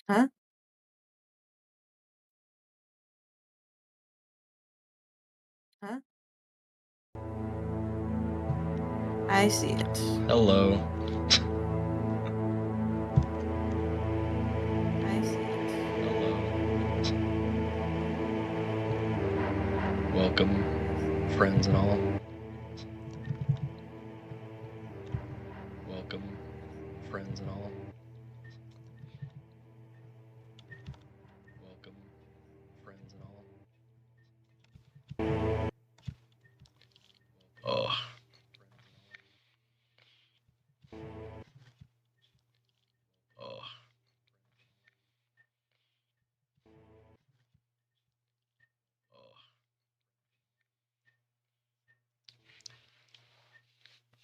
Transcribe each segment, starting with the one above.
Huh? Huh? I see it. Hello. I see it. Hello. Welcome, friends and all. Welcome, friends and all. Welcome, friends and all. Oh. Oh.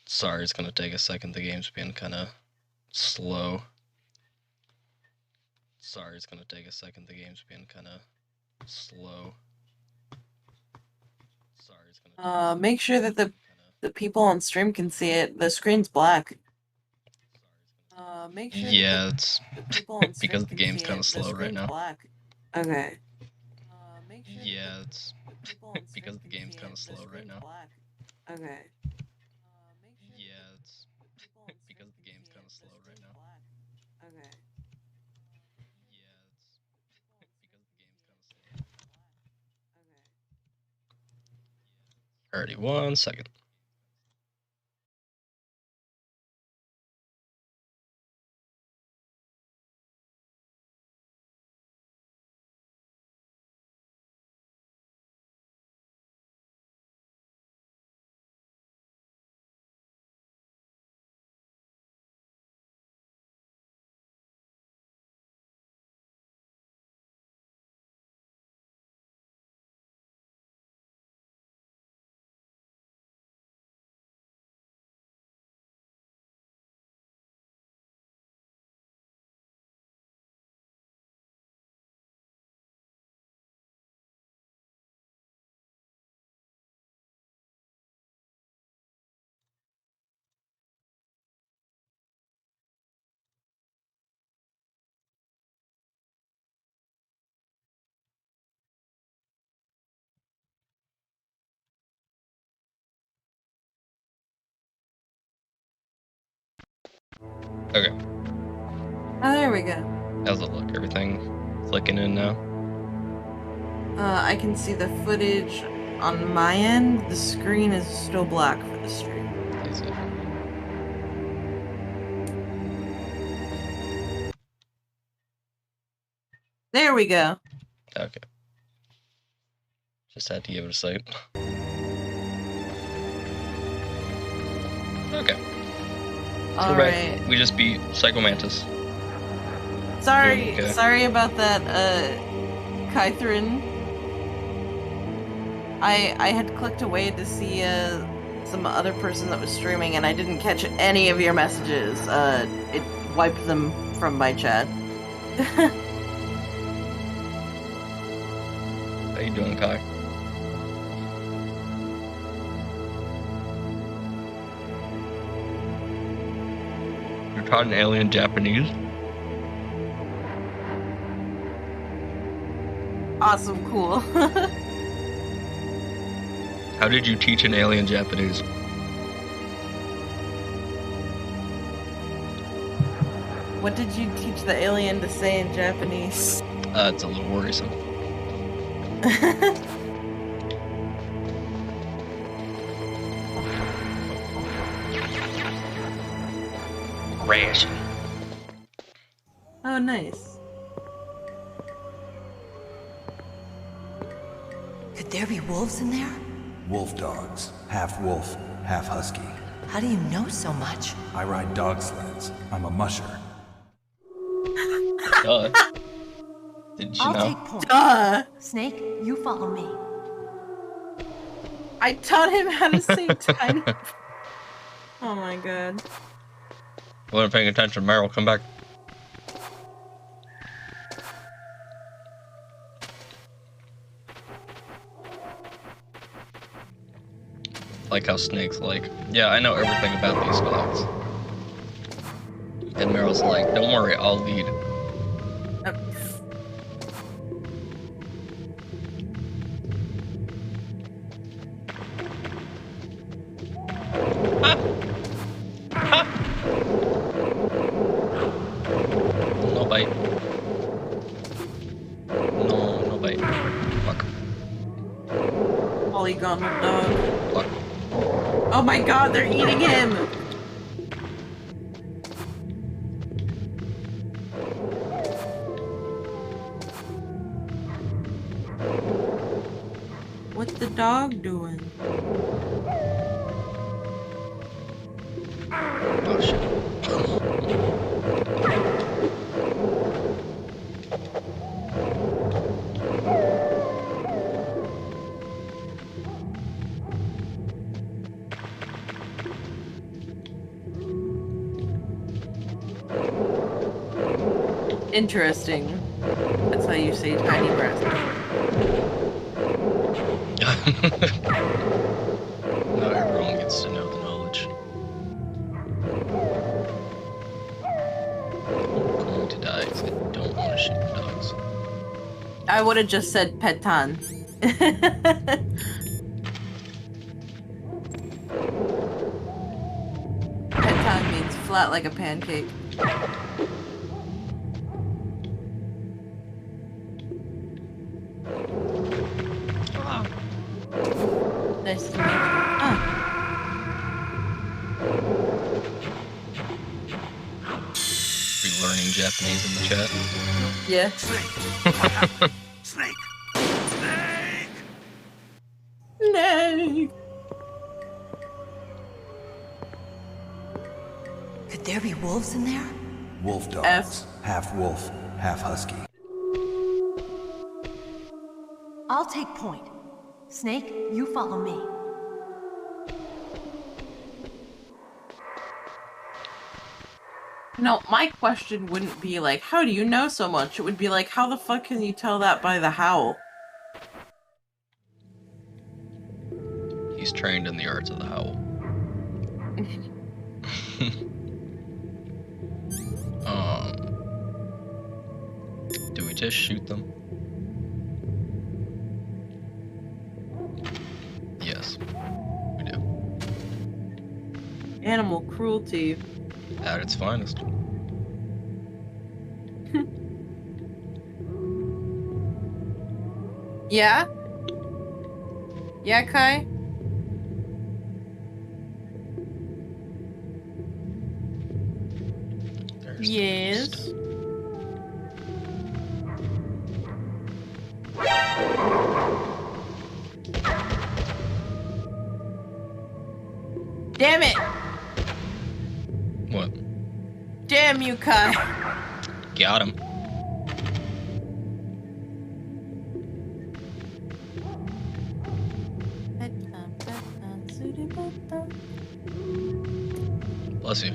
Sorry, it's gonna take a second. The game's been kind of slow. Sorry, it's gonna take a second. The game's been kind of slow. Sorry, it's gonna. Make sure that the people on stream can see it. The screen's black. Make sure Yeah, that it's the people on stream because the can game's see kind it. of The slow right screen's now. black. Okay. Make sure Yeah, that it's the people on stream because the can game's see kind it. of The slow right screen's now. black. Okay. Yeah, it's because the game's kind of slow right now. Okay. Yeah, it's because the game's kind of slow. Okay. Alrighty, 1 second. Okay. Oh, there we go. How's it look? Everything clicking in now? I can see the footage on my end. The screen is still black for the stream. Is it? There we go. Okay. Just had to give it a sight. Okay. All right. We just beat Psycho Mantis. Sorry, Okay. sorry about that, Kythrin. I had clicked away to see some other person that was streaming, and I didn't catch any of your messages. It wiped them from my chat. How you doing, Kai? You're taught an alien Japanese? Awesome, cool. How did you teach an alien Japanese? What did you teach the alien to say in Japanese? It's a little worrisome. Ration. Oh, nice. Could there be wolves in there? Wolf dogs. Half wolf, half husky. How do you know so much? I ride dog sleds. I'm a musher. Duh. Did you I'll know? take point. Duh! Snake, you follow me. I taught him how to say tiny. Oh my god. I wasn't paying attention. Meryl, come back. Like how Snake's like, yeah, I know everything about these dogs. And Meryl's like, don't worry, I'll lead. gauntlet dog. What? Oh my god, they're eating him! What's the dog doing? Oh shit. Interesting. That's how you say tiny breast. Now everyone gets to know the knowledge. I'm going to die because I don't want to shoot the dogs. I would have just said petan. Petan means flat like a pancake. Ah. Nice to meet you. Ah. Are you learning Japanese in the chat? Yeah. Snake! No. Could there be wolves in there? Wolf dogs. Half wolf, half husky. I'll take point. Snake, you follow me. No, my question wouldn't be like, how do you know so much? It would be like, how the fuck can you tell that by the howl? He's trained in the arts of the howl. Do we just shoot them? Yes, we do. Animal cruelty. At its finest. Yeah? Yeah, Kai? There's the Yes. beast. Damn it! What? Damn you, Kai. Got him. Bless you.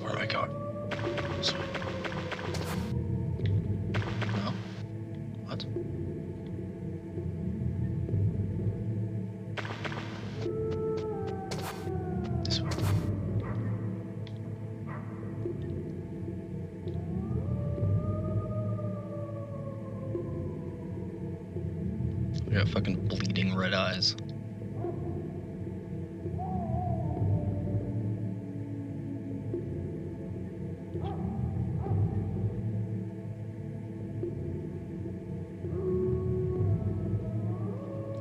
Where do I go? This way. No? What? This way. I got fucking bleeding red eyes.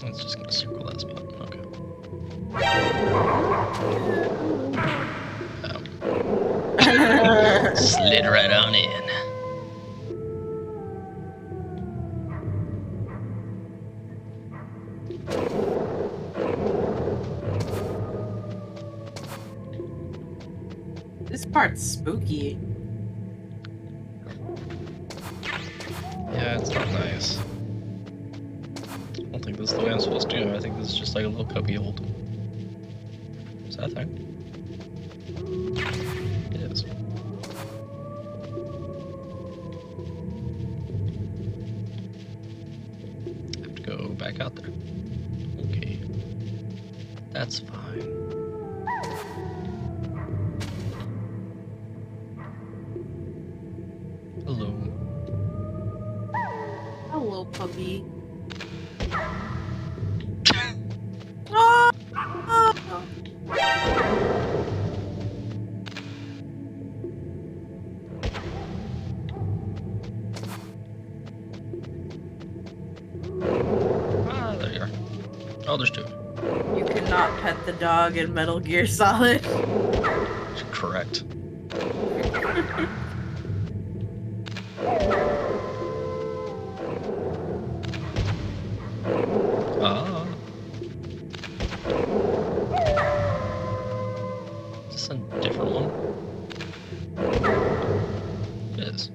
It's just gonna circle that spot. Okay. Slid right on in. This part's spooky. Yeah, it's not nice. I don't think this is the way I'm supposed to do it. I think this is just like a little cubby hold. Is that a thing? It is. back out there. Okay. That's fine. Hello. Hello, puppy. Ah! Ah, there you are. Oh, there's two. You cannot pet the dog in Metal Gear Solid. Correct. Ah. Is this a different one? It is.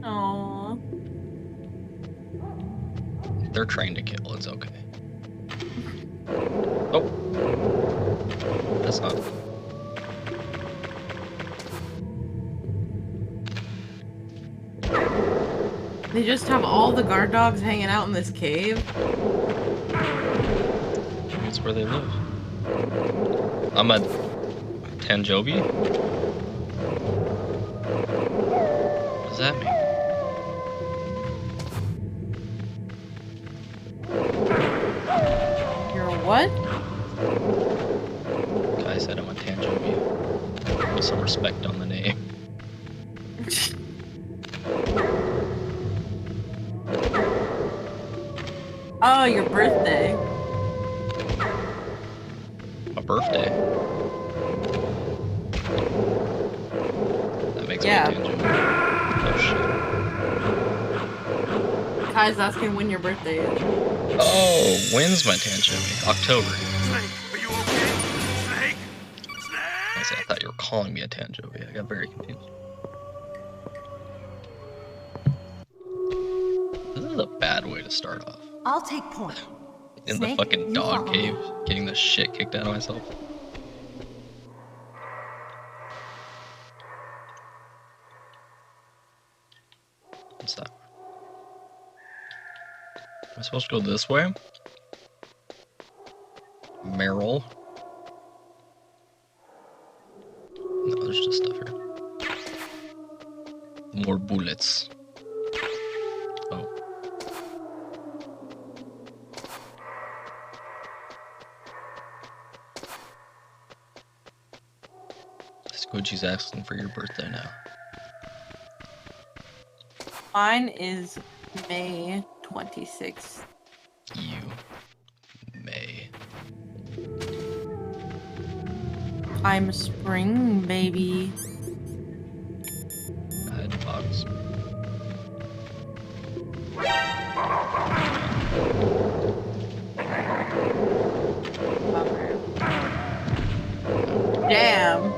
Aww. They're trained to kill, it's okay. Oh. That's not. They just have all the guard dogs hanging out in this cave? That's where they live. I'm a Tanjobi? What does that mean? You're a what? Guy said I'm a Tanjobi. Put some respect on the name. Oh, your birthday. My birthday. That makes Yeah. me a Tanjobi. Oh shit. Kai's asking when your birthday is. Oh, when's my Tanjobi? October. Snake, are you okay? Snake? I thought you were calling me a Tanjobi. I got very confused. This is a bad way to start off. I'll take point. In Snake, the fucking you dog follow me. cave, getting the shit kicked out of myself. What's that? Am I supposed to go this way? Meryl? No, there's just stuff here. More bullets. Oh. Squidgy's asking for your birthday now. Mine is May 26th. You. May. I'm spring, baby. Head box. Damn.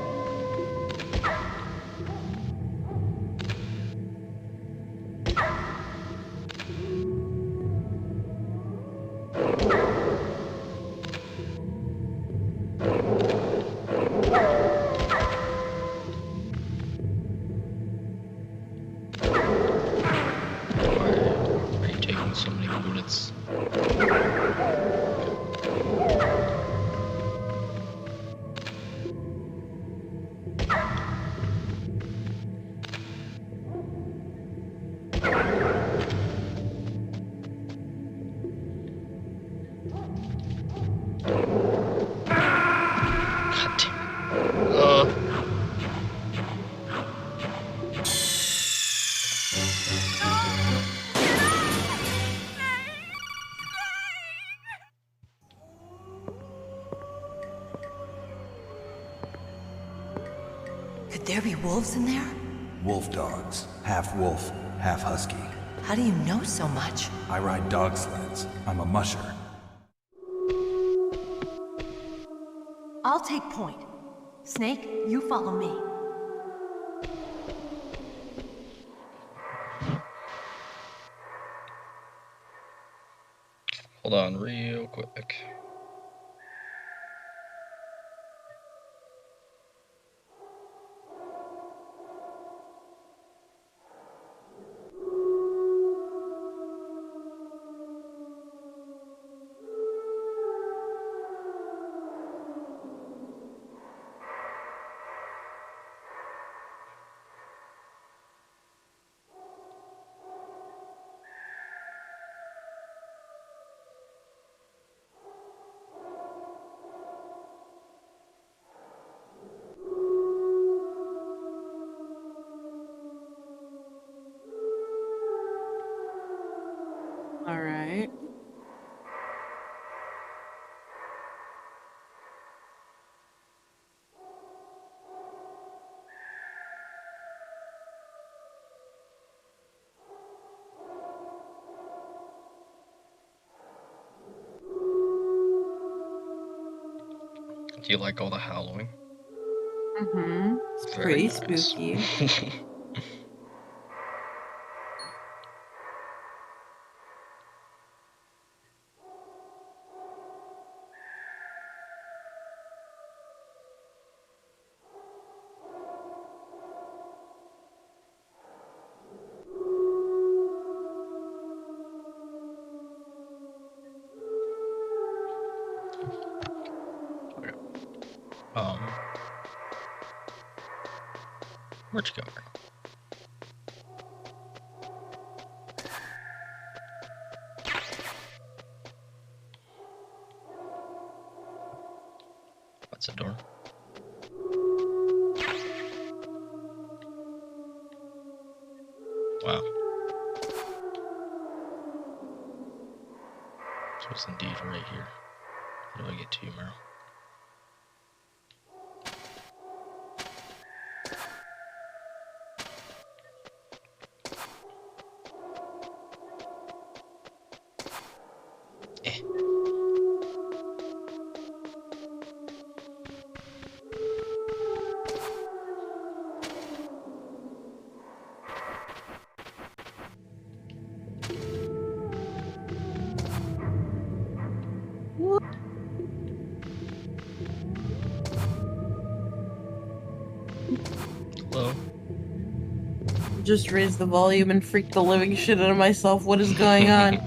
Why are you taking so many bullets? God damn it. Could there be wolves in there? Wolf dogs. Half wolf, half husky. How do you know so much? I ride dog sleds. I'm a musher. I'll take point. Snake, you follow me. Hold on real quick. Alright. Do you like all the howling? Mm-hmm. It's pretty spooky. Okay. Where'd you go? That's a door. Wow. So it's indeed right here. How do I get to you, Meryl? Hello? Just raised the volume and freaked the living shit out of myself. What is going on?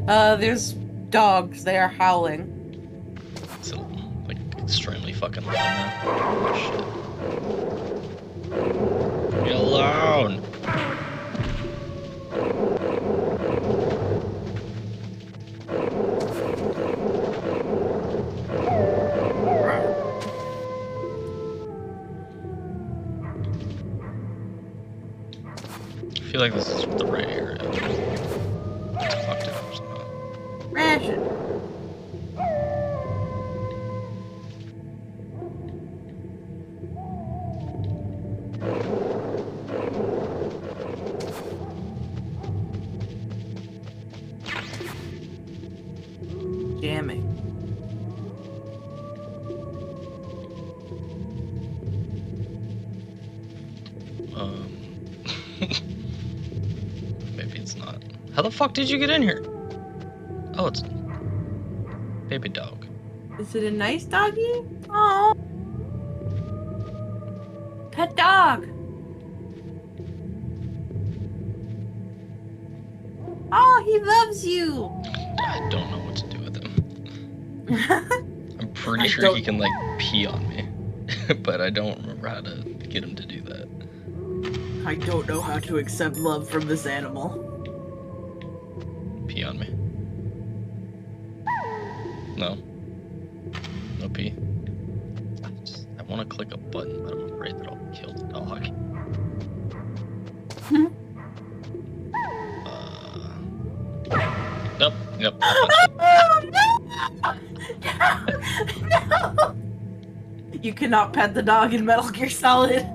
There's dogs. They are howling. It's like extremely fucking loud now. Oh, shit. Get alone! I feel like this is the right area. It's fucked up or something. Ration. Jamming. Maybe it's not. How the fuck did you get in here? Oh, it's baby dog. Is it a nice doggy? Oh, pet dog. Oh, he loves you. I don't know what to do with him. I'm pretty sure he can like pee on me, but I don't remember how to get him to do that. I don't know how to accept love from this animal. Pee on me. No. No pee. I want to click a button, but I'm afraid that I'll kill the dog. Nope. Yep. Oh, no! No! You cannot pet the dog in Metal Gear Solid.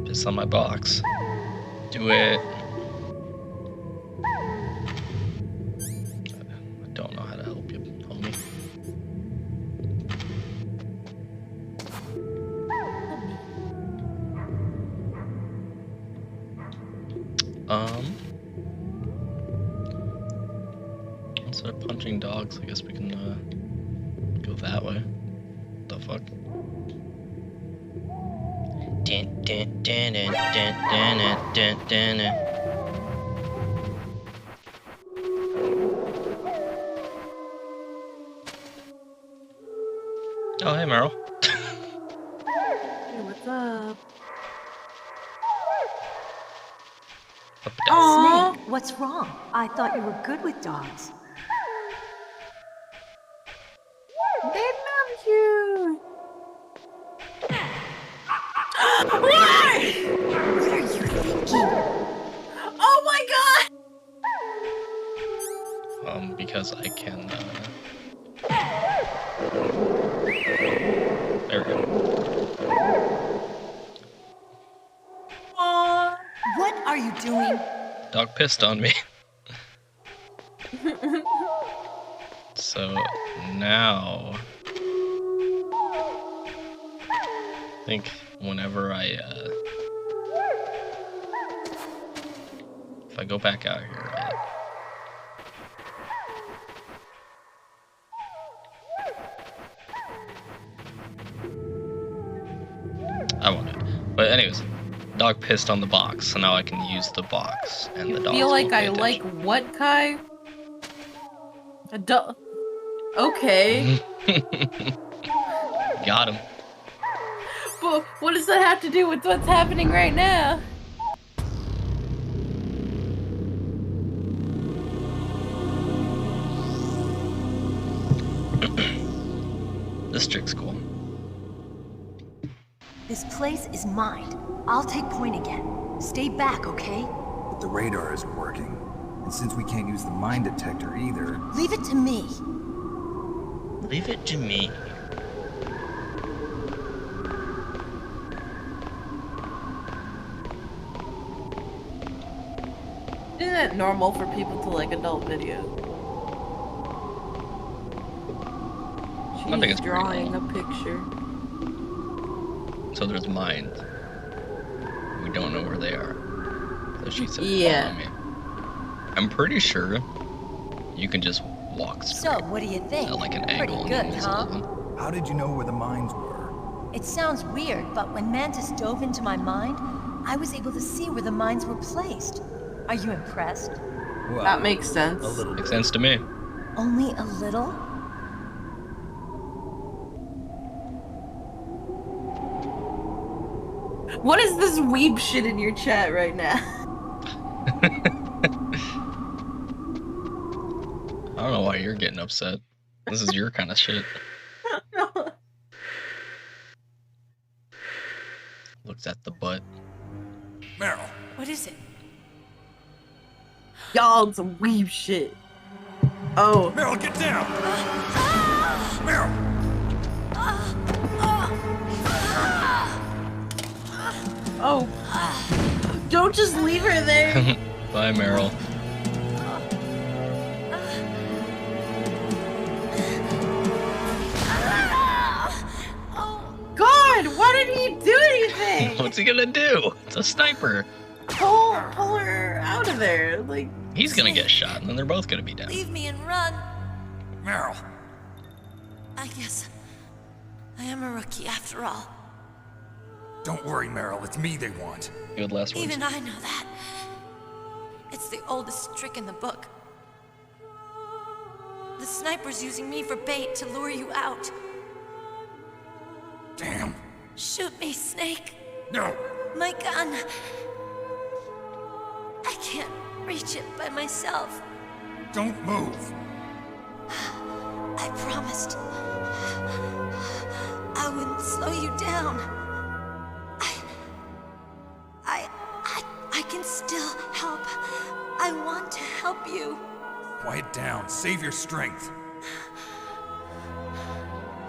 Piss on my box. Do it. I don't know how to help you, homie. Instead of punching dogs, I guess we can go that way. What the fuck? Dun, dun, dun, dun, dun, dun, dun, dun, dun. Oh, hey, Meryl. Hey, what's up? Up and down. Snake, what's wrong? I thought you were good with dogs. They love you. What are you thinking? Oh my god! Because I can, there we go. What are you doing? Dog pissed on me. So now I think whenever if I go back out here, right? I won't do it. But anyways, dog pissed on the box, so now I can use the box and the dog. Feel like I like what, Kai? A dog. Okay. Got him. But what does that have to do with what's happening right now? This trick's cool. This place is mine. I'll take point again. Stay back, okay? But the radar isn't working. And since we can't use the mine detector either... Leave it to me. Leave it to me. Isn't it normal for people to like adult videos? I think it's She's pretty drawing cool. a picture. So there's mines. We don't know where they are. So she said, Yeah. follow me. I'm pretty sure you can just walk So, straight what do you think? at like an Pretty angle. good, and miss all of huh? them. How did you know where the mines were? It sounds weird, but when Mantis dove into my mind, I was able to see where the mines were placed. Are you impressed? Well, That makes sense. a little Makes bit. sense to me. Only a little? What is this weeb shit in your chat right now? I don't know why you're getting upset. This is your kind of shit. Looks at the butt. Meryl, What is it? Y'all some weeb shit. Oh. Meryl, get down! Meryl! Oh. Don't just leave her there. Bye, Meryl. God, why didn't he do anything? What's he gonna do? It's a sniper. Pull her out of there. Like, He's gonna get shot, and then they're both gonna be dead. Leave me and run. Meryl! I guess I am a rookie after all. Don't worry, Meryl. It's me they want. Good last words. Even I know that. It's the oldest trick in the book. The sniper's using me for bait to lure you out. Damn. Shoot me, Snake. No! My gun. I can't reach it by myself. Don't move! I promised I wouldn't slow you down. I can still help. I want to help you. Quiet down. Save your strength.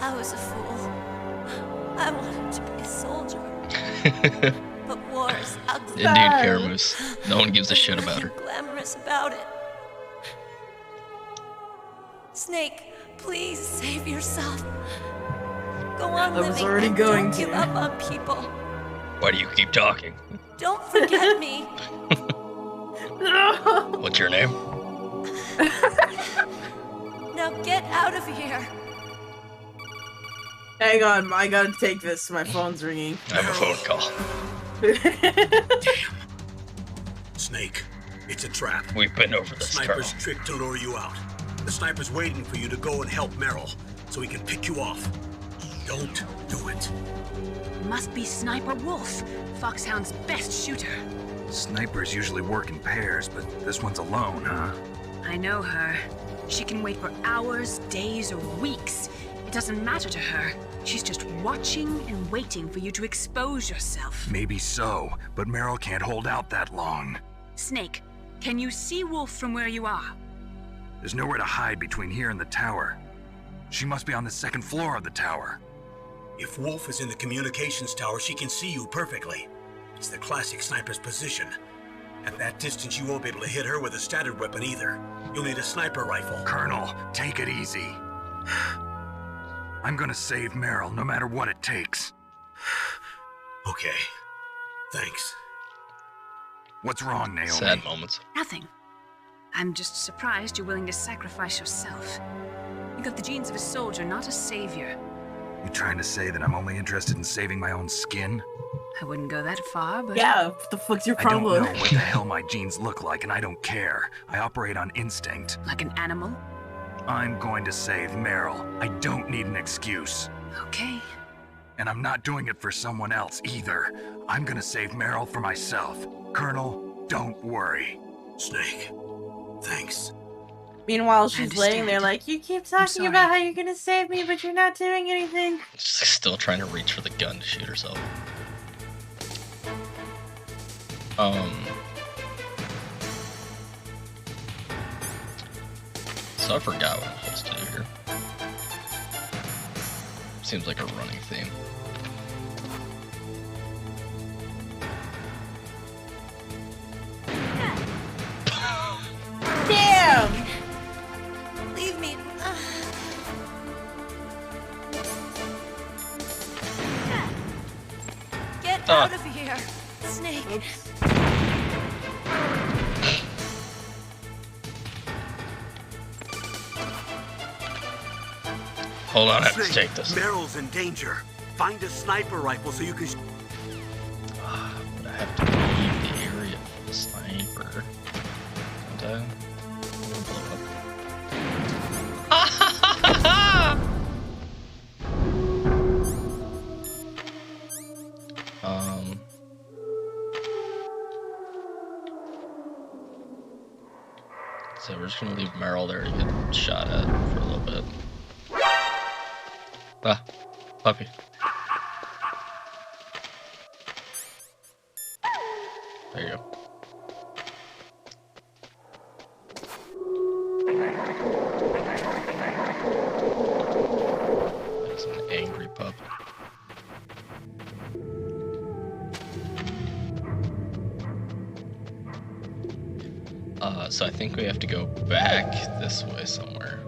I was a fool. I wanted to be a soldier. But war is ugly. Indeed, Caramoose. No one gives a shit about her. Nothing glamorous about it. Snake, please save yourself. Go on I was living already and going don't to. give up on people. Why do you keep talking? Don't forget me. What's your name? Now get out of here. hang on, I gotta take this. My phone's ringing. I have a phone call. Snake, it's a trap. We've been over this, Colonel. Sniper's trick to lure you out. The sniper's waiting for you to go and help Meryl, so he can pick you off. Don't do it. Must be Sniper Wolf, Foxhound's best shooter. Snipers usually work in pairs, but this one's alone, huh? I know her. She can wait for hours, days, or weeks. It doesn't matter to her. She's just watching and waiting for you to expose yourself. Maybe so, but Meryl can't hold out that long. Snake, can you see Wolf from where you are? There's nowhere to hide between here and the tower. She must be on the second floor of the tower. If Wolf is in the communications tower, she can see you perfectly. It's the classic sniper's position. At that distance, you won't be able to hit her with a standard weapon either. You'll need a sniper rifle. Colonel, take it easy. I'm gonna save Meryl no matter what it takes. Okay. Thanks. What's wrong, Naomi? Sad moments. Nothing. I'm just surprised you're willing to sacrifice yourself. You got the genes of a soldier, not a savior. You trying to say that I'm only interested in saving my own skin? I wouldn't go that far, but... Yeah, what the fuck's your I don't problem? know what the hell my genes look like, and I don't care. I operate on instinct. Like an animal? I'm going to save Meryl. I don't need an excuse. Okay. And I'm not doing it for someone else either. I'm gonna save Meryl for myself. Colonel, don't worry. Snake. Thanks. Meanwhile, she's laying there understand. like, you keep talking sorry. about how you're gonna save me, but you're not doing anything. She's still trying to reach for the gun to shoot herself. So I forgot what I'm supposed to do here. Seems like a running theme. Damn! Leave me. Get out of here, Snake. Oops. Hold on, I have to Snake, take this. Meryl's in danger. Find a sniper rifle so you can... But I have to leave the area for the sniper. Don't I? I'll blow it up. So we're just gonna leave Meryl there to get shot at for a little bit. Ah, puppy. There you go. That's an angry pup. So I think we have to go back this way somewhere.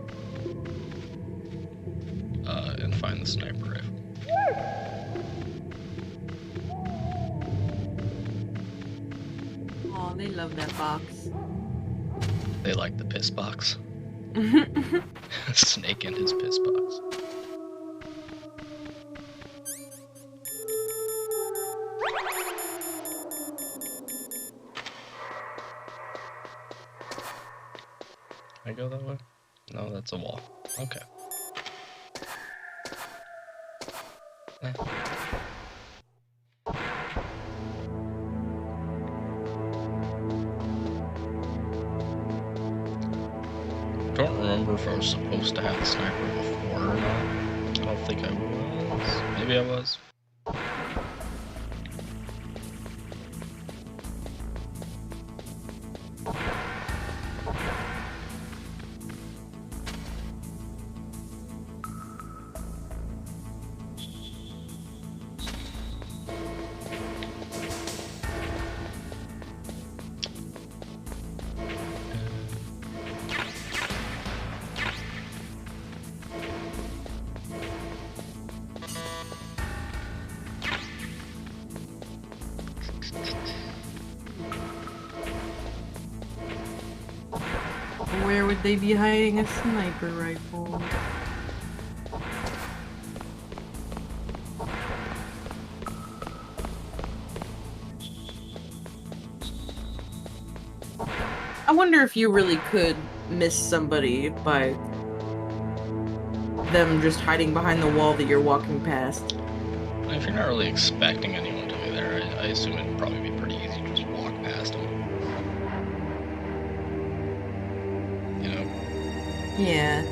And find the sniper rifle. Oh, they love that box. They like the piss box. Snake and his piss box. Can I go that way? No, that's a wall. Okay. Eh. Don't remember if I was supposed to have the sniper before or not. I don't think I was. Maybe I was. Where would they be hiding a sniper rifle? I wonder if you really could miss somebody by them just hiding behind the wall that you're walking past. If you're not really expecting anyone to be there, I assume it'd probably be pretty easy to just walk past them. You know? Yeah.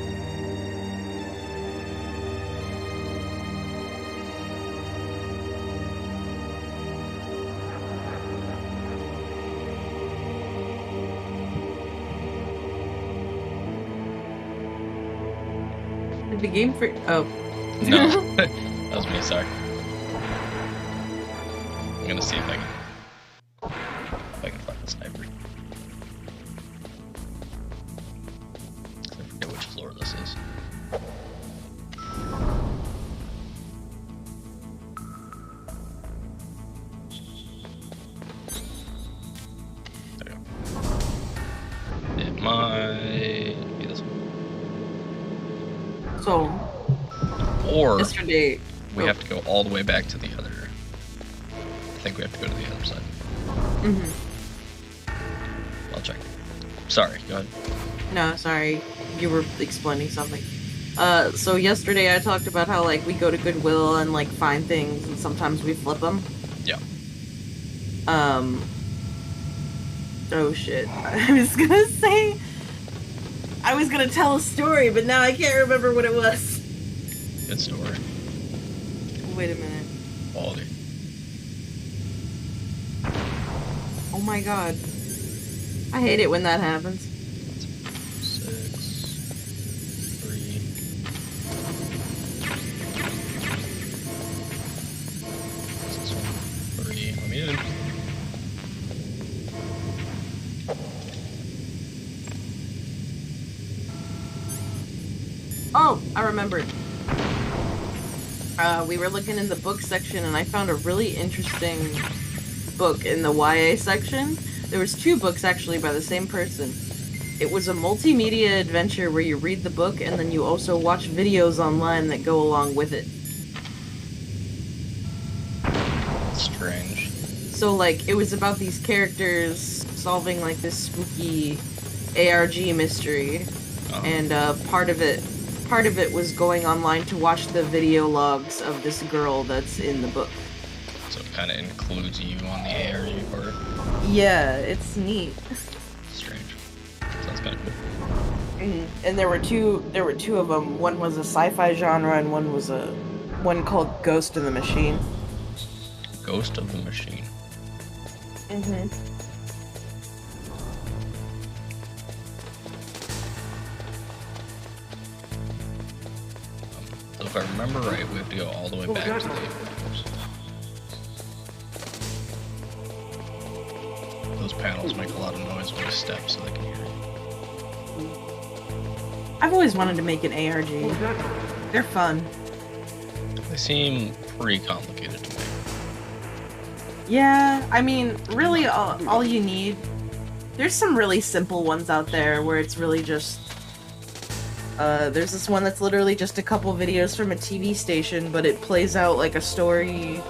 the game for. Oh. No, that was me. Sorry. I'm gonna see if I can find the sniper. I forget which floor this is. There we go. It might be this one. So. Or Yesterday. we have to go all the way back to the other. I think we have to go to the other side. Mhm. I'll check. Sorry, go ahead. No, sorry. You were explaining something. So yesterday I talked about how, like, we go to Goodwill and, like, find things, and sometimes we flip them. Yeah. Oh shit. I was gonna say... I was gonna tell a story, but now I can't remember what it was. Good story. Wait a minute. Quality. Oh my god. I hate it when that happens. 6, 3. This one, 3. Let me in. Oh, I remembered. We were looking in the book section and I found a really interesting book in the YA section. There was 2 books actually by the same person. It was a multimedia adventure where you read the book and then you also watch videos online that go along with it. Strange. So, like, it was about these characters solving, like, this spooky ARG mystery. Oh. And, part of it was going online to watch the video logs of this girl that's in the book. So it kind of includes you on the ARG part. Yeah, it's neat. Strange. Sounds kind of cool. And there were two of them. One was a sci-fi genre, and one was one called Ghost in the Machine. Ghost of the Machine. Mhm. So if I remember right, we have to go all the way back to the... Those panels make a lot of noise when we step so they can hear you. I've always wanted to make an ARG. They're fun. They seem pretty complicated to me. Yeah, I mean, really, all you need... There's some really simple ones out there where it's really just... there's this one that's literally just a couple videos from a TV station, but it plays out like a story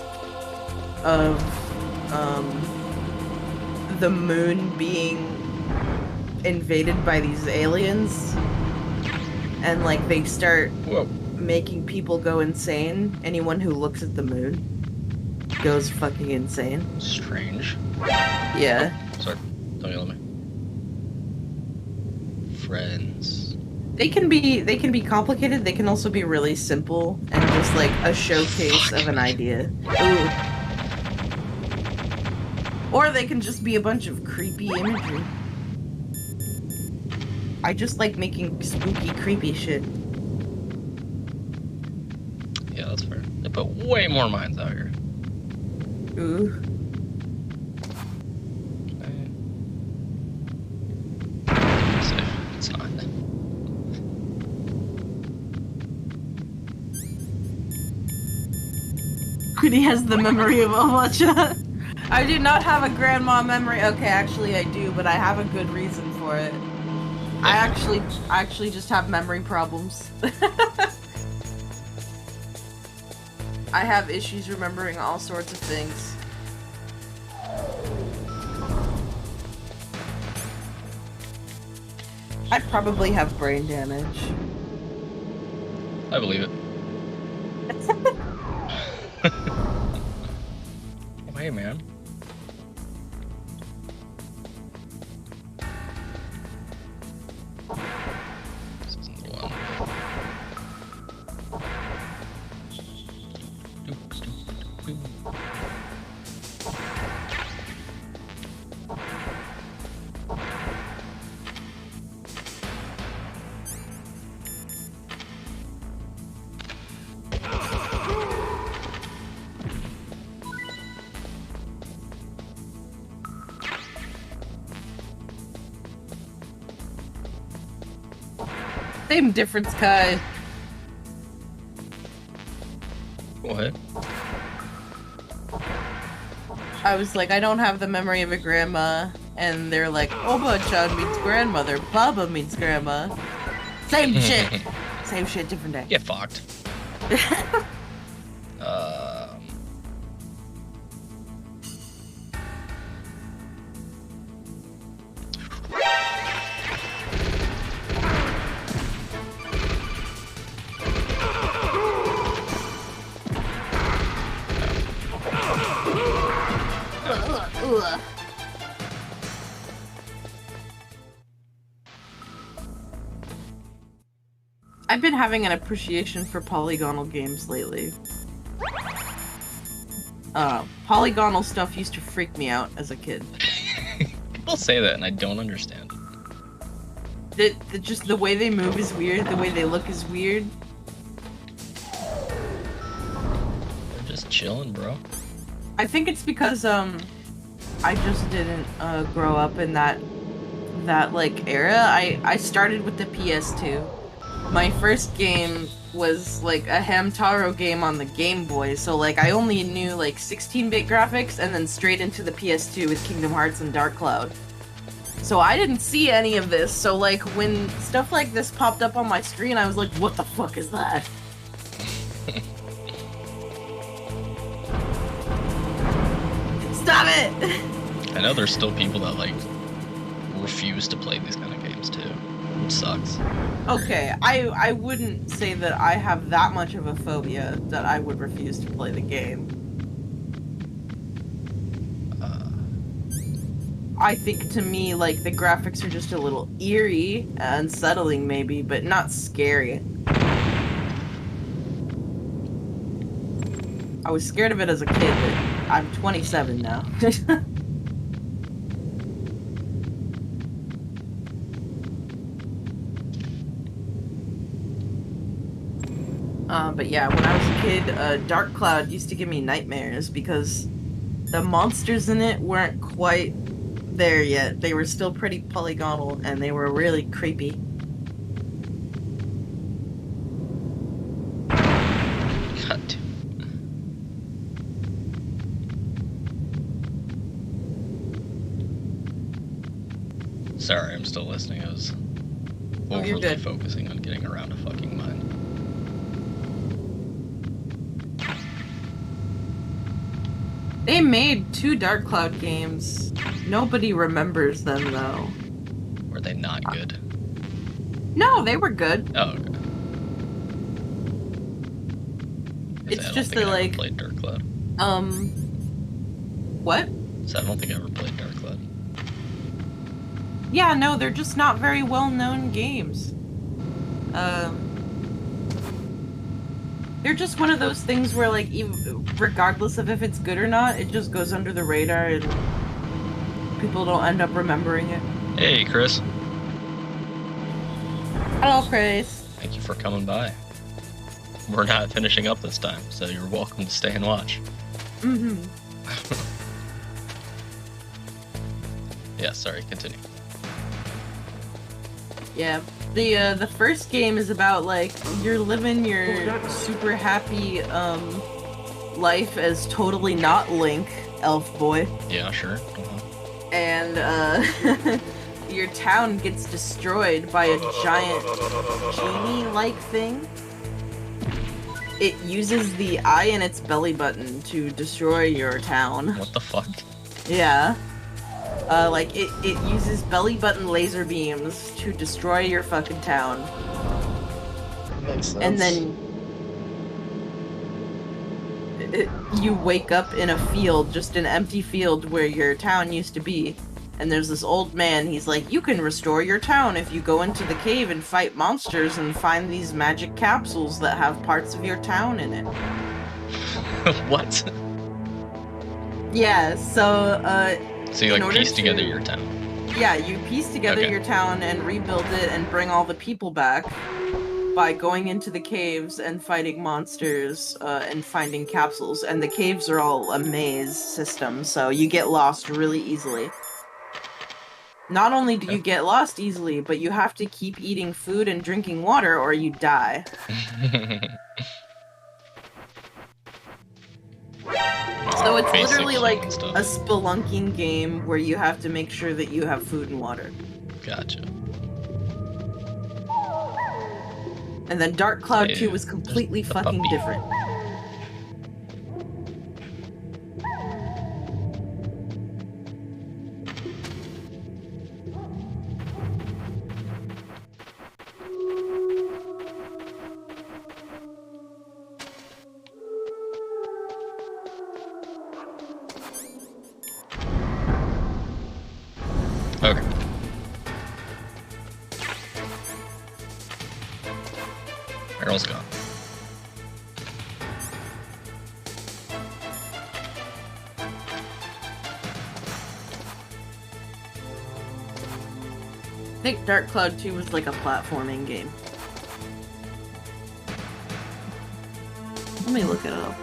of, the moon being invaded by these aliens. And, like, they start making people go insane. Anyone who looks at the moon goes fucking insane. Strange. Yeah. Oh, sorry. Don't yell at me. Friends. They can be complicated, they can also be really simple and just like a showcase of an idea. Ooh. Or they can just be a bunch of creepy imagery. I just like making spooky, creepy shit. Yeah, that's fair. They put way more minds out here. Ooh. It's not. Quiddy has the memory of Omacha. I do not have a grandma memory. Okay, actually I do, but I have a good reason for it. I actually just have memory problems. I have issues remembering all sorts of things. I probably have brain damage. I believe it. Hey, man. This isn't the one. Same difference, Kai. What? I was like, I don't have the memory of a grandma. And they're like, Oba-chan means grandmother. Baba means grandma. Same shit. Same shit, different day. Get fucked. Ugh. I've been having an appreciation for polygonal games lately. Polygonal stuff used to freak me out as a kid. People say that and I don't understand. Just the way they move is weird, the way they look is weird. They're just chilling, bro. I think it's because, I just didn't, grow up in that like, era. I started with the PS2. My first game was, like, a Hamtaro game on the Game Boy, so, like, I only knew, like, 16-bit graphics, and then straight into the PS2 with Kingdom Hearts and Dark Cloud. So I didn't see any of this, so, like, when stuff like this popped up on my screen, I was like, what the fuck is that? Stop it! I know there's still people that, like, refuse to play these kind of games, too. Which sucks. Okay, I wouldn't say that I have that much of a phobia that I would refuse to play the game. I think to me, like, the graphics are just a little eerie, unsettling maybe, but not scary. I was scared of it as a kid, but I'm 27 now. But yeah, when I was a kid, Dark Cloud used to give me nightmares because the monsters in it weren't quite there yet. They were still pretty polygonal and they were really creepy. God. Sorry, I'm still listening. I was Oh, you're overly good. focusing on getting around a fucking mine. They made 2 Dark Cloud games. Nobody remembers them though. Were they not good? No, they were good. Oh, okay. It's I don't just think that, I ever like, played Dark Cloud. What? So I don't think I ever played Dark Cloud. Yeah, no, they're just not very well-known games. They're just one of those things where, like, even, regardless of if it's good or not, it just goes under the radar and people don't end up remembering it. Hey, Chris. Hello, Chris. Thank you for coming by. We're not finishing up this time, so you're welcome to stay and watch. Mm-hmm. Yeah, sorry, continue. Yeah. The first game is about, like, you're living your super happy, life as totally not Link, elf boy. Yeah, sure. Uh-huh. And, your town gets destroyed by a giant genie-like thing. It uses the eye in its belly button to destroy your town. What the fuck? Yeah. Like, it uses belly button laser beams to destroy your fucking town. Makes sense. And then you wake up in a field, just an empty field where your town used to be. And there's this old man, he's like, you can restore your town if you go into the cave and fight monsters and find these magic capsules that have parts of your town in it. What? Yeah, so, So you, in like, order piece together to- your town. yeah, you piece together Okay. your town and rebuild it and bring all the people back by going into the caves and fighting monsters, and finding capsules. And the caves are all a maze system, so you get lost really easily. Not only do you get lost easily, but you have to keep eating food and drinking water or you die. So it's literally like a spelunking game where you have to make sure that you have food and water. Gotcha. And then Dark Cloud 2 was completely fucking different. Okay. Meryl's gone. I think Dark Cloud 2 was like a platforming game. Let me look it up.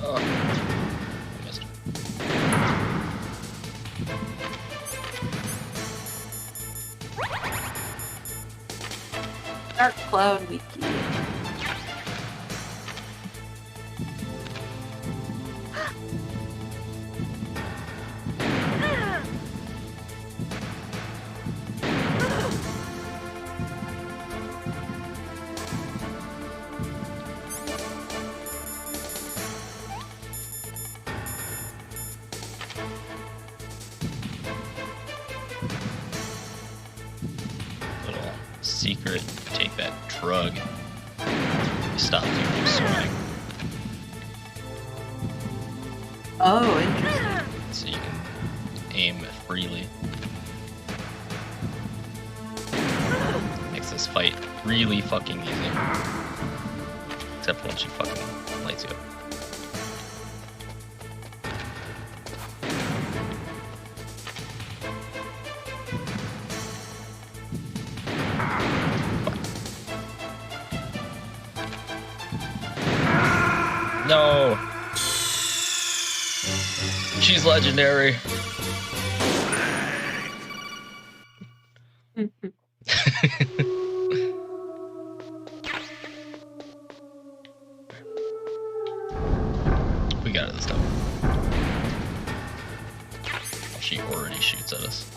Oh, I missed Dark Cloud Wiki. little secret. Take that drug. It stops you from swimming. Oh, interesting. So you can aim freely. Makes this fight really fucking easy. Except when she fucking lights you up. No! She's legendary. We got it this time. She already shoots at us.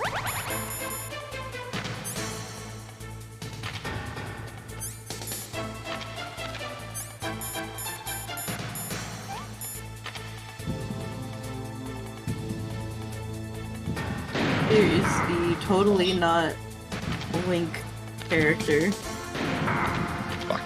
Seriously, totally not Link character. Fuck.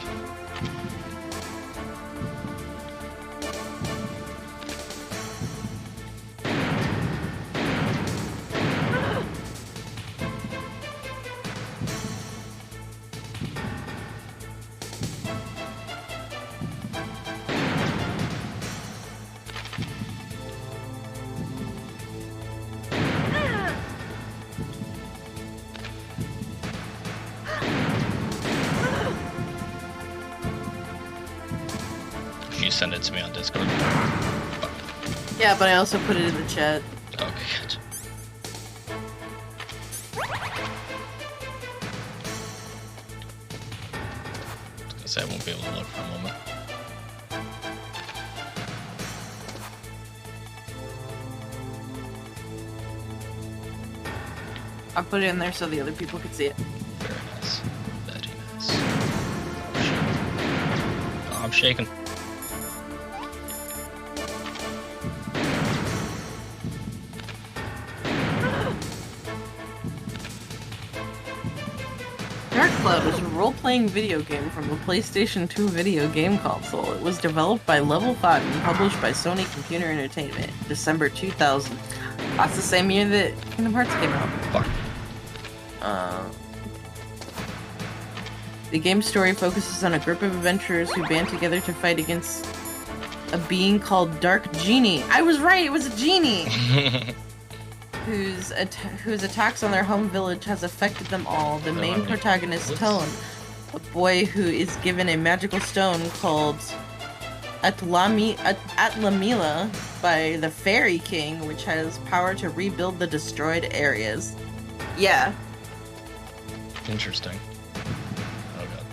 You send it to me on Discord. Yeah, but I also put it in the chat. Okay, gotcha. I was gonna say I won't be able to look for a moment. I put it in there so the other people could see it. Very nice. Very nice. Oh, I'm shaking. Dark Cloud was a role-playing video game from the PlayStation 2 video game console. It was developed by Level 5 and published by Sony Computer Entertainment, December 2000. That's the same year that Kingdom Hearts came out. Fuck. The game's story focuses on a group of adventurers who band together to fight against a being called Dark Genie. I was right, it was a genie! whose attacks on their home village has affected them all. The main protagonist, Tone, a boy who is given a magical stone called at Lamila by the Fairy King, which has power to rebuild the destroyed areas. Yeah. Interesting. Oh god.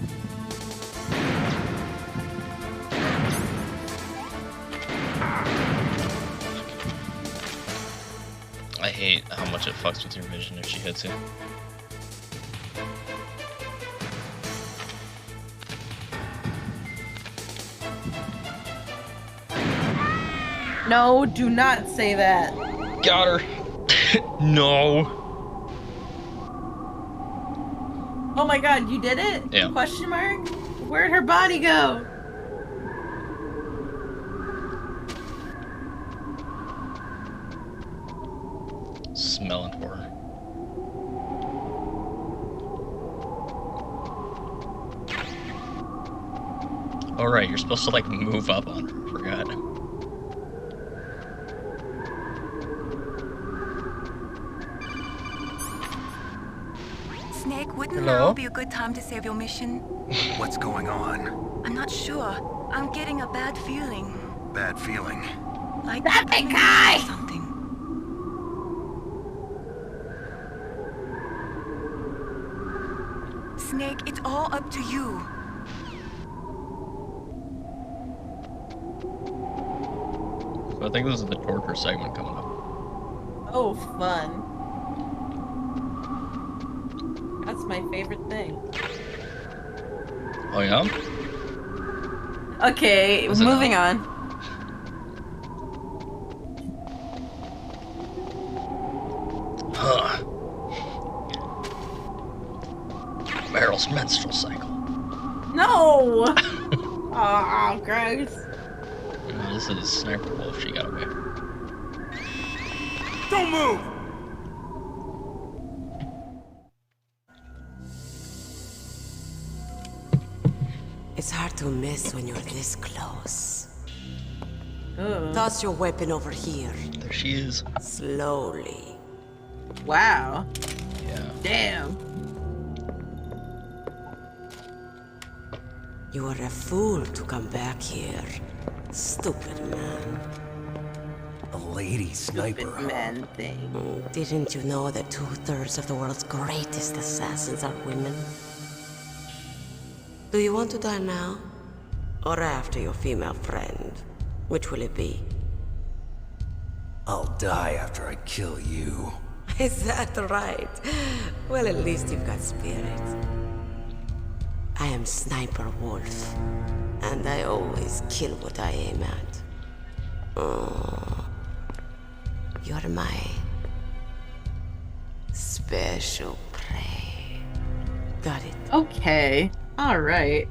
I hate how much it fucks with your vision if she hits you. No, do not say that. Got her. No. Oh my god, you did it? Yeah. Question mark? Where'd her body go? Smelling for her. Alright, you're supposed to like move up on her, forgot. Snake, wouldn't Hello? now be a good time to save your mission? What's going on? I'm not sure. I'm getting a bad feeling. Bad feeling. Like That big something guy! or something. Snake, it's all up to you. So I think this is the torture segment coming up. Oh, fun. That's my favorite thing. Oh yeah? Okay, Is it moving not? on. Huh. Meryl's menstrual cycle. No! Oh, gross. Oh, this is Sniper Wolf, she got away. Don't move! It's hard to miss when you're this close. Ugh. Toss your weapon over here. There she is. Slowly. Wow. Yeah. Damn. You are a fool to come back here. Stupid man. A lady sniper. Stupid man thing. Didn't you know that 2/3 of the world's greatest assassins are women? Do you want to die now? Or after your female friend? Which will it be? I'll die after I kill you. Is that right? Well, at least you've got spirit. I am Sniper Wolf, and I always kill what I aim at. Oh, you're my special prey. Got it. Okay. Alright.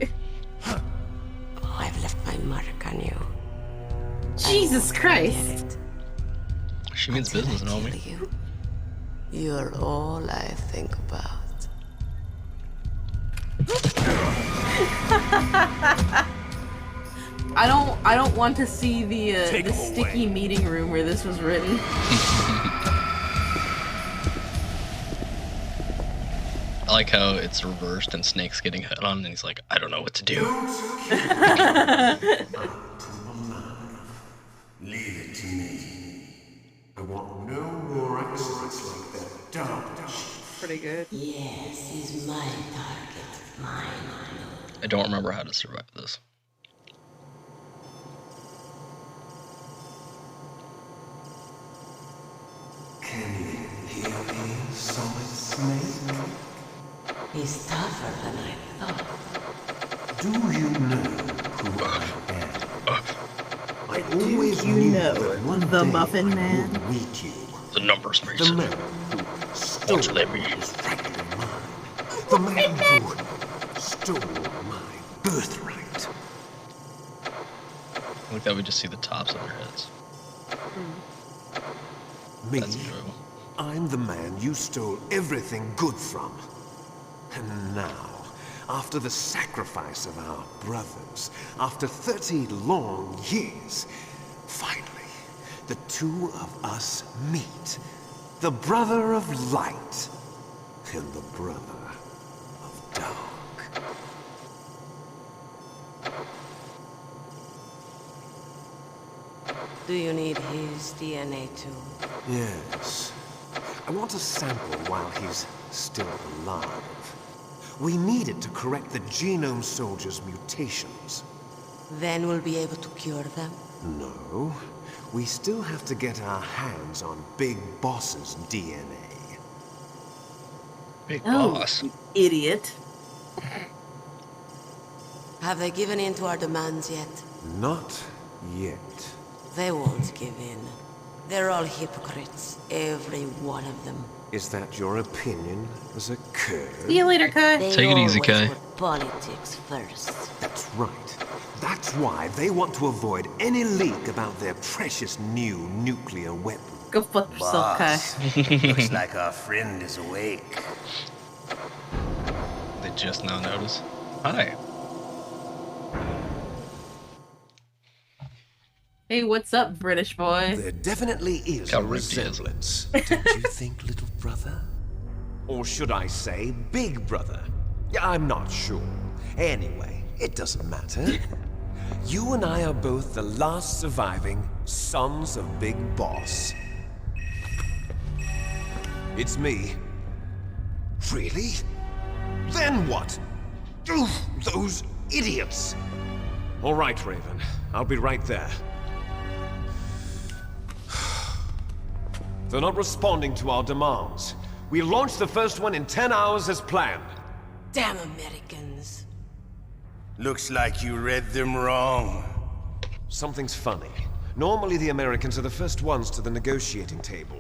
Oh, I've left my mark on you. Jesus Christ. Forget it. She means Until business, I kill Naomi. you, you're all I think about. I don't want to see the sticky meeting room where this was written. I like how it's reversed and Snake's getting hit on and he's like, I don't know what to do. Leave it to me. I want no more accidents like that. Don't. Pretty good. Yes, he's my target. Mine. I don't remember how to survive this. Can you hear me, Solid Snake? He's tougher than I thought. Do you know who I am? I always you knew know that one the day Muffin I Man? would meet you. The numbers, The Mason. man who stole What's that mean? was rightly mine. The man who stole my birthright. I like that we just see the tops of their heads. Me, That's enjoyable. I'm the man you stole everything good from. And now, after the sacrifice of our brothers, after 30 long years, finally, the two of us meet. The brother of light and the brother of dark. Do you need his DNA too? Yes. I want a sample while he's still alive. We need it to correct the Genome Soldier's mutations. Then we'll be able to cure them? No. We still have to get our hands on Big Boss's DNA. Big Oh, boss. you idiot. Have they given in to our demands yet? Not yet. They won't give in. They're all hypocrites, every one of them. Is that your opinion as a cur? See you later, Kai. They Take it easy, always Kai. put politics first. That's right. That's why they want to avoid any leak about their precious new nuclear weapon. Go fuck yourself, Kai. Looks like our friend is awake. They just now notice. Hi. Hey, what's up, British boy? There definitely is How a ripped he is. resemblance. Don't you think, little brother? Or should I say, big brother? Yeah, I'm not sure. Anyway, it doesn't matter. You and I are both the last surviving sons of Big Boss. It's me. Really? Then what? Oof, those idiots! All right, Raven. I'll be right there. They're not responding to our demands. We launched the first one in 10 hours as planned. Damn Americans. Looks like you read them wrong. Something's funny. Normally the Americans are the first ones to the negotiating table.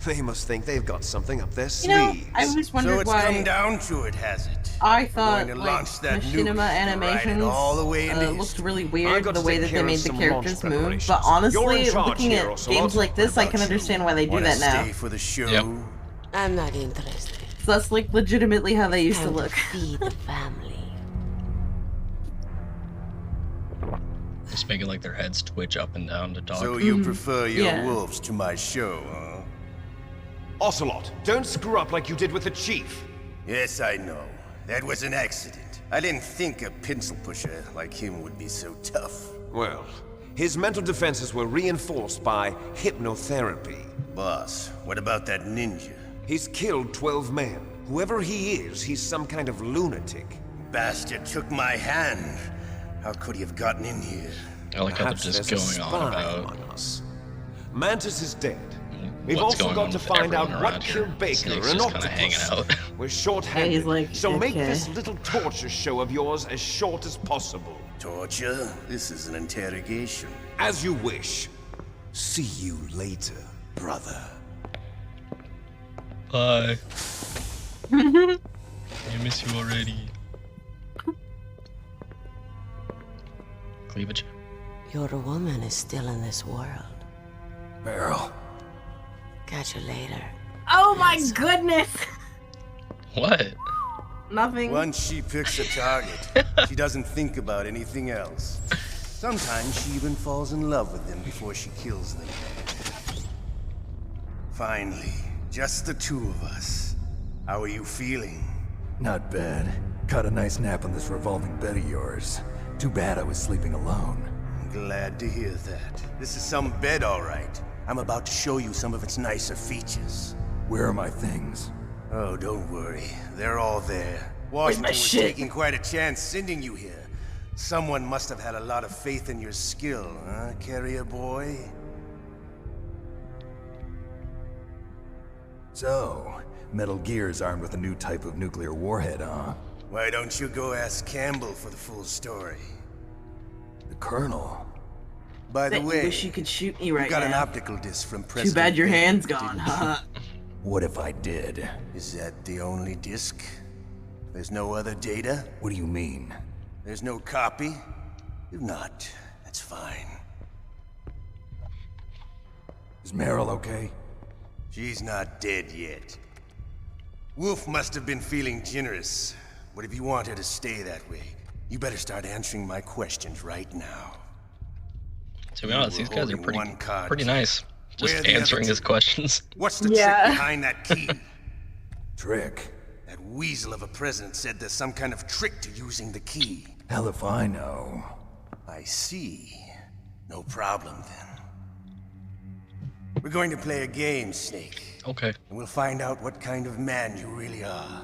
They must think they've got something up their You know, sleeves. I always So wondered it's come why down to it, has it? I thought Going to like launch that machinima nuke and ride it animations all the way into looked history. really I've weird got the to way take that they care of made the some characters launch move. preparations. But honestly, You're in charge looking here, at Ocelot. games like this, What I can about you? understand why they do Wanna that now. stay for the show? Yep. I'm not interested. So that's like legitimately how they used to Time look. feed the family. Just making like their heads twitch up and down to talk. So you prefer your Yeah. wolves to my show, huh? Ocelot, don't screw up like you did with the chief. Yes, I know. That was an accident. I didn't think a pencil pusher like him would be so tough. Well, his mental defenses were reinforced by hypnotherapy. Boss, what about that ninja? He's killed 12 men. Whoever he is, he's some kind of lunatic. Bastard took my hand. How could he have gotten in here? I like how they're Perhaps just there's a going spy on about among us. Mantis is dead. We've what's also going got on to with find out everyone what around here. killed Baker Snake's and just kinda hanging Octopus. out. We're short-handed, Yeah, he's like, so make okay. this little torture show of yours as short as possible. Torture? This is an interrogation. As you wish. See you later, brother. Bye. I miss you already. Cleavage. Your woman is still in this world. Meryl. Catch you later. Oh my goodness! What? Nothing. Once she picks a target, she doesn't think about anything else. Sometimes she even falls in love with them before she kills them. Finally, just the two of us. How are you feeling? Not bad. Caught a nice nap on this revolving bed of yours. Too bad I was sleeping alone. Glad to hear that. This is some bed, all right. I'm about to show you some of its nicer features. Where are my things? Oh, don't worry. They're all there. Where's Washington my was shit? taking quite a chance sending you here. Someone must have had a lot of faith in your skill, huh, carrier boy? So, Metal Gear's armed with a new type of nuclear warhead, huh? Why don't you go ask Campbell for the full story? The Colonel. By the Bet you way, wish you could shoot me right you got an now. optical disc from Too President bad your Baker, hand's gone, didn't haha. What if I did? Is that the only disc? There's no other data? What do you mean? There's no copy? If not, that's fine. Is Meryl okay? She's not dead yet. Wolf must have been feeling generous. But if you want her to stay that way, you better start answering my questions right now. To be honest, these guys are holding one card. pretty nice. Where Just are the other answering two? his questions. What's the Yeah. trick behind that key? Trick? That weasel of a president said there's some kind of trick to using the key. Hell if I know. I see. No problem then. We're going to play a game, Snake. Okay. And we'll find out what kind of man you really are.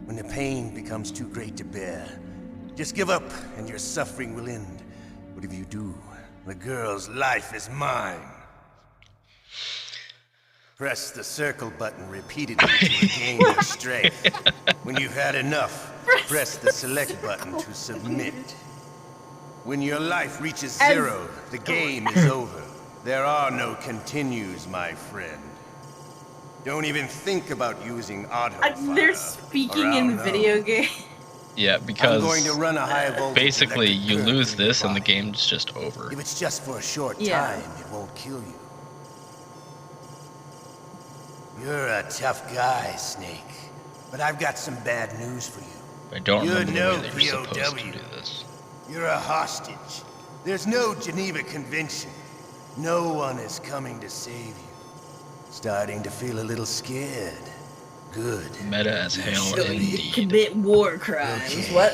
When the pain becomes too great to bear, just give up and your suffering will end. But if you do, the girl's life is mine. Press the circle button repeatedly to regain your strength. When you've had enough, press the select button to submit. When your life reaches 0, the game is over. There are no continues, my friend. Don't even think about using auto. They're speaking in the video game. Yeah, because I'm going to run a high voltage basically electric you current lose through your this and the body. game's just over. If it's just for a short Yeah. time, it won't kill you. You're a tough guy, Snake. But I've got some bad news for you. I don't You're remember the no way that you're supposed to POW. do this. You're a hostage. There's no Geneva Convention. No one is coming to save you. Starting to feel a little scared. Good. Meta as hell So you indeed. commit war crimes. Okay. What?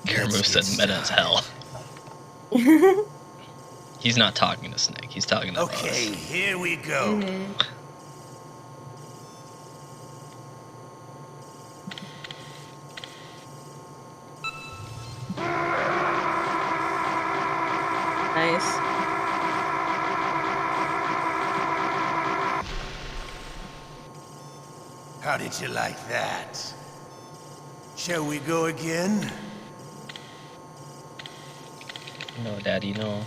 Karamu said meta as hell. He's not talking to Snake, he's talking to Okay, us. here we go. Nice. How did you like that? Shall we go again? No, Daddy, no.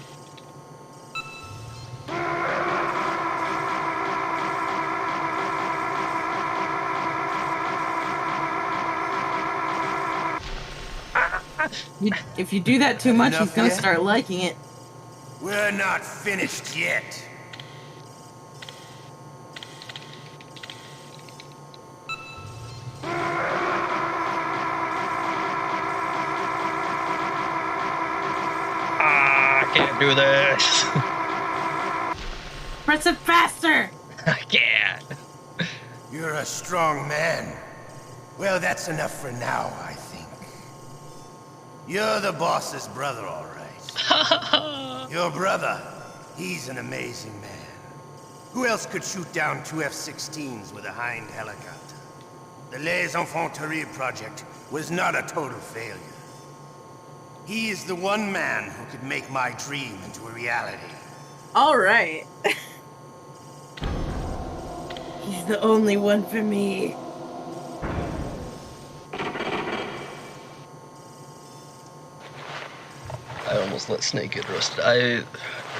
If you do that too much, he's Enough gonna yet? start liking it. We're not finished yet. I can't do this. Press it faster! I can't. You're a strong man. Well, that's enough for now, I think. You're the boss's brother, all right. Your brother, he's an amazing man. Who else could shoot down 2 F-16s with a Hind helicopter? The Les Enfants Terribles project was not a total failure. He is the one man who could make my dream into a reality. Alright. He's the only one for me. I almost let Snake get roasted. I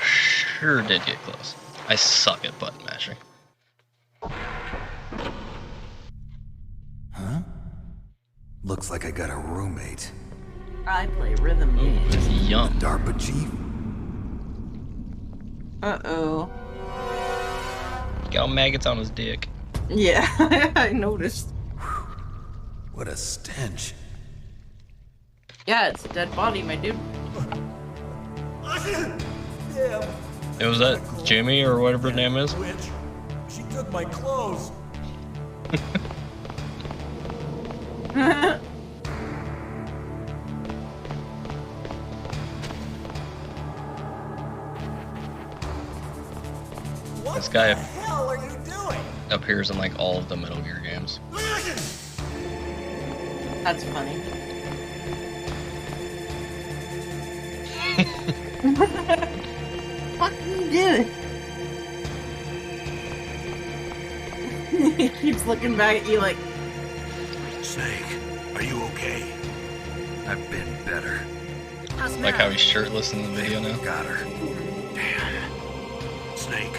sure did get close. I suck at button mashing. Huh? Looks like I got a roommate. I play rhythm games. Yum. DARPA chief? Uh-oh. Got maggots on his dick. Yeah, I noticed. What a stench. Yeah, it's a dead body, my dude. It was that Jimmy or whatever his name is. Witch. She took my clothes. This guy What the hell are you doing? appears in like all of the Metal Gear games. That's funny. What are you doing? He keeps looking back at you like, Snake, are you okay? I've been better. Like how he's shirtless in the video now. Got her. Damn. Snake,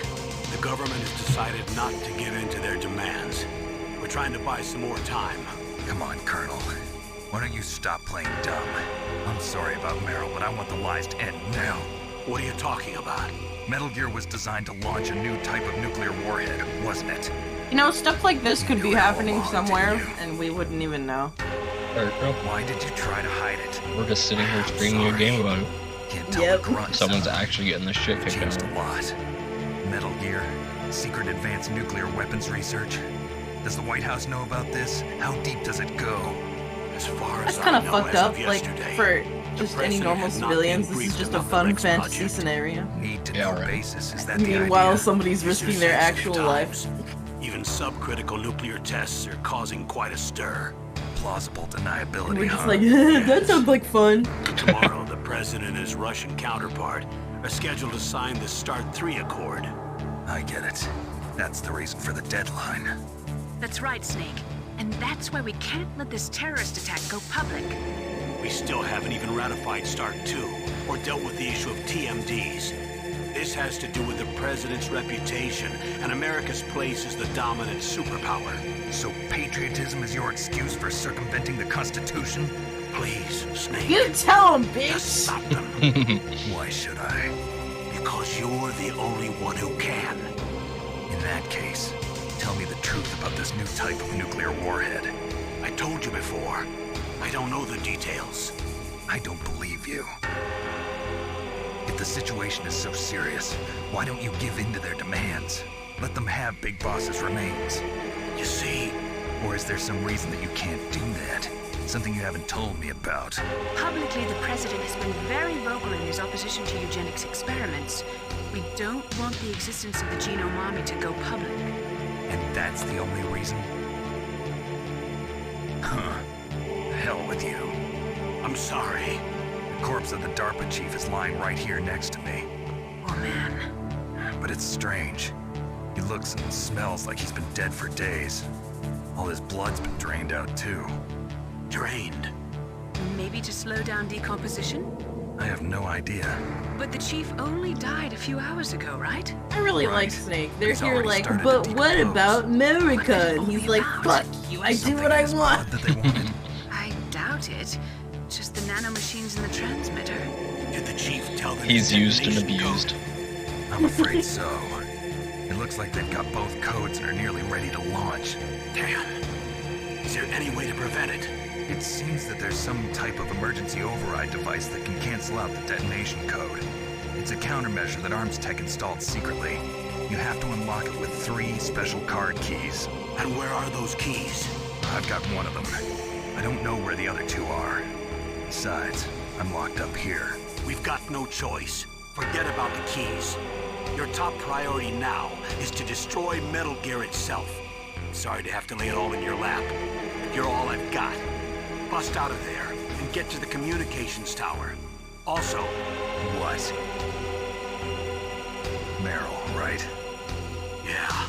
the government has decided not to give in to their demands. We're trying to buy some more time. Come on, Colonel. Why don't you stop playing dumb? I'm sorry about Meryl, but I want the lies to end now. What are you talking about? Metal Gear was designed to launch a new type of nuclear warhead, wasn't it? you know, stuff like this could be happening somewhere, and we wouldn't even know. Alright, bro. Why did you try to hide it? We're just sitting here streaming a game about it. Can't tell Yep. the grunts. Someone's actually getting this shit It kicked out changed of a them. lot. Metal Gear, secret advanced nuclear weapons research. Does the White House know about this? How deep does it go? As far That's as kind I of know, fucked as up. of Like, yesterday, for just any normal civilians. This is just a fun fantasy scenario. Need to know basis, is that the Meanwhile, idea? somebody's risking their actual life. Even subcritical nuclear tests are causing quite a stir. Plausible deniability, And we're just huh? like, that sounds like fun. Tomorrow, the President and his Russian counterpart are scheduled to sign the START 3 Accord. I get it. That's the reason for the deadline. That's right, Snake. And that's why we can't let this terrorist attack go public. We still haven't even ratified START 2 or dealt with the issue of TMDs. This has to do with the President's reputation and America's place as the dominant superpower. So patriotism is your excuse for circumventing the Constitution? Please, Snake. You tell him, bitch! Just stop them. Why should I? Because you're the only one who can. In that case, tell me the truth about this new type of nuclear warhead. I told you before. I don't know the details. I don't believe you. If the situation is so serious, why don't you give in to their demands? Let them have Big Boss's remains. You see? Or is there some reason that you can't do that? Something you haven't told me about. Publicly, the President has been very vocal in his opposition to eugenics experiments. We don't want the existence of the genome army to go public. And that's the only reason? Huh. Hell with you. I'm sorry. The corpse of the DARPA chief is lying right here next to me. Oh, man. But it's strange. He looks and smells like he's been dead for days. All his blood's been drained out, too. Drained? Maybe to slow down decomposition? I have no idea. But the chief only died a few hours ago, right? I really Right. like Snake. They're He's here already like, started but to what decompose. about America? And he's like, about? fuck you, I do Something what I in his want. blood that they wanted. I doubt it. Just the nanomachines in the transmitter. Did the chief tell them? He's the used and detonation abused. code? I'm afraid so. It looks like they've got both codes and are nearly ready to launch. Damn. Is there any way to prevent it? It seems that there's some type of emergency override device that can cancel out the detonation code. It's a countermeasure that Arms Tech installed secretly. You have to unlock it with 3 special card keys. And where are those keys? I've got one of them. I don't know where the other 2 are. Besides, I'm locked up here. We've got no choice. Forget about the keys. Your top priority now is to destroy Metal Gear itself. Sorry to have to lay it all in your lap, but you're all I've got. Bust out of there and get to the communications tower. Also, What? Meryl, right? yeah,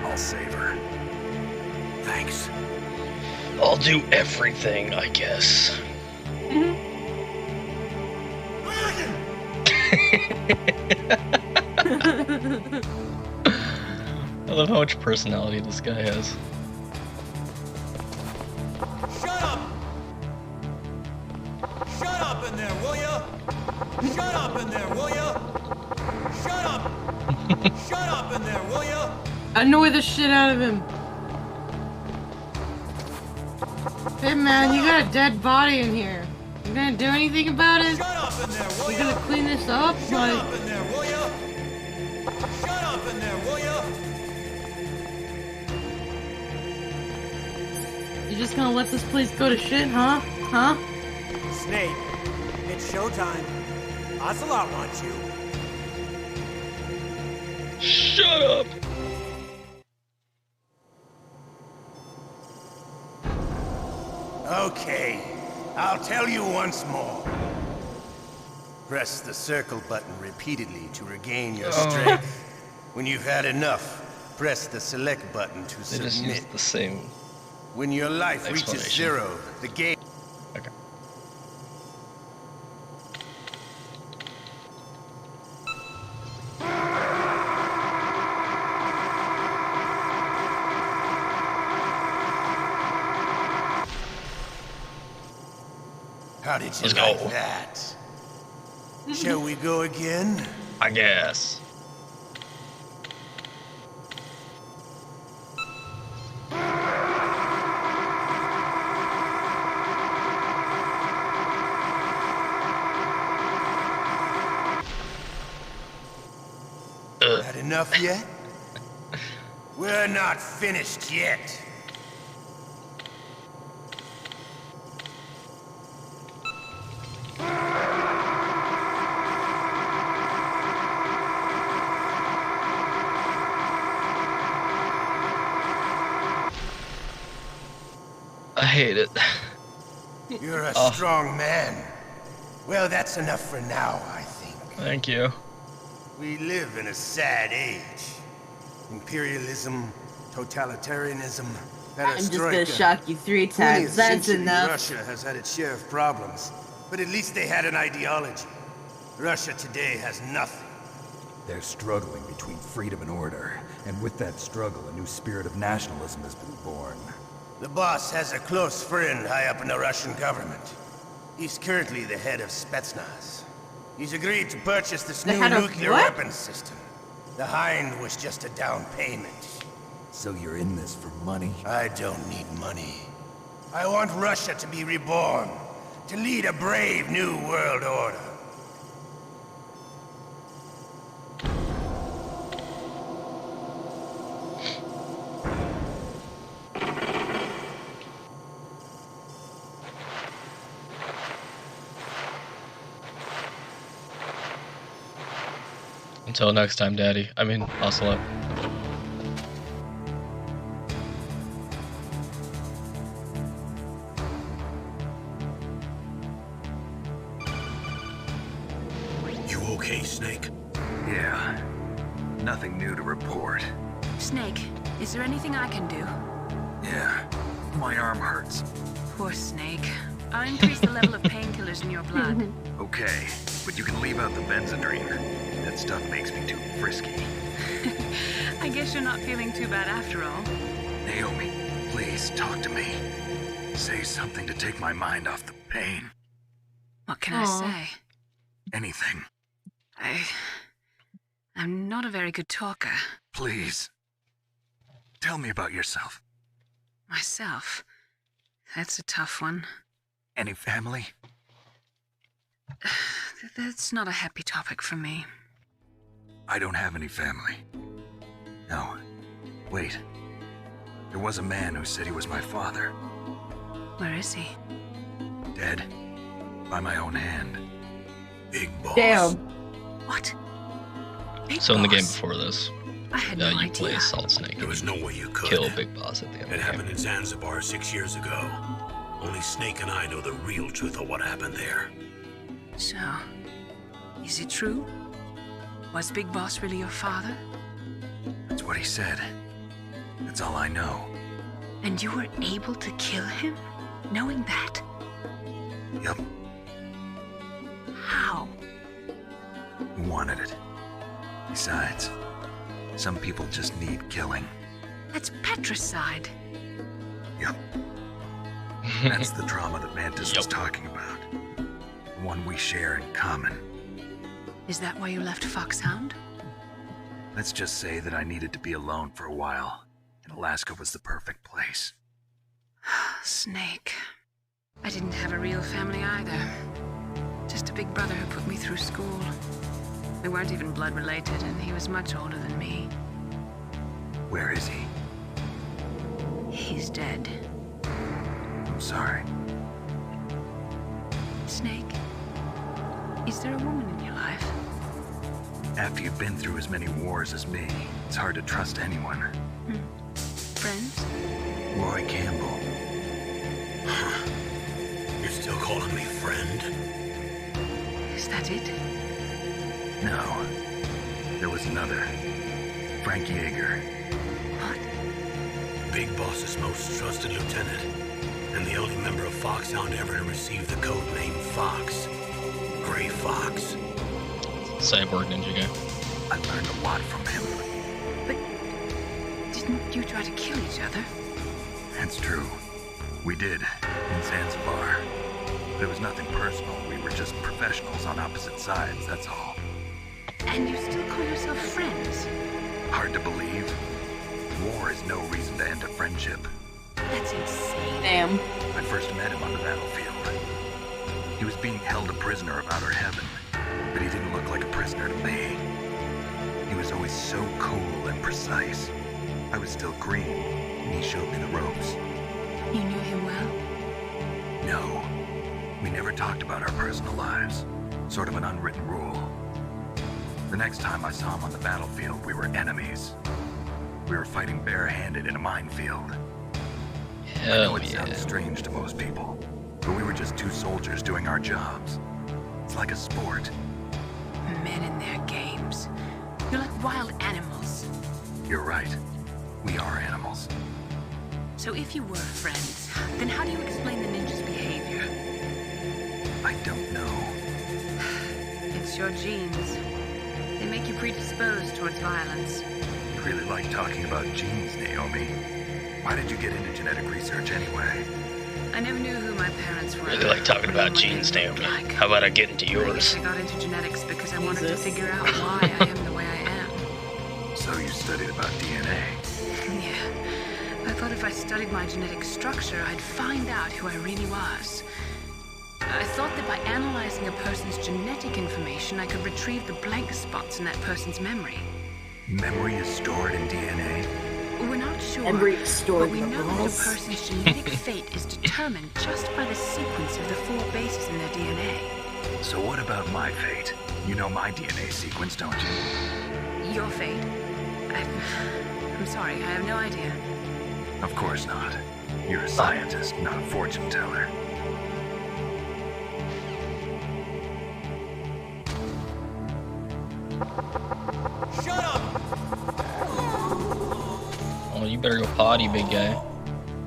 I'll save her. thanks. I'll do everything, I guess. I love how much personality this guy has. Shut up! Shut up in there, will ya? Shut up in there, will ya? Shut up! Shut up in there, will ya? Annoy the shit out of him. Hey man, you got a dead body in here. You gonna do anything about it? Shut up in there, will You ya? gonna clean this up? Shut Like, up in there, will ya? Shut up in there, will ya? you just gonna let this place go to shit, huh? Huh? Snake, it's showtime. Ocelot wants you. Shut up! Okay, I'll tell you once more. Press the circle button repeatedly to regain your strength. When you've had enough, press the select button to They just submit. used the same. When your life reaches explanation. 0, the game... Okay. How did you Let's like go. that? Shall we go again? I guess. Had enough yet? We're not finished yet. hate it. You're a strong man. Well, that's enough for now, I think. Thank you. We live in a sad age. Imperialism, totalitarianism, I'm just gonna shock you 3 times. That's enough. Russia has had its share of problems, but at least they had an ideology. Russia today has nothing. They're struggling between freedom and order, and with that struggle, a new spirit of nationalism has been born. The boss has a close friend high up in the Russian government. He's currently the head of Spetsnaz. He's agreed to purchase this new nuclear weapons system. The Hind was just a down payment. So you're in this for money? I don't need money. I want Russia to be reborn, to lead a brave new world order. Until next time, Daddy. I mean, Ocelot. You okay, Snake? Yeah. Nothing new to report. Snake, is there anything I can do? Yeah. My arm hurts. Poor Snake. I'll increase the level of painkillers in your blood. Okay, but you can leave out the Benzedrine. That stuff makes me too frisky. I guess you're not feeling too bad after all. Naomi, please talk to me. Say something to take my mind off the pain. What can I say? Anything. I'm not a very good talker. Please. Tell me about yourself. Myself? That's a tough one. Any family? That's not a happy topic for me. I don't have any family. No. Wait. There was a man who said he was my father. Where is he? Dead. By my own hand. Big Boss. Damn. What? Big So in the game Boss? before this, I had no you idea. play Salt Snake. There was no way you could. Kill Big Boss at the end of It the happened game. in Zanzibar 6 years ago. Only Snake and I know the real truth of what happened there. So, is it true? Was Big Boss really your father? That's what he said. That's all I know. And you were able to kill him, knowing that? Yup. How? He wanted it. Besides, some people just need killing. That's patricide. Yup. That's the trauma that Mantis was talking about. The one we share in common. Is that why you left Foxhound? Let's just say that I needed to be alone for a while, and Alaska was the perfect place. Snake. I didn't have a real family either. Just a big brother who put me through school. We weren't even blood related, and he was much older than me. Where is he? He's dead. I'm sorry. Snake, is there a woman in your life? After you've been through as many wars as me, it's hard to trust anyone. Friends? Roy Campbell. You're still calling me friend? Is that it? No. There was another. Frank Yeager. What? Big Boss's most trusted lieutenant, and the only member of Foxhound ever to receive the code name Fox. Gray Fox. Cyborg ninja guy. I learned a lot from him. But didn't you try to kill each other? That's true. We did, in Zanzibar. But it was nothing personal. We were just professionals on opposite sides, that's all. And you still call yourself friends? Hard to believe. War is no reason to end a friendship. That's insane. Damn. I first met him on the battlefield. He was being held a prisoner of outer heaven, but he didn't look like a prisoner to me. He was always so cool and precise. I was still green, and he showed me the ropes. You knew him well? No. We never talked about our personal lives. Sort of an unwritten rule. The next time I saw him on the battlefield, we were enemies. We were fighting barehanded in a minefield. I know it yeah. sounds strange to most people, but we were just two soldiers doing our jobs. It's like a sport. Men in their games. You're like wild animals. You're right. We are animals. So if you were friends, then how do you explain the ninjas' behavior? I don't know. It's your genes. They make you predisposed towards violence. You really like talking about genes, Naomi. Why did you get into genetic research anyway? I never knew who my parents were. Really like talking about genes, Naomi. How about I get into yours? I got into genetics because I wanted to figure out why I am the way I am. So you studied about DNA. Yeah. I thought if I studied my genetic structure, I'd find out who I really was. I thought that by analyzing a person's genetic information, I could retrieve the blank spots in that person's memory. Memory is stored in DNA? We're not sure, Memory is stored but we in the know that a balls. person's genetic fate is determined just by the sequence of the 4 bases in their DNA. So what about my fate? You know my DNA sequence, don't you? Your fate? I'm sorry, I have no idea. Of course not. You're a scientist, not a fortune teller. Shut up! Oh, you better go potty, big guy.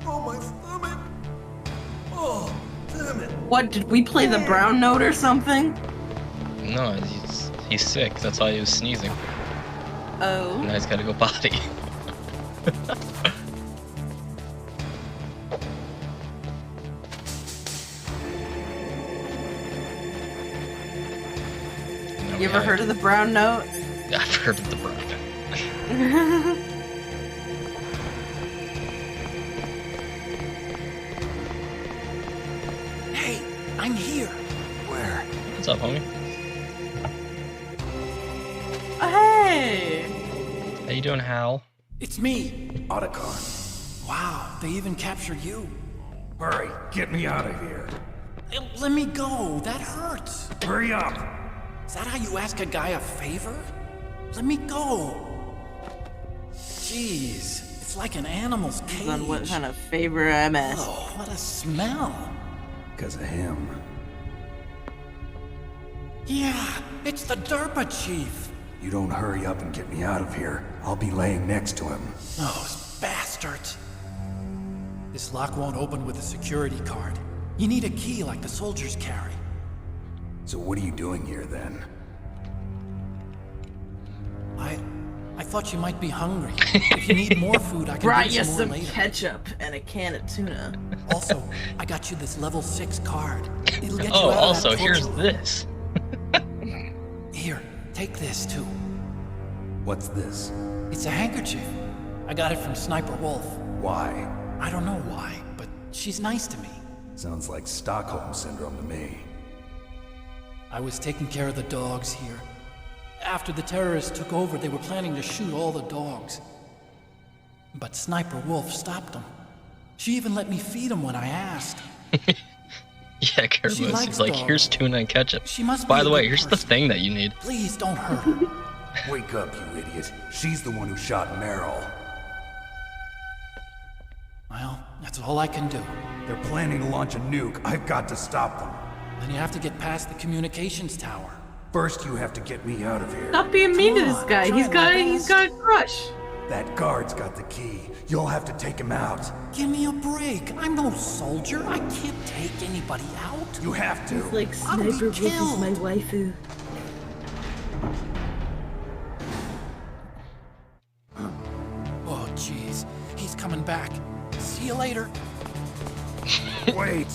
Oh, my stomach! Oh, damn it! What, did we play the brown note or something? No, he's sick. That's why he was sneezing. Oh. Now he's gotta go potty. You ever heard of the brown note? Yeah, I've heard of the brown note. Hey, I'm here. Where? What's up, homie? Hey! How you doing, Hal? It's me, Otacon. Wow, they even captured you. Hurry, get me out of here. Let me go. That hurts. Hurry up! Is that how you ask a guy a favor? Let me go. Jeez, it's like an animal's cage. On what kind of favor I'm at? Oh, what a smell. Because of him. Yeah, it's the Derpa chief. You don't hurry up and get me out of here, I'll be laying next to him. Those bastards. This lock won't open with a security card. You need a key like the soldiers carry. So what are you doing here then? I thought you might be hungry. If you need more food, I can Brought bring you some more some later. ketchup and a can of tuna. Also, I got you this level 6 card. It'll get you Oh, out also, of that here's torture. this. Here, take this too. What's this? It's a handkerchief. I got it from Sniper Wolf. Why? I don't know why, but she's nice to me. Sounds like Stockholm Syndrome to me. I was taking care of the dogs here. After the terrorists took over, they were planning to shoot all the dogs. But Sniper Wolf stopped them. She even let me feed them when I asked. Yeah, Carlos, likes he's like, dogs. here's tuna and ketchup. She must By be the a way, good here's the person. thing that you need. Please don't hurt her. Wake up, you idiot. She's the one who shot Meryl. Well, that's all I can do. They're planning to launch a nuke. I've got to stop them. Then you have to get past the communications tower. First, you have to get me out of here. Stop being mean to Come this on, guy. try He's my got a best. crush. That guard's got the key. You'll have to take him out. Give me a break. I'm no soldier. I can't take anybody out. You have to. It's like I'll be Sniper Wolf is killed. my waifu. Oh, jeez. He's coming back. See you later. Wait.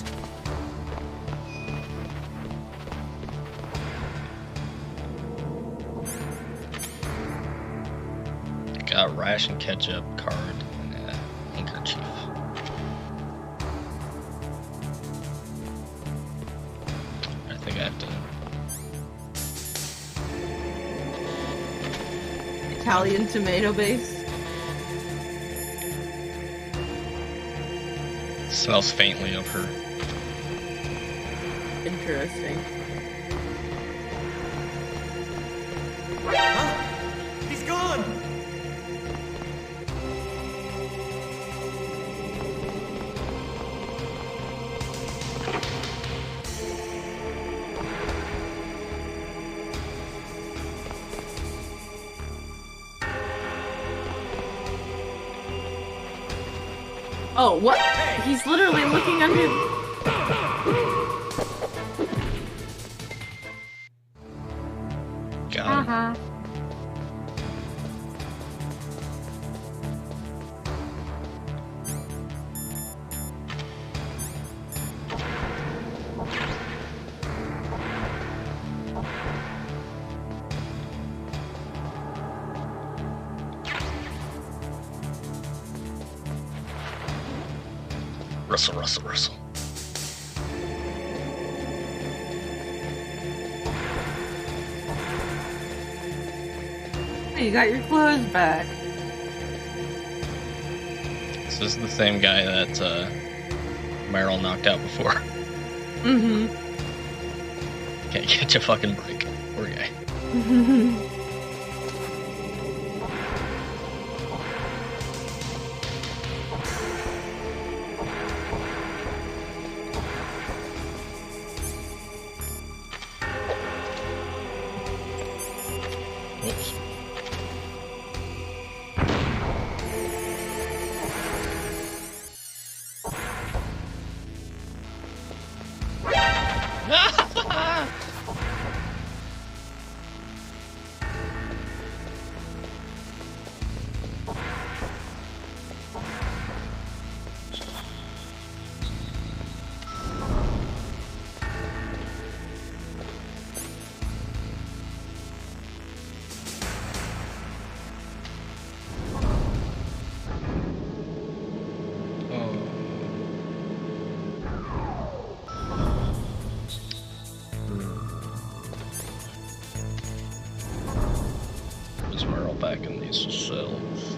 Got ration ketchup card and a handkerchief. I think I have to. Italian tomato base. Smells faintly of her. Interesting. He's gone! Oh, what? He's literally looking under... God. Rustle, rustle, rustle. Hey, you got your clothes back. This is the same guy that Meryl knocked out before. Mm-hmm. Can't catch a fucking break. Poor guy. Whoops. Is Meryl back in these cells?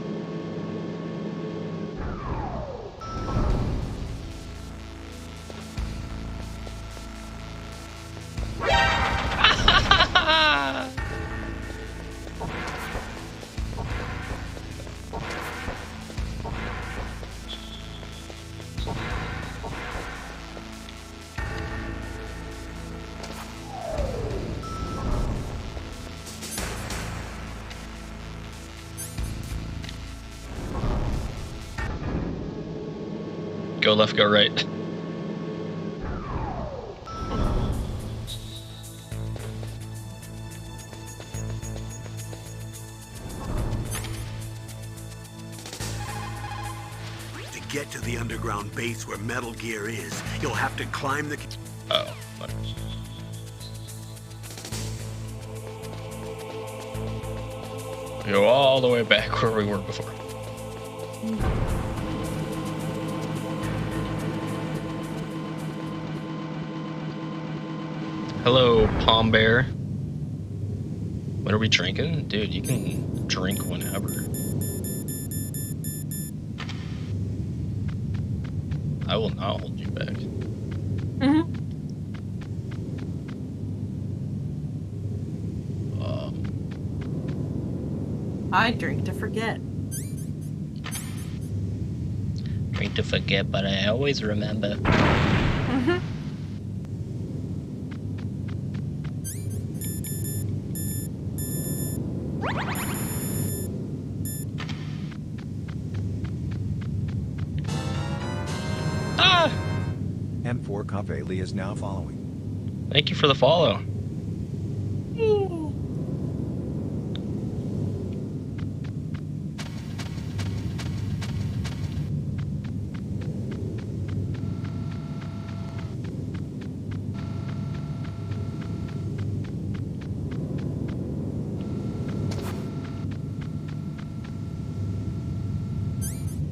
Go left, go right. To get to the underground base where Metal Gear is, you'll have to climb the... Oh, nice. Go all the way back where we were before. Hello, Palm Bear. What are we drinking? Dude, you can drink whenever. I will not hold you back. Mm-hmm. I drink to forget. Drink to forget, but I always remember. Mm-hmm. Ah! M4 Caveli is now following. Thank you for the follow.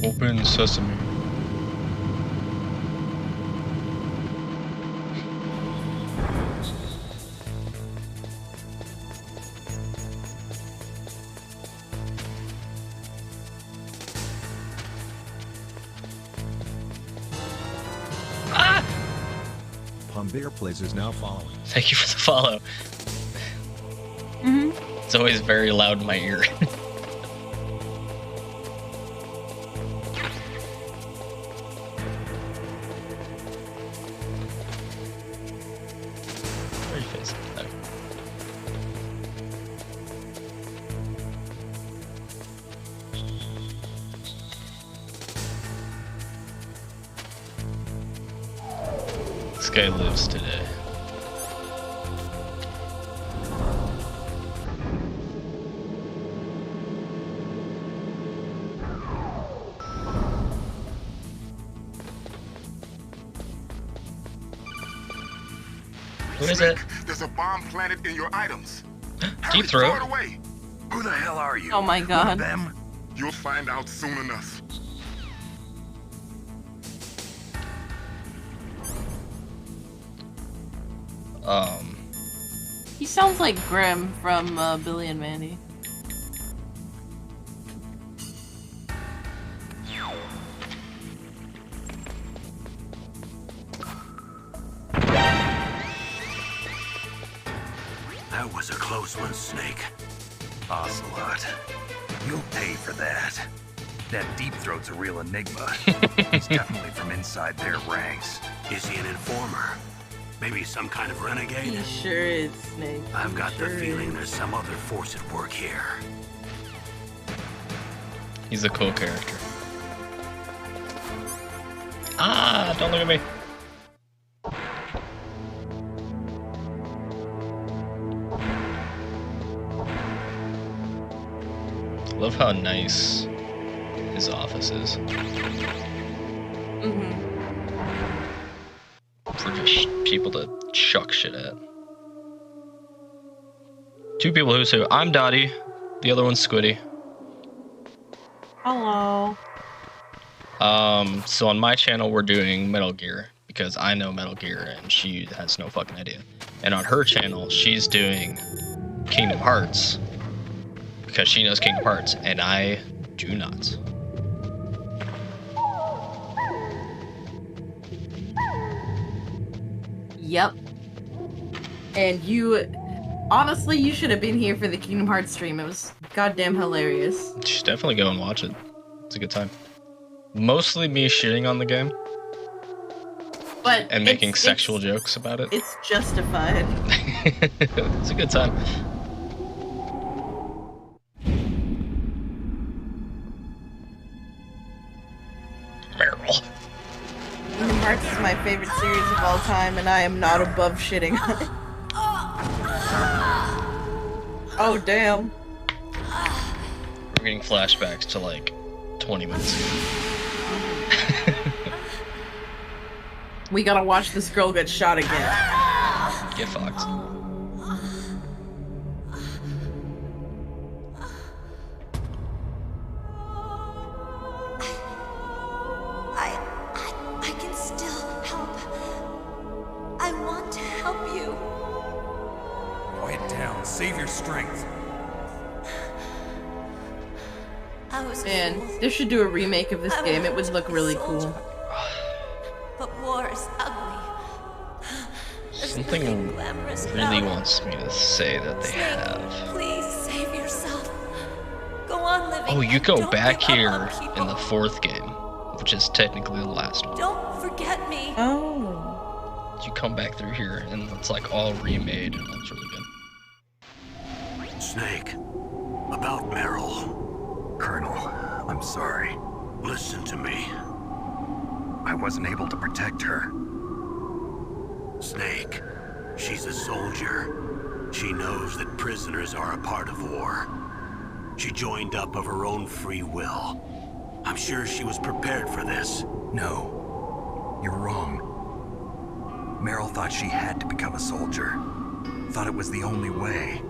Open sesame. DOTiPlays is now following. Thank you for the follow. Mm-hmm. It's always very loud in my ear. Where are you facing? Oh. This guy lives today. Who is it? There's a bomb planted in your items. Deep Throat. Throw it away. Who the hell are you? Oh my One god. of them? You'll find out soon enough. He sounds like Grim from Billy and Mandy. That was a close one, Snake. Ocelot. You'll pay for that. That Deep Throat's a real enigma. He's definitely from inside their ranks. Is he an informer? Maybe some kind of renegade? He sure is, Snake. I've got He the sure feeling is. there's some other force at work here. He's a cool character. Ah, don't look at me. Love how nice his office is. Mm-hmm. For just people to chuck shit at. Two people who say, I'm Dottie, the other one's Squiddy. Hello. So on my channel we're doing Metal Gear, because I know Metal Gear and she has no fucking idea. And on her channel, she's doing Kingdom Hearts, because she knows Kingdom Hearts, and I do not. Yep. And you, honestly, you should have been here for the Kingdom Hearts stream. It was goddamn hilarious. You should definitely go and watch it. It's a good time. Mostly me shitting on the game. But and making sexual jokes about it. It's justified. It's a good time. Meryl. Kingdom Hearts is my favorite series of all time, and I am not above shitting on it. Oh, damn. We're getting flashbacks to like 20 minutes ago. We gotta watch this girl get shot again. Get fucked. I can still help. I want to help you. Quiet down. Save your strength. I was a Man, fool. they should do a remake of this I game. It wanted would to look be a really soldier. cool. But war is ugly. There's Something nothing glamorous really about it. wants me to say that they Snake, have. please save yourself. Go on living. Oh, you and go don't back give up here on people. in the 4th game, which is technically the last one. Don't forget me. Oh. You come back through here and it's like all remade and that's really good. Snake, about Meryl. Colonel, I'm sorry. Listen to me. I wasn't able to protect her. Snake, she's a soldier. She knows that prisoners are a part of war. She joined up of her own free will. I'm sure she was prepared for this. No, you're wrong. Meryl thought she had to become a soldier. Thought it was the only way.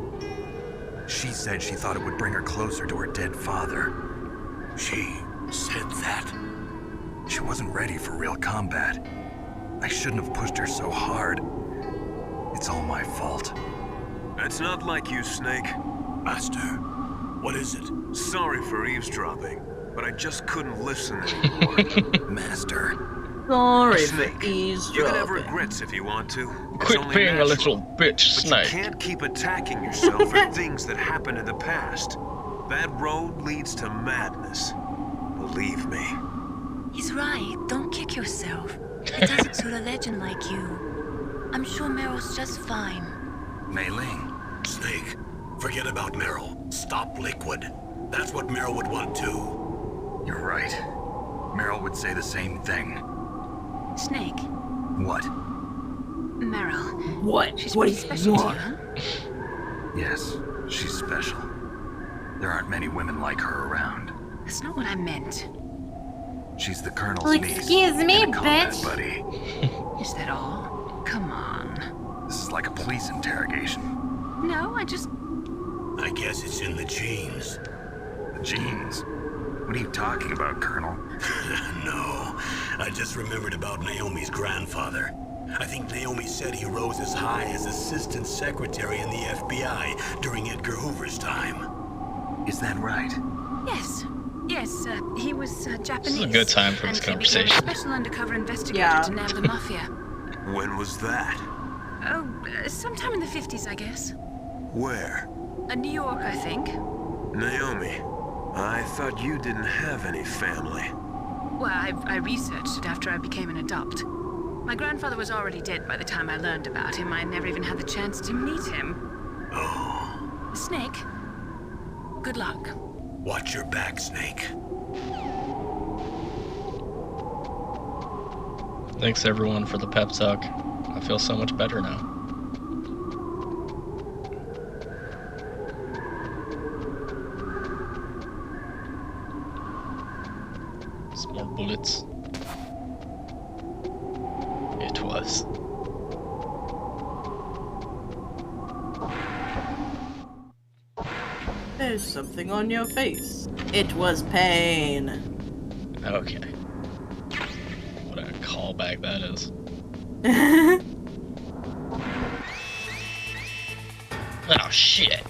She said she thought it would bring her closer to her dead father. She said that? She wasn't ready for real combat. I shouldn't have pushed her so hard. It's all my fault. It's not like you, Snake. Master, what is it? Sorry for eavesdropping, but I just couldn't listen anymore. Master. Sorry Snake, for eavesdropping. you can have regrets if you want to. It's Quit only being a natural. little bitch, But Snake. you can't keep attacking yourself for things that happened in the past. That road leads to madness. Believe me. He's right. Don't kick yourself. It doesn't suit a legend like you. I'm sure Meryl's just fine. Mei Ling. Snake, forget about Meryl. Stop Liquid. That's what Meryl would want too. You're right. Meryl would say the same thing. Snake, What? Meryl. What? She's What pretty do you special to you, want? huh? Yes, she's special. There aren't many women like her around. That's not what I meant. She's the Colonel's Well, niece. excuse me, and a combat bitch. buddy. Is that all? Come on. This is like a police interrogation. No, I guess it's in the genes. The genes? What are you talking about, Colonel? No, I just remembered about Naomi's grandfather. I think Naomi said he rose as high as assistant secretary in the FBI during Edgar Hoover's time. Is that right? Yes. Yes, he was Japanese. This is a good time for this and he became conversation. a special undercover investigator Yeah. to nab the mafia. When was that? Oh, sometime in the 50s, I guess. Where? New York, I think. Naomi, I thought you didn't have any family. Well, I researched it after I became an adopt. My grandfather was already dead by the time I learned about him. I never even had the chance to meet him. Oh. Snake, good luck. Watch your back, Snake. Thanks everyone for the pep talk. I feel so much better now. Some more bullets. It was. There's something on your face. It was pain. Okay. What a callback that is. Oh shit.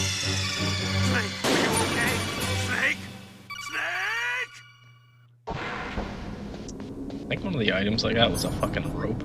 Snake, are you okay? Snake? Snake! I think one of the items I got was a fucking rope.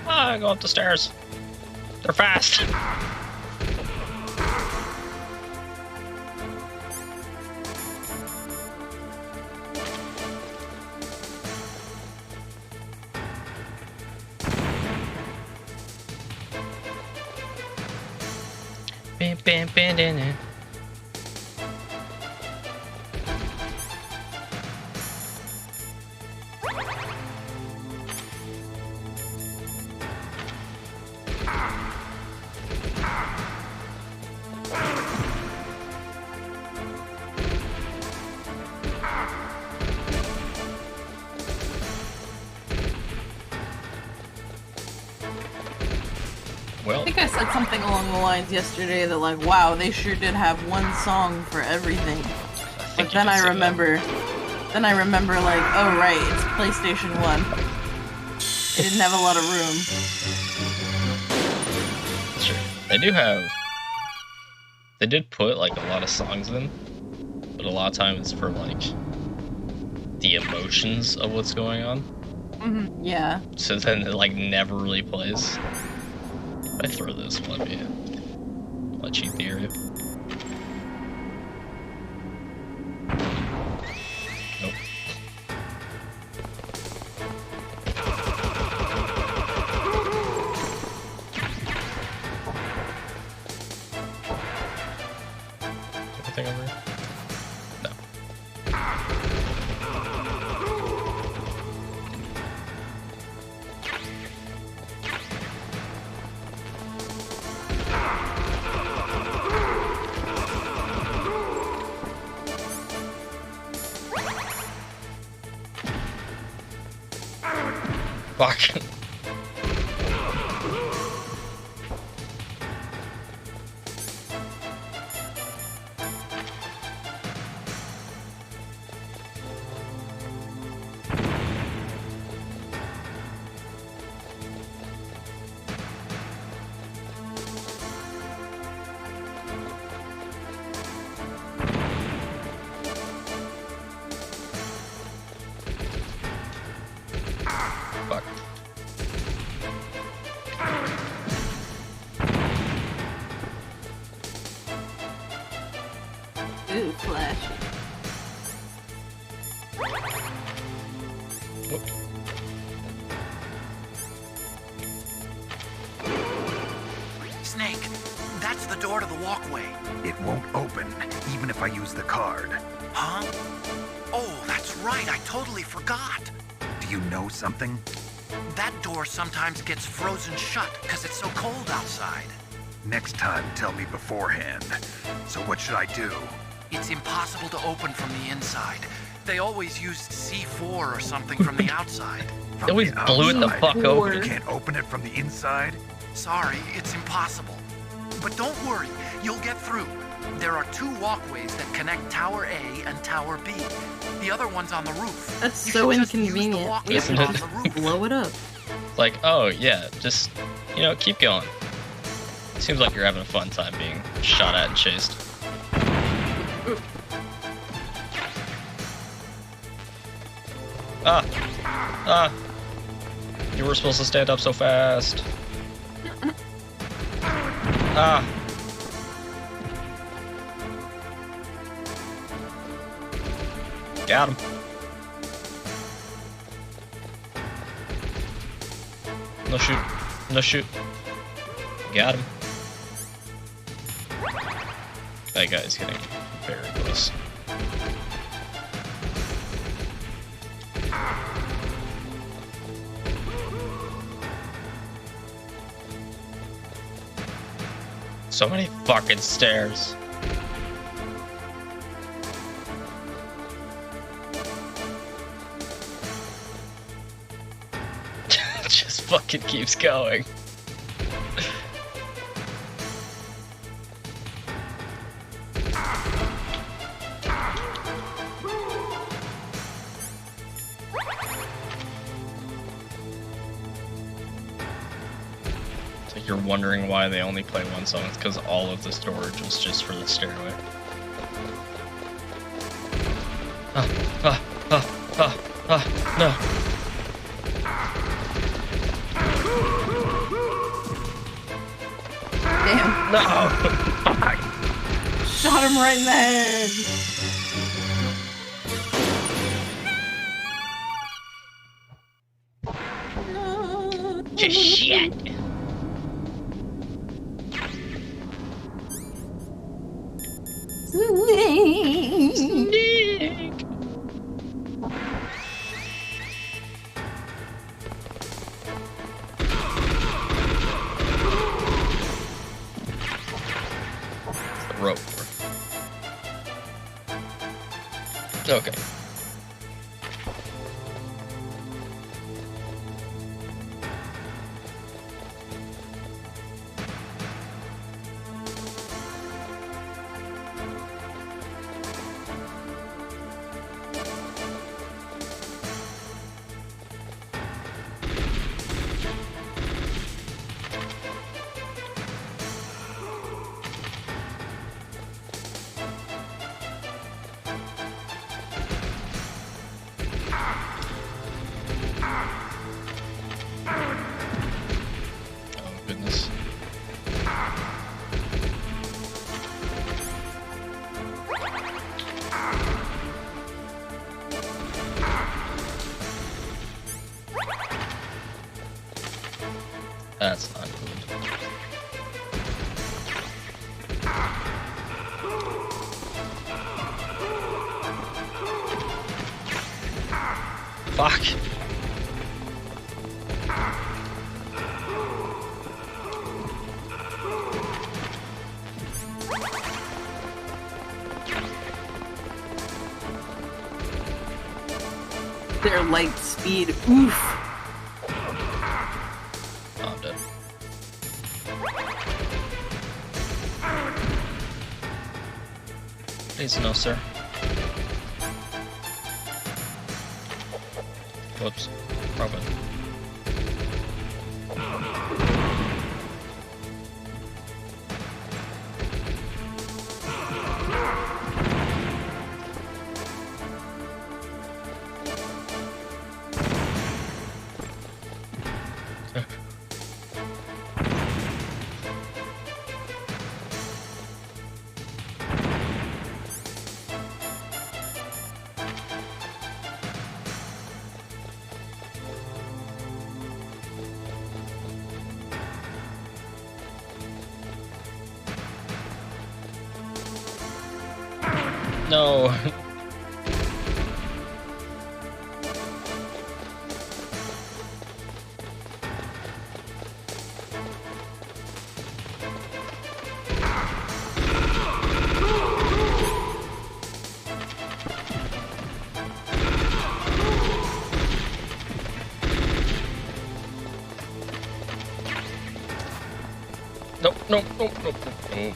Ah, go up the stairs. They're fast. Bam, bam, bam, bam, bam. Well, I think I said something along the lines yesterday that like, wow, they sure did have one song for everything. But then I remember like, oh right, it's PlayStation 1. They didn't have a lot of room. sure. They did put like a lot of songs in, but a lot of times it's for like the emotions of what's going on. Mm-hmm. Yeah. So then it like never really plays. If I throw this, will it be a cheat the area? Nope. Anything over here? No. Fuck. Ooh, flashy. Snake, that's the door to the walkway. It won't open, even if I use the card. Huh? Oh, that's right, I totally forgot. Do you know something? That door sometimes gets frozen shut because it's so cold outside. Next time, tell me beforehand. So what should I do? It's impossible to open from the inside. They always used C4 or something from the outside. They always blew it the fuck open. You can't open it from the inside? Sorry, it's impossible. But don't worry, you'll get through. There are 2 walkways that connect Tower A and Tower B. The other one's on the roof. That's so inconvenient. We have Isn't to it? blow it up. Like, oh yeah, just, you know, keep going. Seems like you're having a fun time being shot at and chased. You were supposed to stand up so fast. Got him. No shoot. No shoot. Got him. That guy's getting very close. So many fucking stairs. Just fucking keeps going. You're wondering why they only play one song. It's because all of the storage was just for the stairway. No. Damn. No. Shot him right in the head. Shit. Snake. The rope. Okay. Goodness. That's not good. Fuck. Their light speed. Oof. Oh, I'm dead. Please, no, sir. Whoops. Wrong button. No. Nope, nope, nope, nope, nope.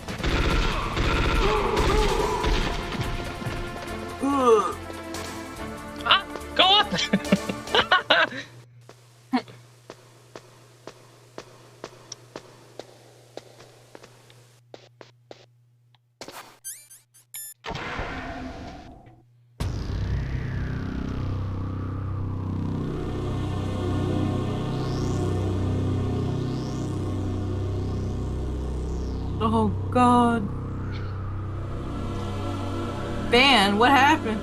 Ah, go up! Oh god. Ban, what happened?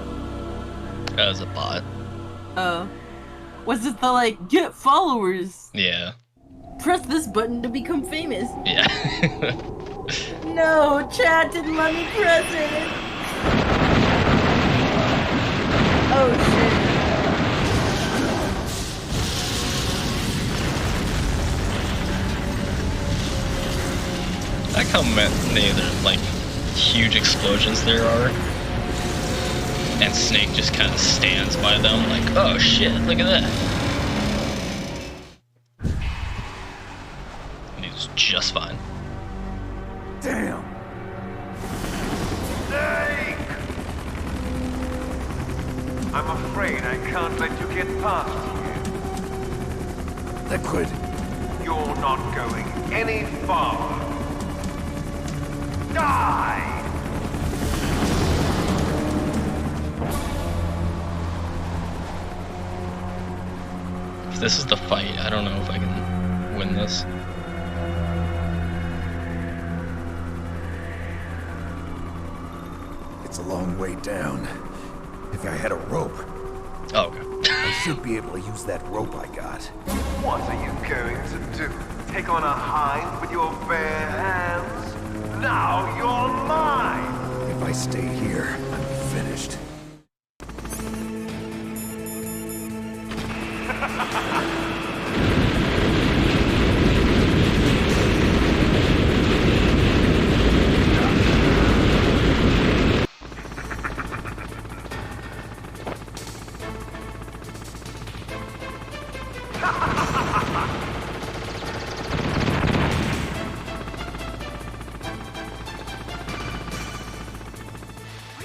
That was a bot. Was it the like, get followers? Yeah. Press this button to become famous. Yeah. No, chat didn't let me press it. Oh shit. That how many like huge explosions there are, and Snake just kind of stands by them like, oh shit, look at that. And he's just fine. Damn. Snake! I'm afraid I can't let you get past here. Liquid. You're not going any farther. Die! If this is the fight, I don't know if I can win this. It's a long way down. If I had a rope, Oh, okay. I should be able to use that rope I got. What are you going to do? Take on a hind with your bare hands? Now you're mine! If I stay here, I'm finished.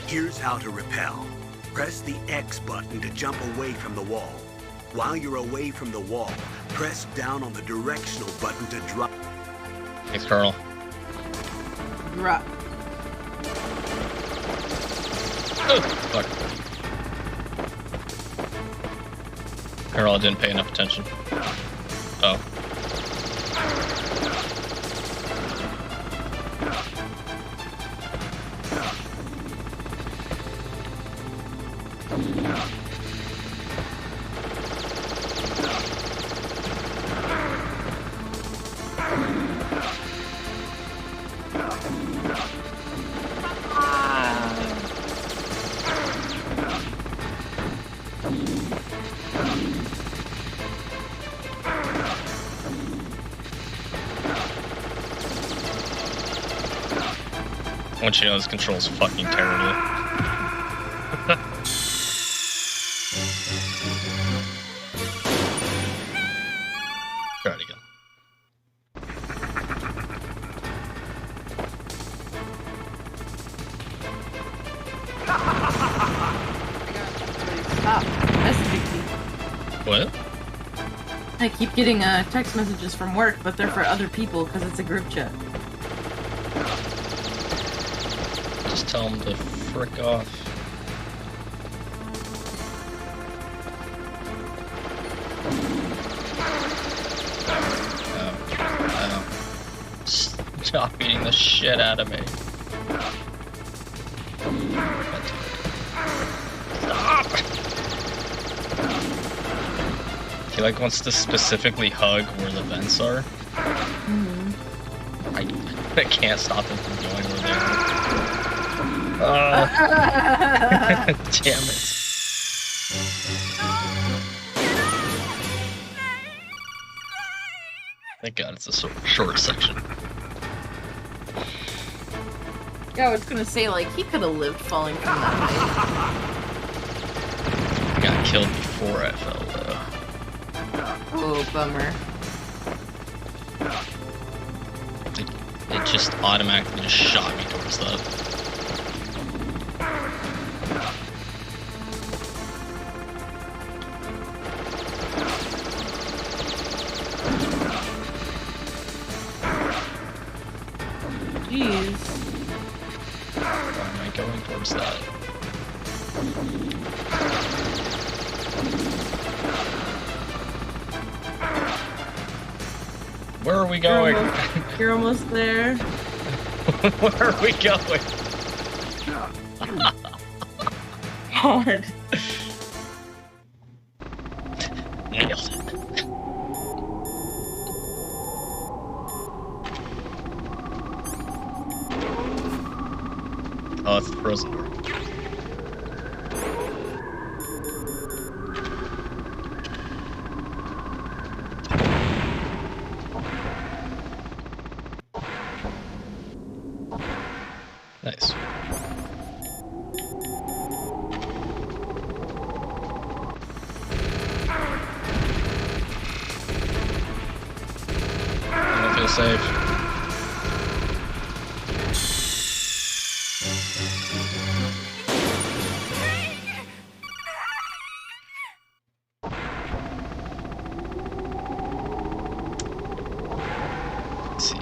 Here's how to repel. Press the X button to jump away from the wall. While you're away from the wall, press down on the directional button to drop. Thanks, Colonel. Drop. Oh, fuck. Colonel didn't pay enough attention. Oh. Once you know this control's fucking terrible. Try it again. Stop. Messaging me. What? I keep getting text messages from work, but they're for other people because it's a group chat. Just tell him to frick off. Stop beating the shit out of me. Stop! He like wants to specifically hug where the vents are. I can't stop him from going where they are. Damn it. Thank God it's a short section. Yeah, I was gonna say, like, he could have lived falling from that height. Got killed before I fell, though. Oh, bummer. It just automatically just shot me towards that. Jeez. Why am I going towards that? Where are we going? You're almost there. Where are we going? Hard. Nailed it. Oh, it's the frozen door. Nice. I don't feel safe. Let's see.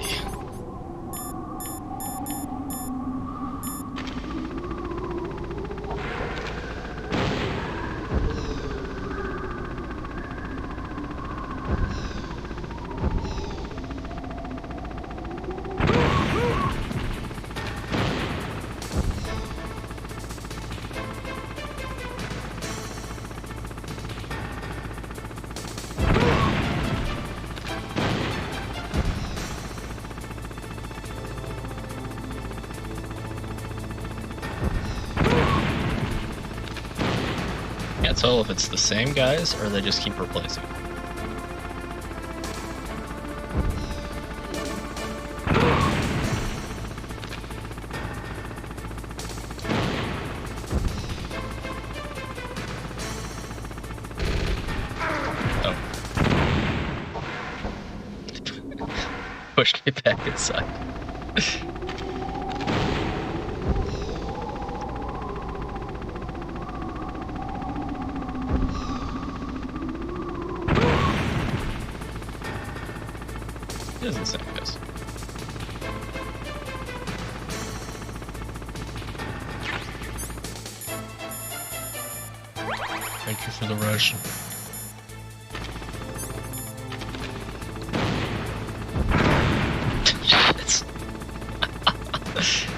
Can't tell if it's the same guys or they just keep replacing. Oh. Pushed me back inside. It is the same, guys. Thank you for the rush. Shit.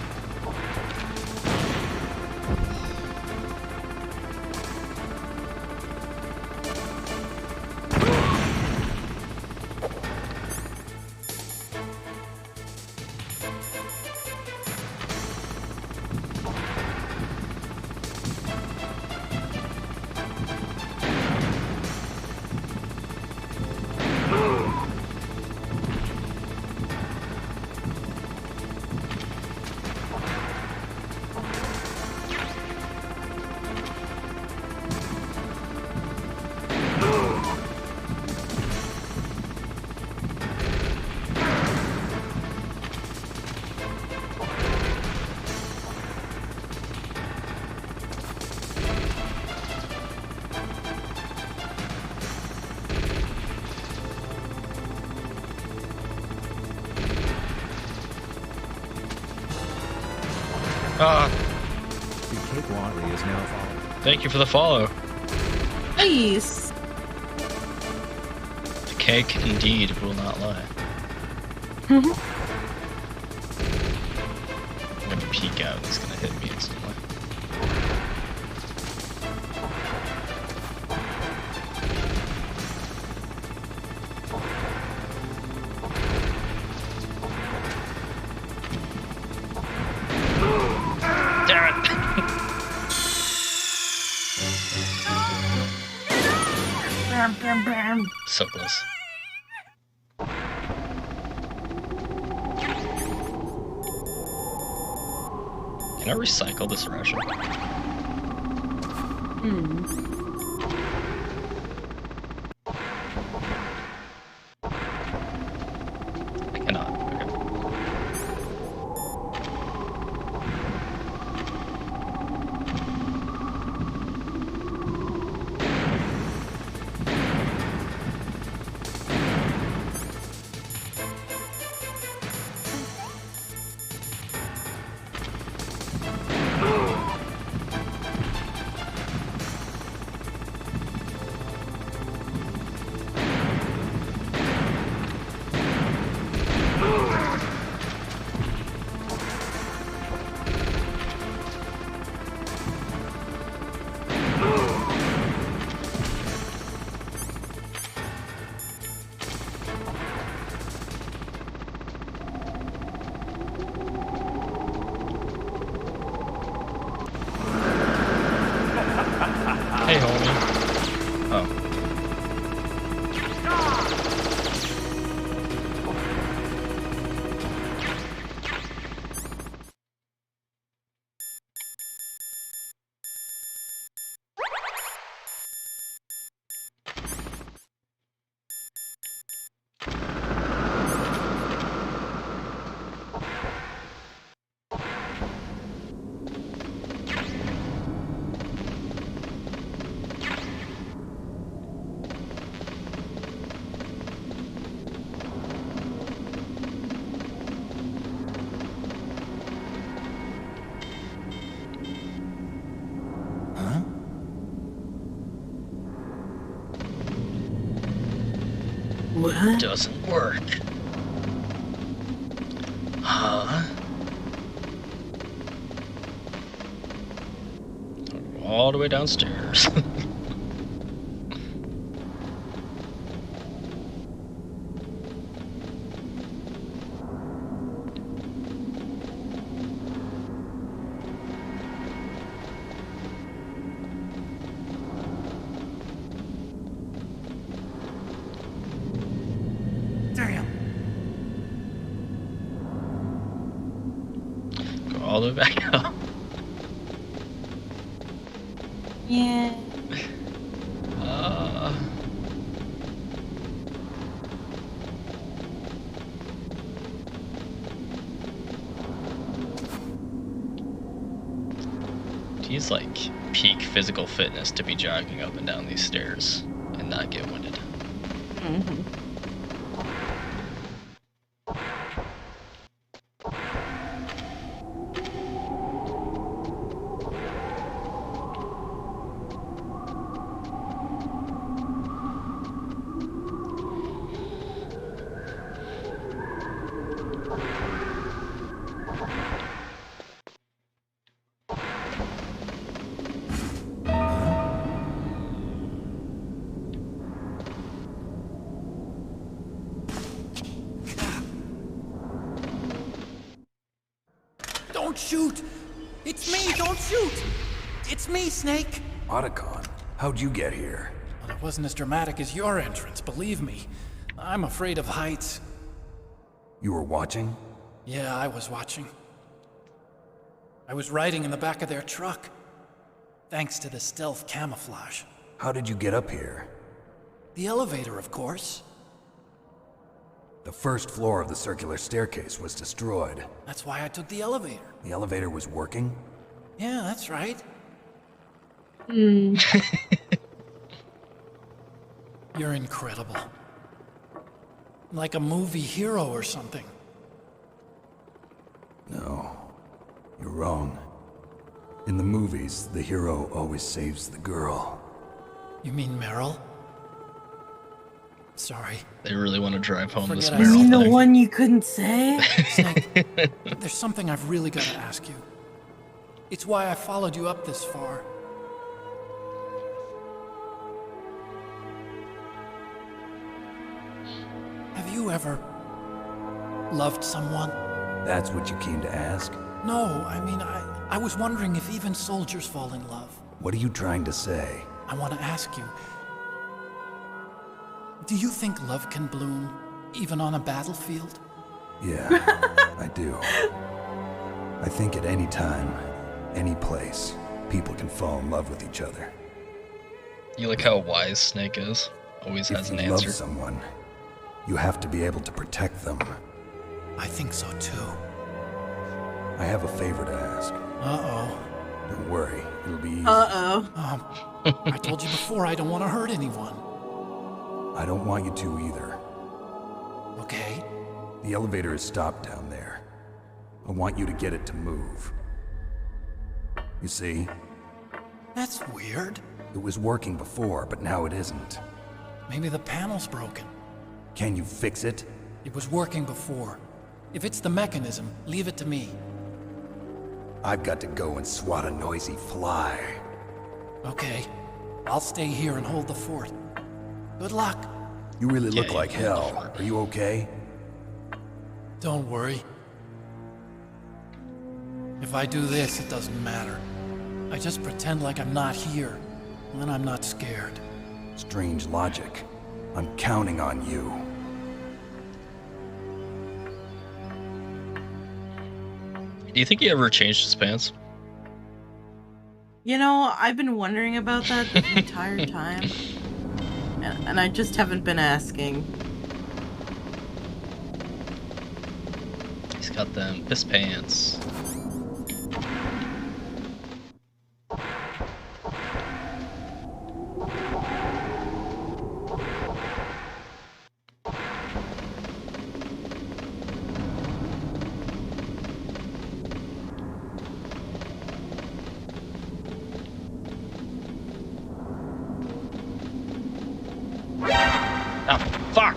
The cake Wally is now following. Thank you for the follow. Nice. The cake indeed will not lie. I'm gonna peek out and it's gonna hit me instantly. Damn it! So close. Can I recycle this ration? I cannot. Okay. Hey, homie. Oh. What? Doesn't work. Huh? All the way downstairs. Go all the way back up. Yeah. He's like peak physical fitness to be jogging up and down these stairs and not get winded. Don't shoot! It's me, don't shoot! It's me, Snake! Otacon, how'd you get here? Well, it wasn't as dramatic as your entrance, believe me. I'm afraid of heights. You were watching? Yeah, I was watching. I was riding in the back of their truck. Thanks to the stealth camouflage. How did you get up here? The elevator, of course. The first floor of the circular staircase was destroyed. That's why I took the elevator. The elevator was working? Yeah, that's right. Hmm. You're incredible. Like a movie hero or something. No, you're wrong. In the movies, the hero always saves the girl. You mean Meryl? Sorry. They really want to drive home this Forget You Meryl mean the thing. one you couldn't say? Snake, there's something I've really got to ask you. It's why I followed you up this far. Have you ever loved someone? That's what you came to ask? No, I mean, I was wondering if even soldiers fall in love. What are you trying to say? I want to ask you, Do you think love can bloom, even on a battlefield? Yeah, I do. I think at any time, any place, people can fall in love with each other. You like how wise Snake is? Always has an If you answer. love someone, you have to be able to protect them. I think so too. I have a favor to ask. Uh-oh. Don't worry, it'll be easy. I told you before I don't want to hurt anyone. I don't want you to either. Okay. The elevator is stopped down there. I want you to get it to move. You see? That's weird. It was working before, but now it isn't. Maybe the panel's broken. Can you fix it? It was working before. If it's the mechanism, leave it to me. I've got to go and swat a noisy fly. Okay. I'll stay here and hold the fort. Good luck. You really look like hell. Are you okay? Don't worry. If I do this, it doesn't matter. I just pretend like I'm not here, and then I'm not scared. Strange logic. I'm counting on you. Do you think he ever changed his pants? You know, I've been wondering about that this entire time. And I just haven't been asking. He's got them piss pants. Oh, fuck!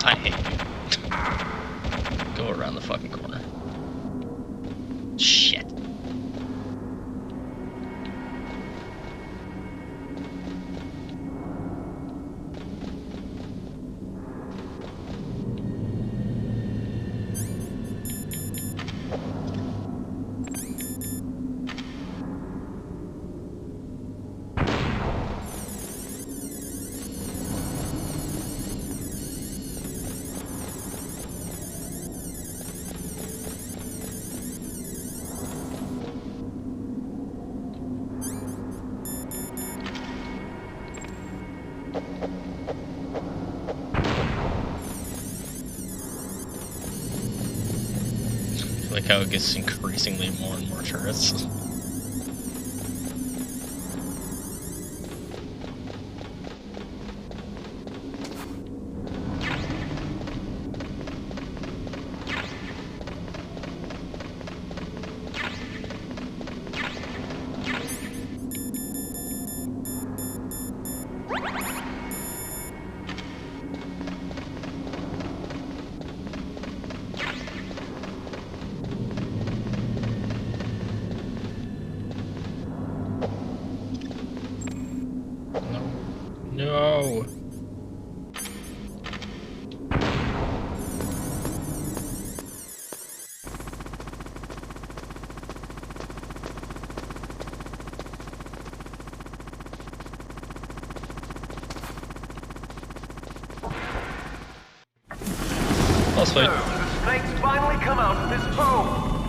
I hate you. Go around the fucking corner. Shit. Like how it gets increasingly more and more turrets. No. So, the snakes finally come out of this home.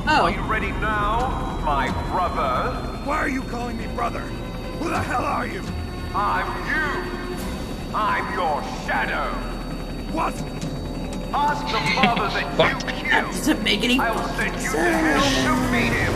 Oh. Are you ready now, my brother? Why are you calling me brother? Who the hell are you? I'm you. I'm your shadow. What? Ask the father that you killed. That doesn't make any I'll send you to hell to meet him.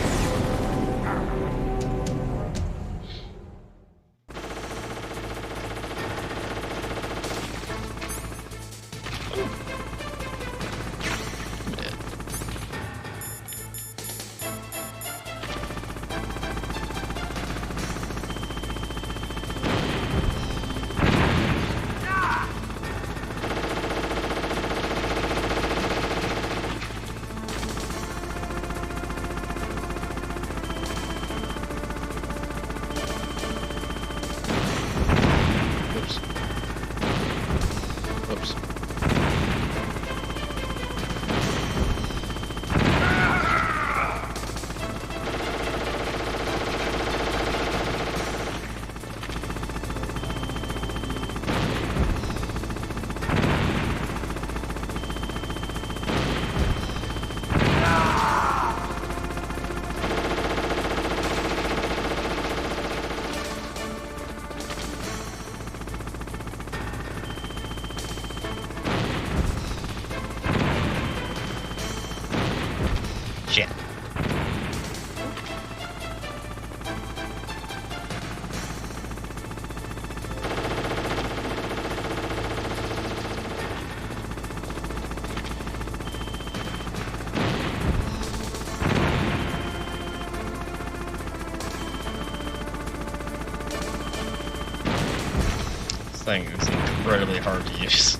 thing is incredibly hard to use.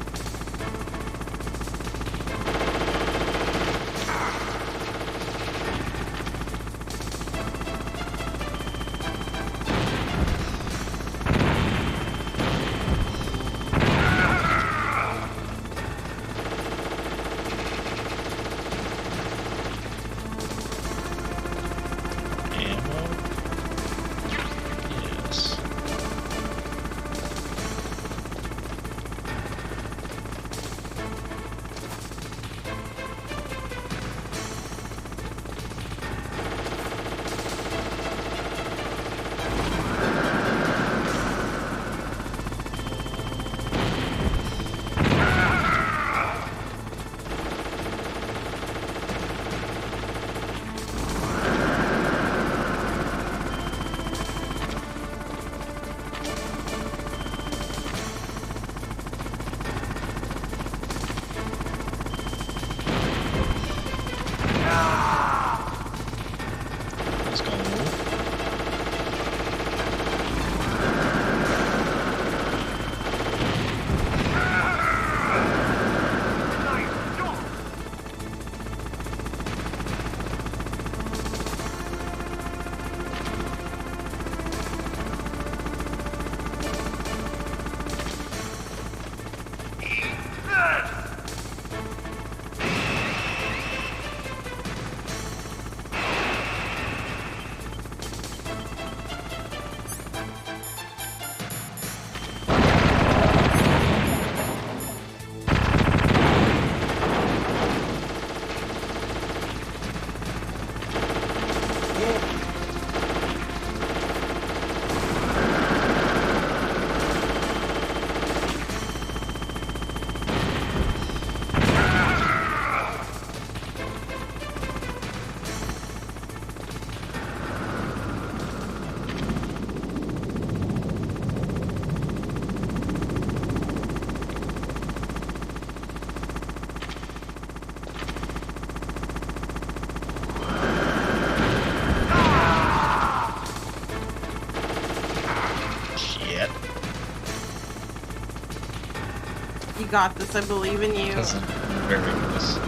You got this, I believe in you. That's very close.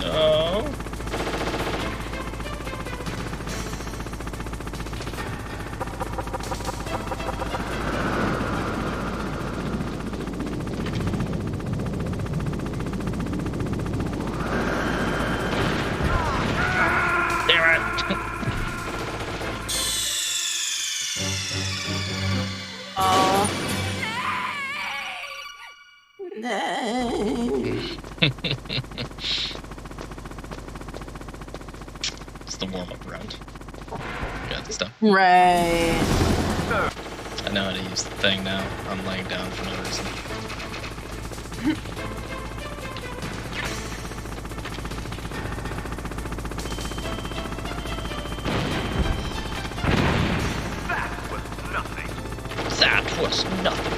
Oh. It's the warm-up round. Got this done. Right. I know how to use the thing now. I'm laying down for no reason. That was nothing.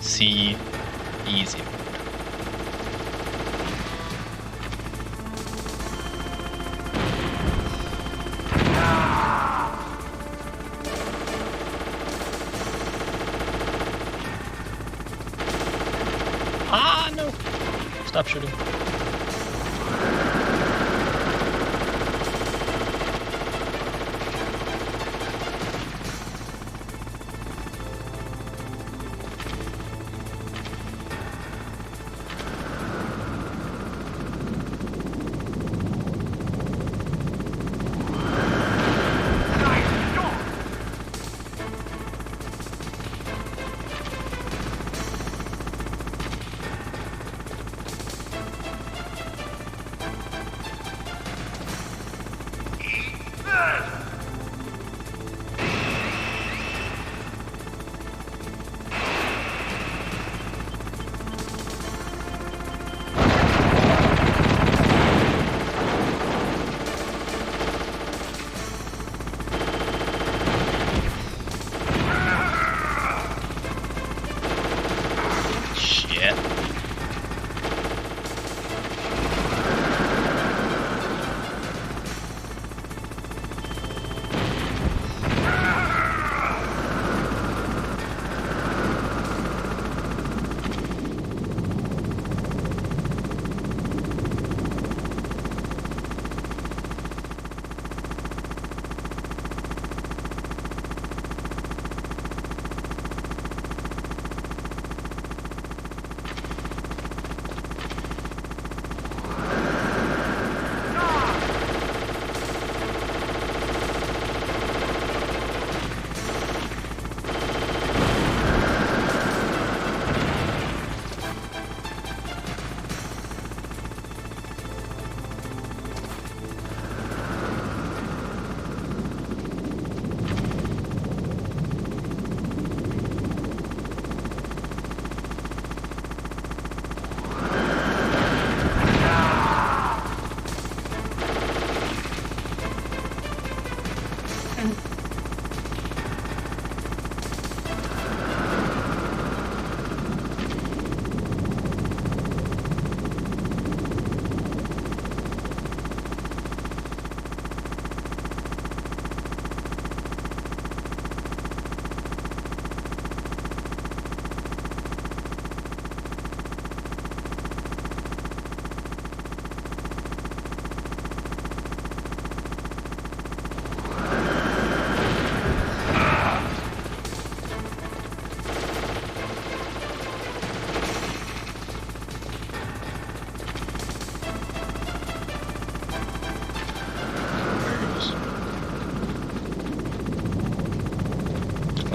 C easy. Ah, no! Stop shooting.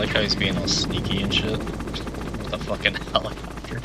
like how he's being all sneaky and shit. With a fucking helicopter.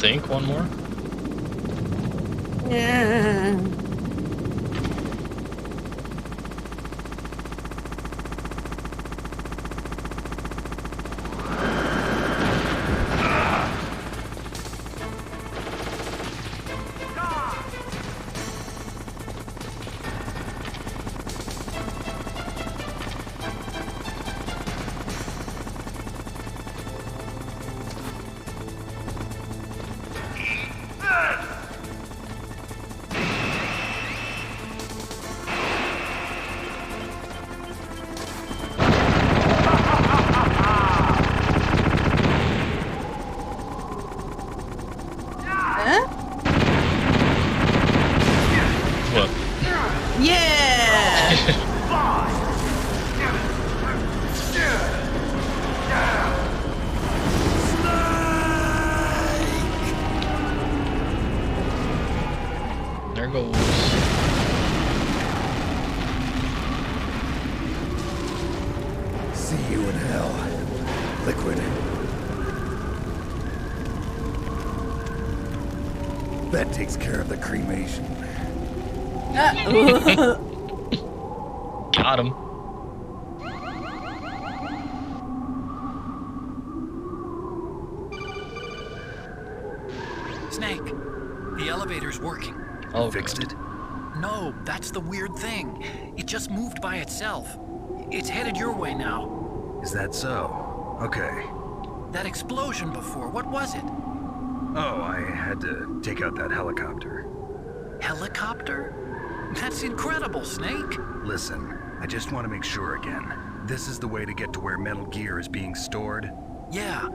Think one more? Yeah. What? Yeah! There goes. See you in hell, Liquid. That takes care of the cremation. Got him. Snake, the elevator's working. Oh, fixed it? No, that's the weird thing. It just moved by itself. It's headed your way now. Is that so? Okay. That explosion before, what was it? Oh, I had to take out that helicopter. Helicopter? That's incredible, Snake. Listen, I just want to make sure again. This is the way to get to where Metal Gear is being stored? Yeah.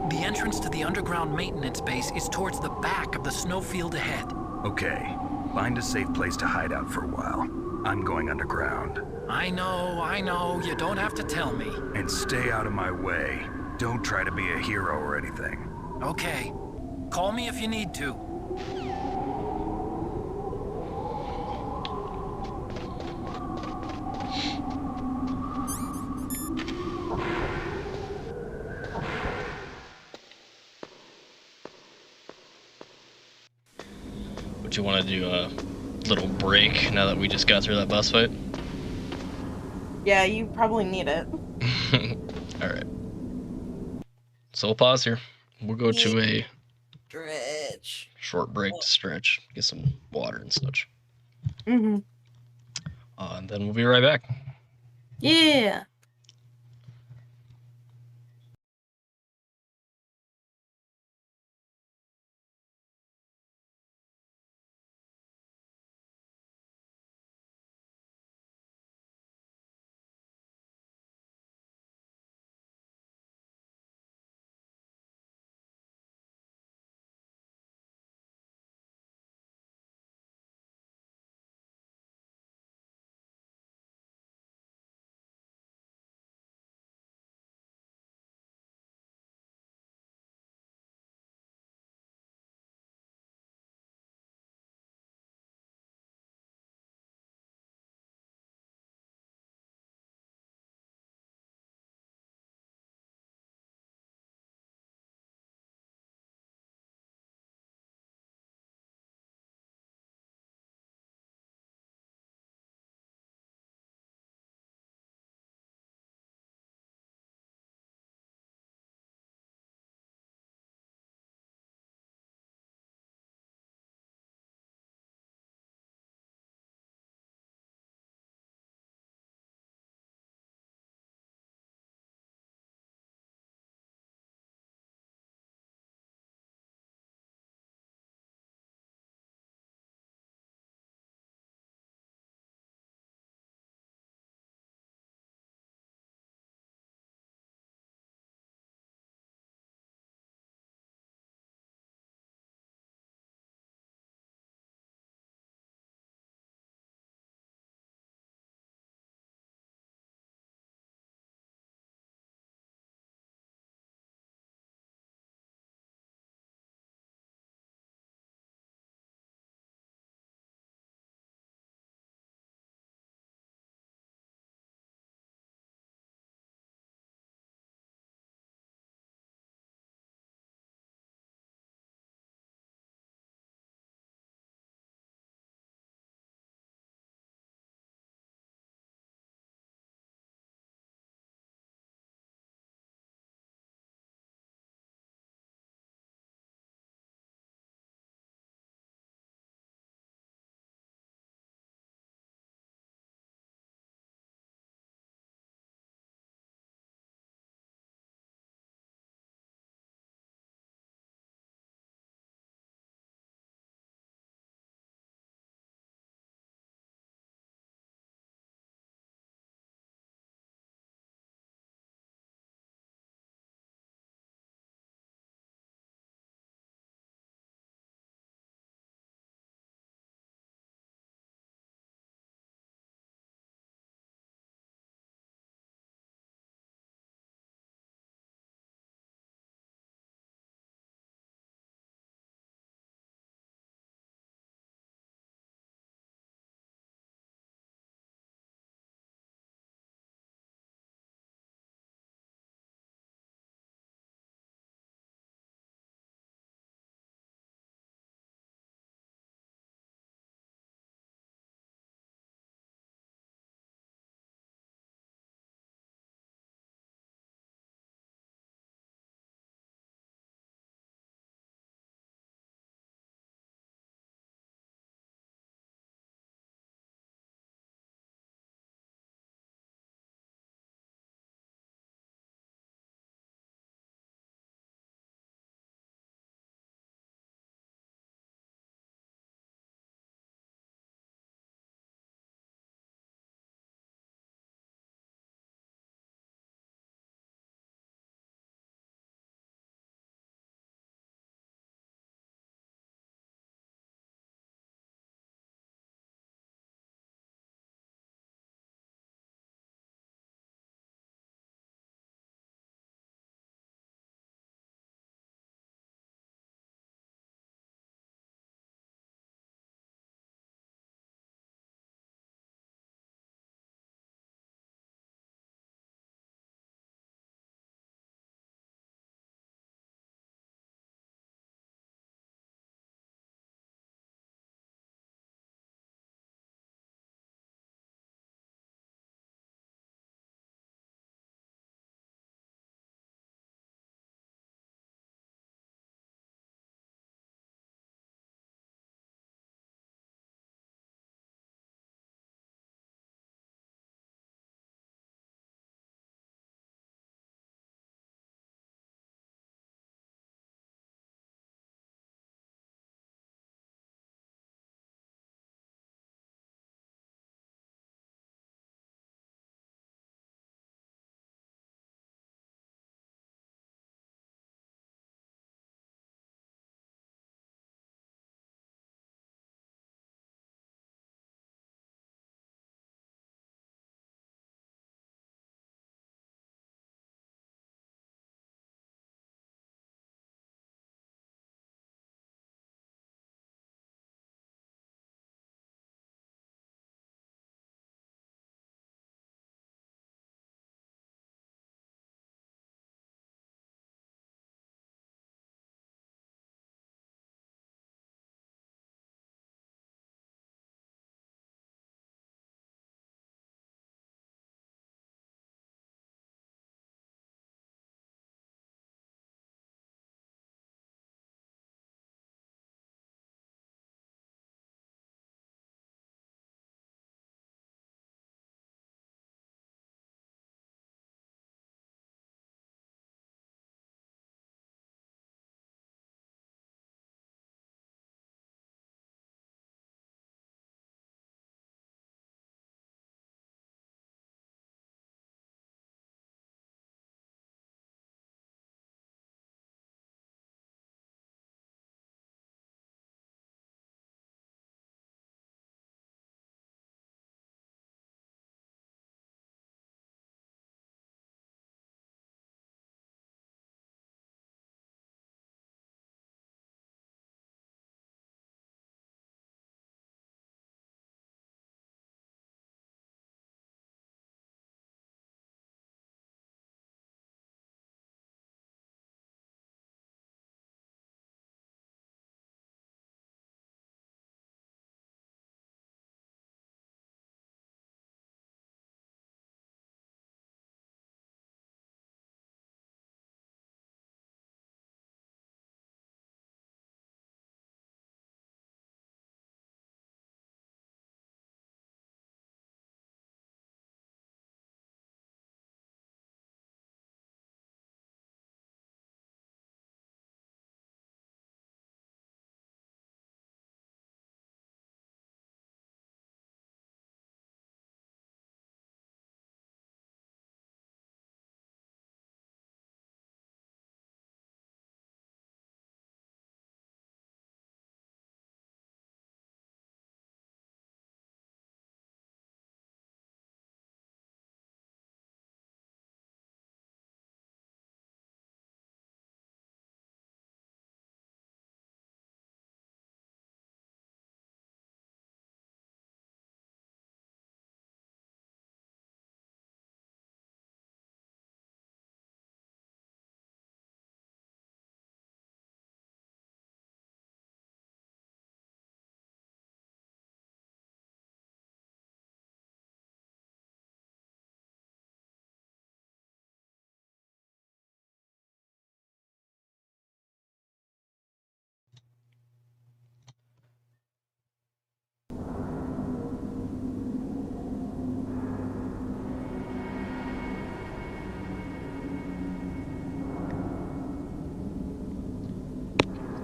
The entrance to the underground maintenance base is towards the back of the snowfield ahead. Okay. Find a safe place to hide out for a while. I'm going underground. I know. You don't have to tell me. And stay out of my way. Don't try to be a hero or anything. Okay. Call me if you need to. Would you want to do a little break now that we just got through that boss fight? Yeah, you probably need it. Alright. So we'll pause here. We'll go to a Stretch. short break to stretch, get some water and such. Mm-hmm. And then we'll be right back. Yeah.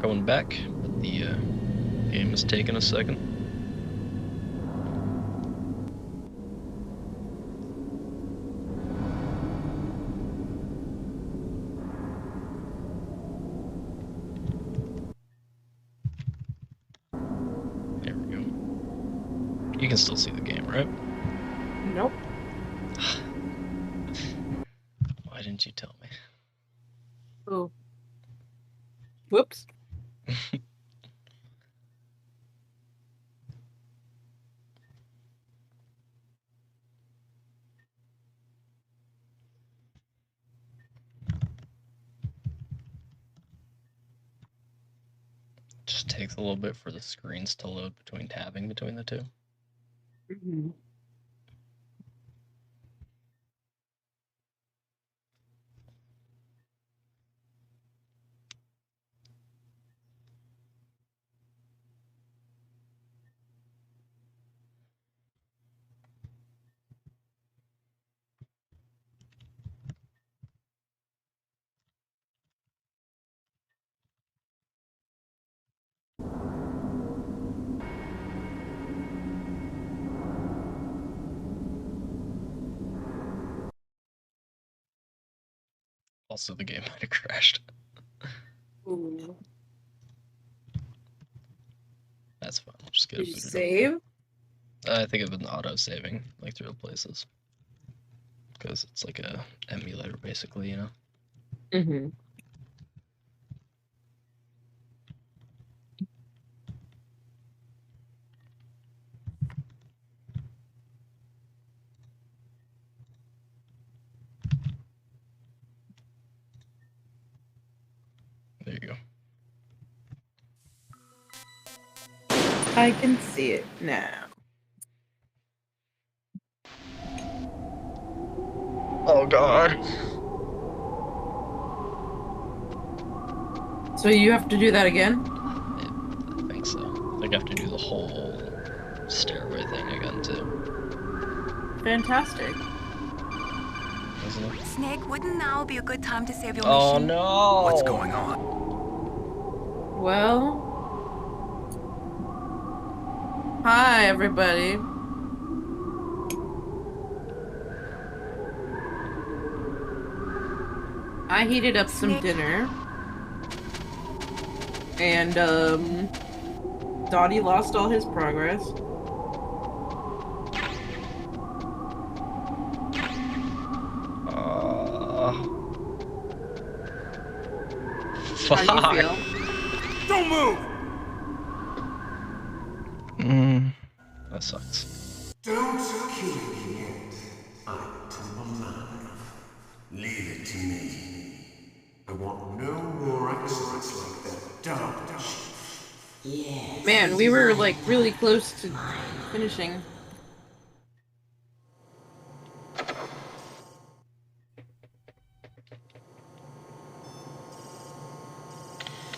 Going back, but the game is taking a second. There we go. You can still see the game, right? Nope. Why didn't you tell me? Oh. Whoops. Just takes a little bit for the screens to load between tabbing between the two. Mm-hmm. Also, the game might have crashed. Ooh. That's fine. We'll just get Did it you booted save? up. I think it's been auto-saving, like, through the places. Because it's like a emulator, basically, you know? Mm-hmm. There you go. I can see it now. Oh god. So you have to do that again? I think so. I think I have to do the whole stairway thing again, too. Fantastic. Isn't it? Snake, wouldn't now be a good time to save your Oh mission? no! What's going on? Well... Hi, everybody. I heated up some dinner. And, Dottie lost all his progress. How do you feel? Don't move! That sucks. Don't kill me yet. I'm alive. Leave it to me. I want no more accidents like that. Don't. Yes. Man, we were like really close to finishing.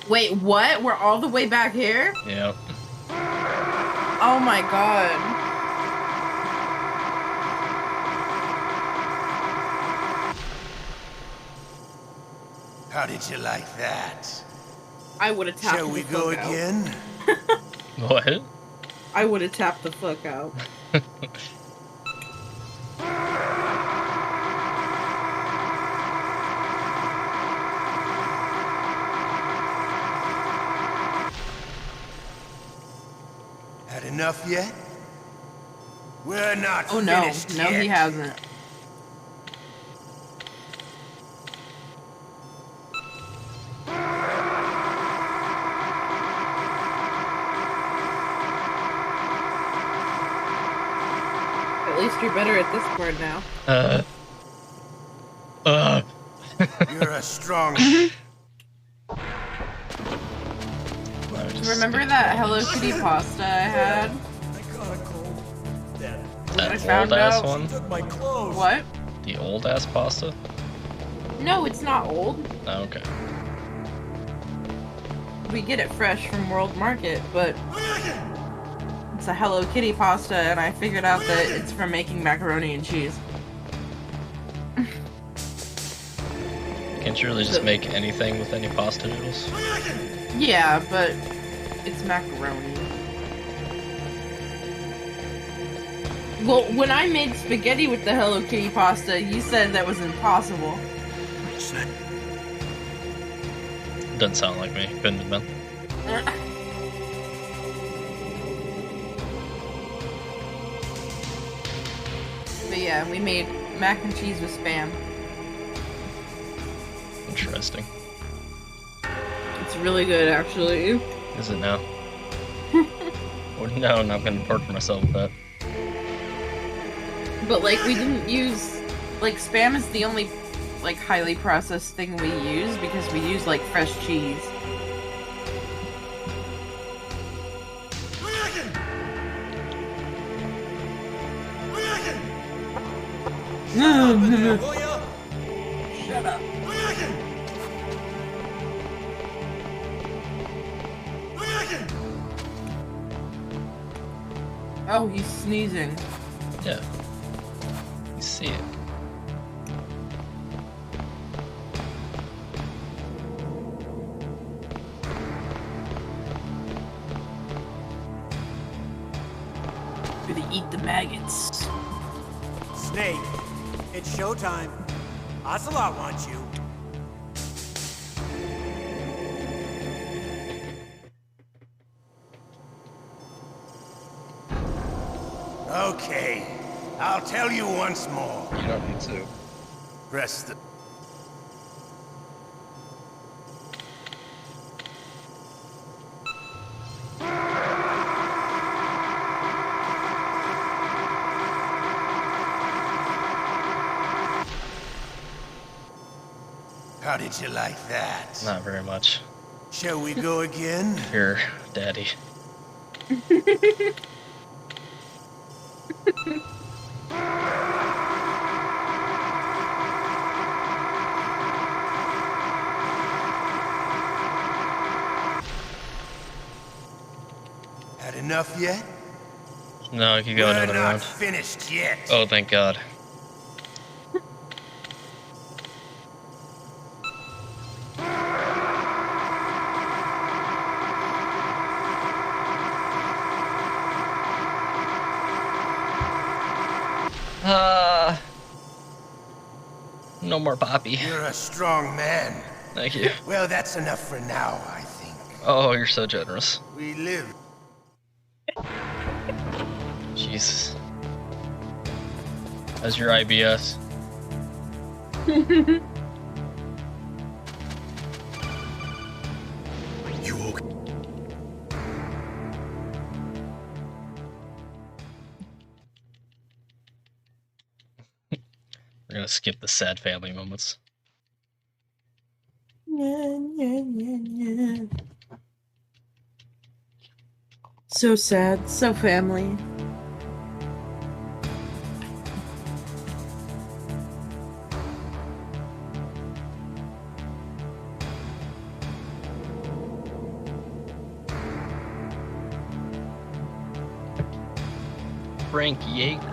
Wait, what? We're all the way back here? Yep. Oh my god. How did you like that? I would have tapped Shall the we fuck go out. again? What? I would have tapped the fuck out. Had enough yet? We're not Oh no, finished no yet. he hasn't. At least you're better at this part now. You're a strong... Remember that Hello Kitty pasta I had? That found old ass out- one? What? The old ass pasta? No, it's not old. Oh, okay. We get it fresh from World Market, but it's a Hello Kitty pasta, and I figured out that it's from making macaroni and cheese. Can't you really just make anything with any pasta noodles? Yeah, but it's macaroni. Well, when I made spaghetti with the Hello Kitty pasta, you said that was impossible. Doesn't sound like me. Couldn't have been. But yeah, we made mac and cheese with Spam. Interesting. It's really good, actually. Is it now? Well, no, I'm not gonna torture myself with that. But like, we didn't use, like, Spam is the only, like, highly processed thing we use because we use, like, fresh cheese. Shut up. Oh, he's sneezing. Yeah. You see it. Gonna eat the maggots. Snake, it's showtime. Ocelot wants you. Okay, I'll tell you once more. You don't need to. Press the... How did you like that? Not very much. Shall we go again? Here, Daddy. Had enough yet? No, I could go We're another not round. finished yet. Oh, thank God. No more Poppy. You're a strong man. Thank you. Well, that's enough for now, I think. Oh, you're so generous. We live. Jesus. How's your IBS? You okay? We're gonna skip the sad family moments. So sad, so family. Frank Yeager.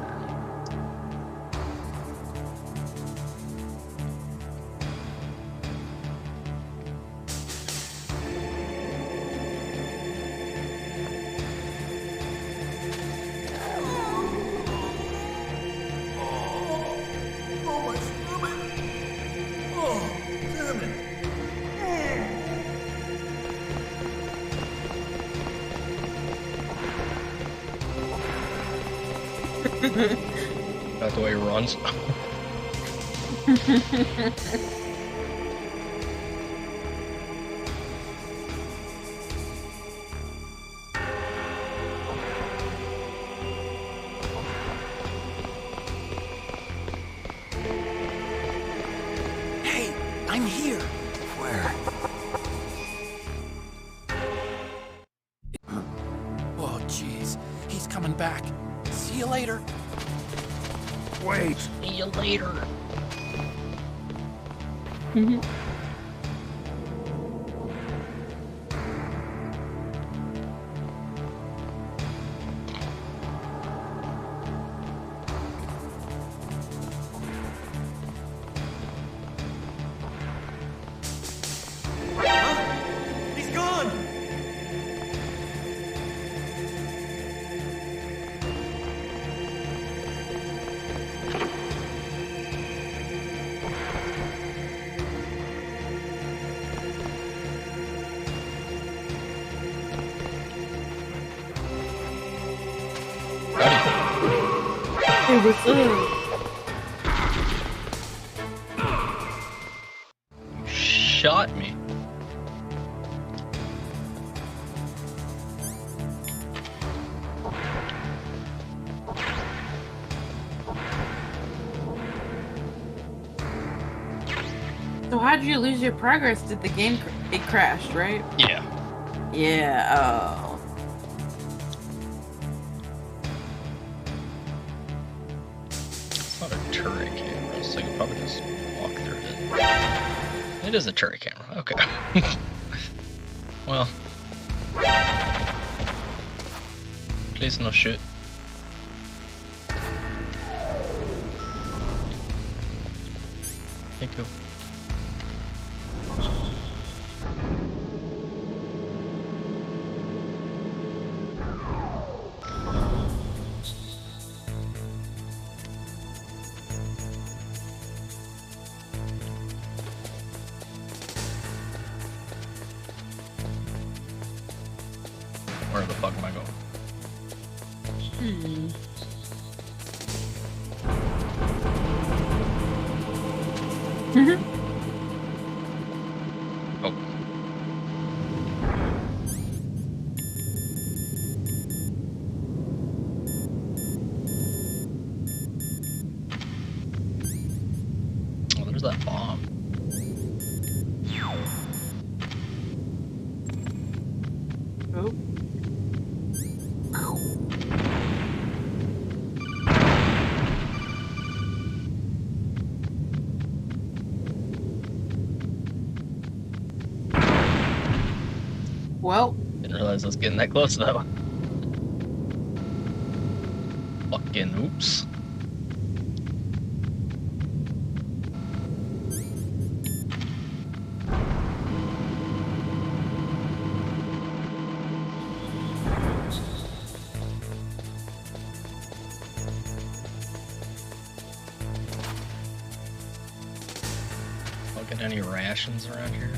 That's the way he runs. Hey, I'm here. Where? Oh, jeez. He's coming back. See you later. Wait. See you later. what's up? You shot me. So how'd you lose your progress? Did the game it crashed, right? Yeah. Yeah. Oh. It's not a turret camera, so you can probably just walk through it. It is a turret camera. Okay. Well. Please no shoot. Thank you. Where the fuck am I going? Oh. Oh, there's that bomb. Oh. Well, Didn't realize I was getting that close though. Fucking oops. Fucking any rations around here?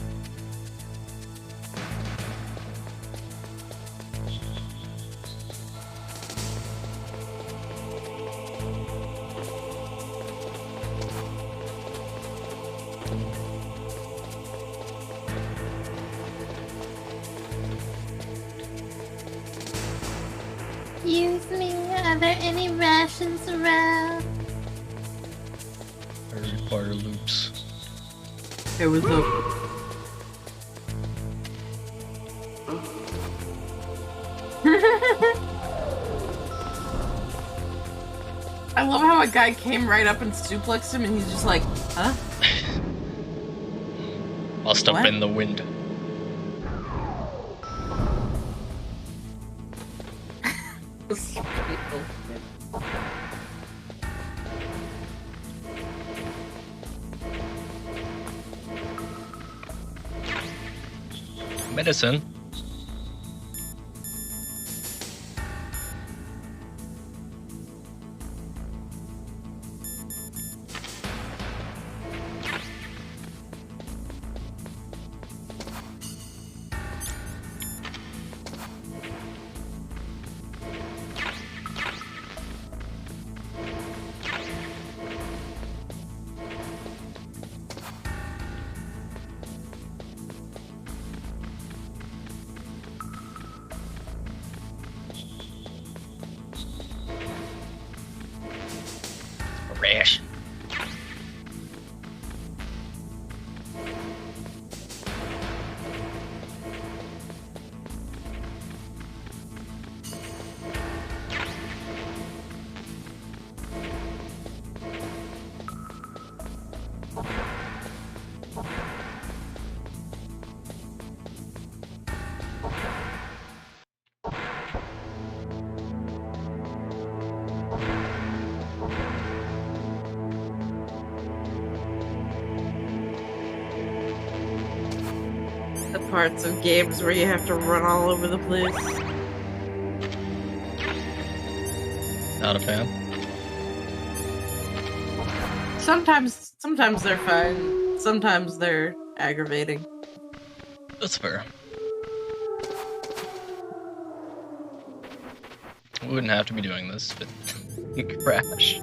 Excuse me, are there any rations around? I require loops. Hey, what's up? I love how a guy came right up and suplexed him and he's just like, huh? I'll stop What? in the wind. Medicine. Ration. The parts of games where you have to run all over the place. Not a fan. Sometimes they're fun. Sometimes they're aggravating. That's fair. We wouldn't have to be doing this, but you crash.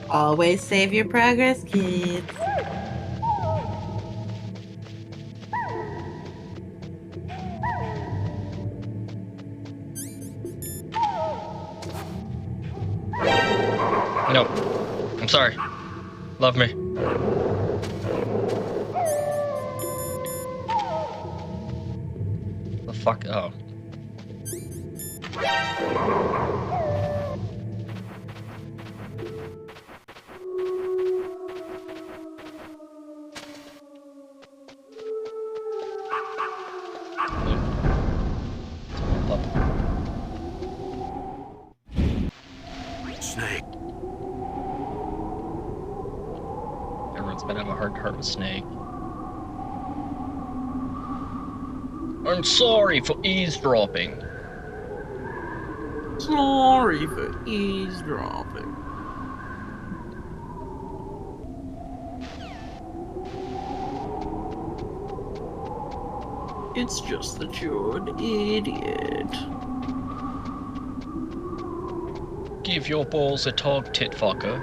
Always save your progress, kids. No. I'm sorry. Love me. The fuck? Oh. Snake. Everyone's gonna have a heart to heart with Snake. I'm sorry for eavesdropping. Sorry for eavesdropping. It's just that you're an idiot. Give your balls a tug, tit fucker.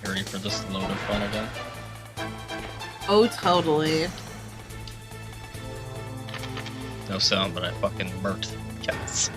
Ready for this load of fun again? Oh, totally. No sound, but I fucking murked cats.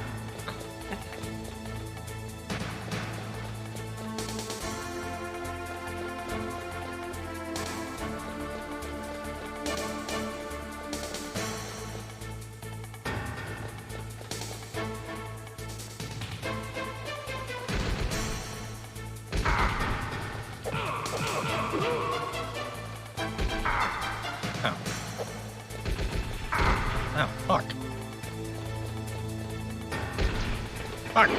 Oh, fuck. Fuck.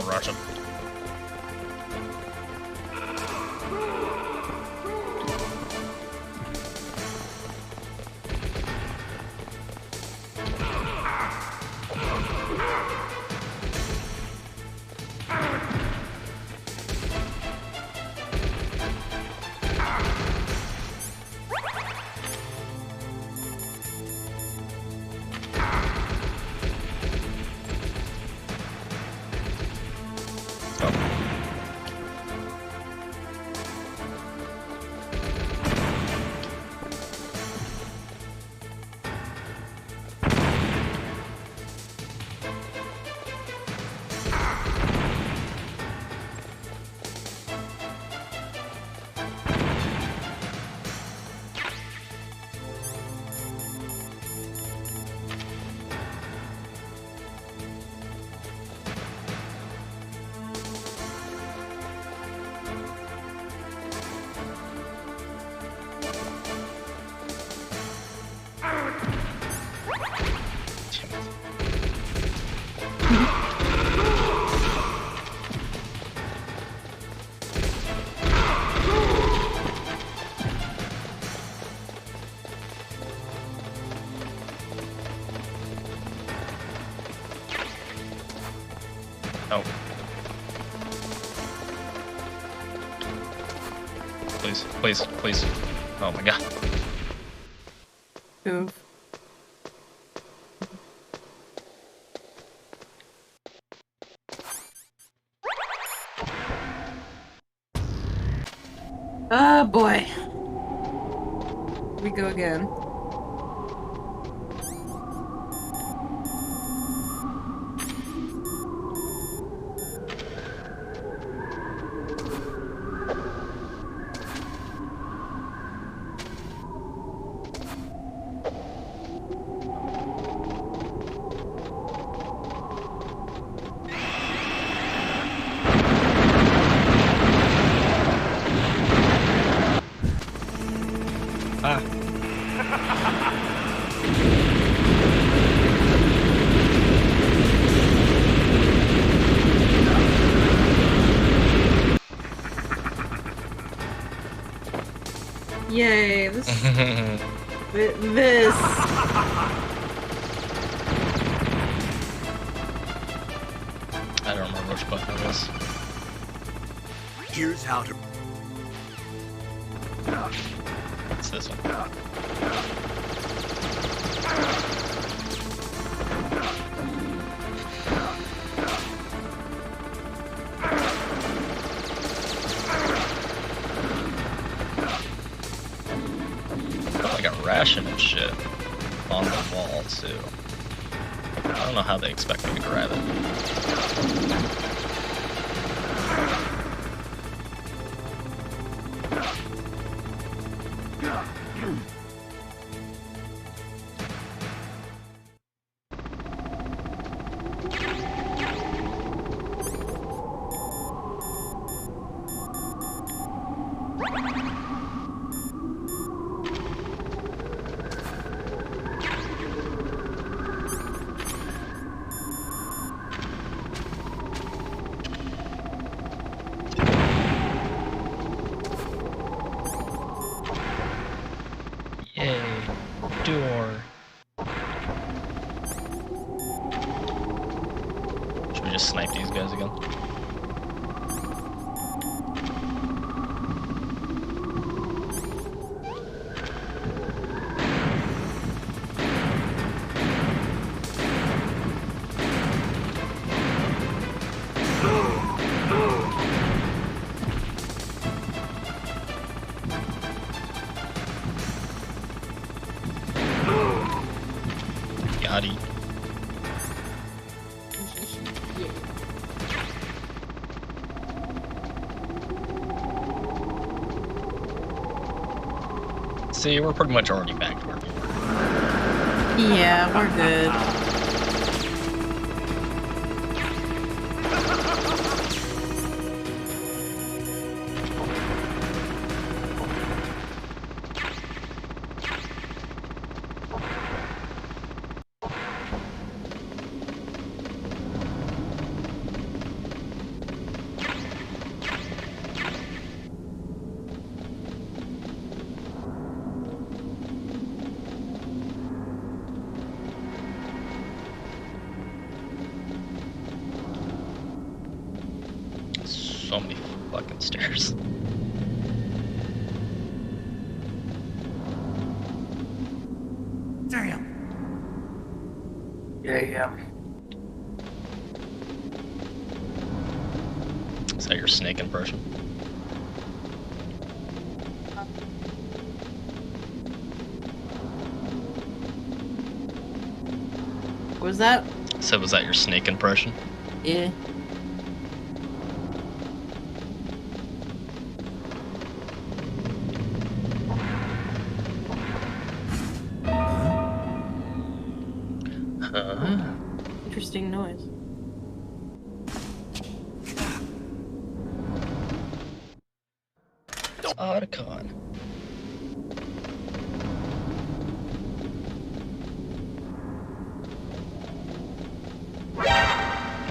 Russian. Oh. Please, please, please. Oh my god. Oof. Oh boy. We go again. Yay, this... this... I don't remember which button it was. Here's how to... It's this one. Like a ration and shit on the wall too. I don't know how they expect me to grab it. Door. Should we just snipe these guys again? Yachty. See, we're pretty much already back to where we were. Yeah, we're good. So many fucking stairs. Damn. Yeah. Is that your snake impression? What was that? So was that your snake impression? Yeah. Interesting noise. It's Otacon.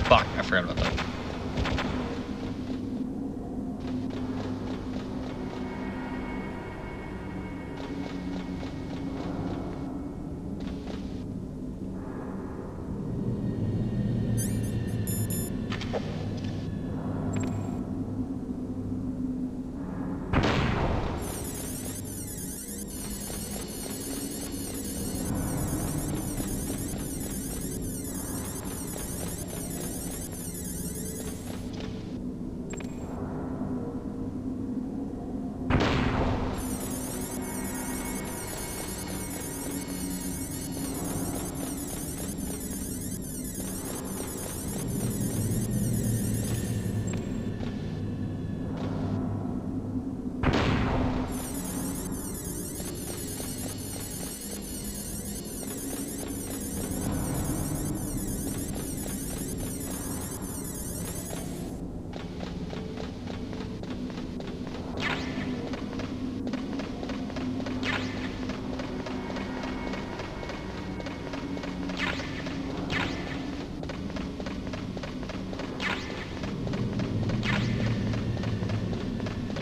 Fuck, I forgot about that.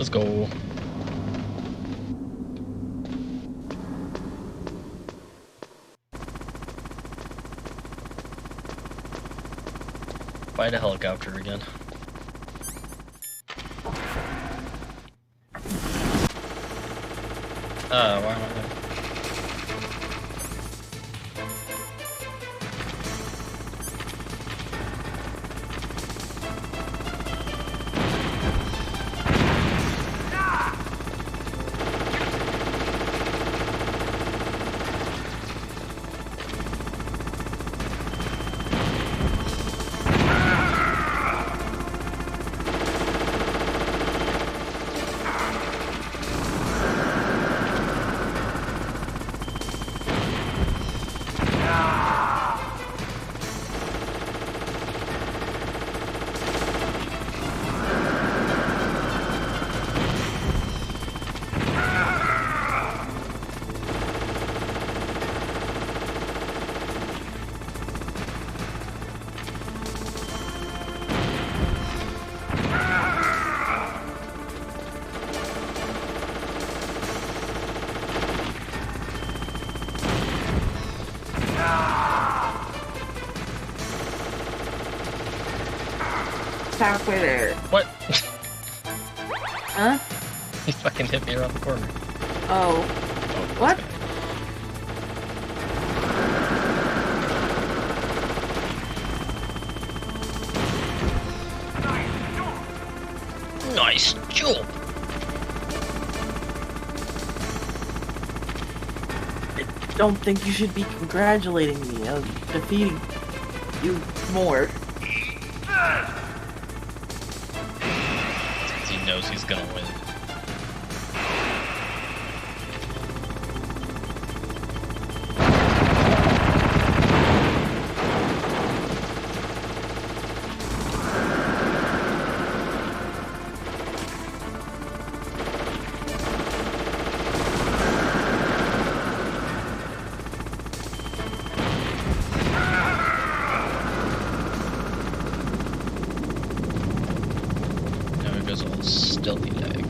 Let's go. Find a helicopter again. Why am I there? Halfway there. What? Huh? He fucking hit me around the corner. Oh. What? Nice job. I don't think you should be congratulating me on defeating you more. He knows he's gonna win. Stealthy lag.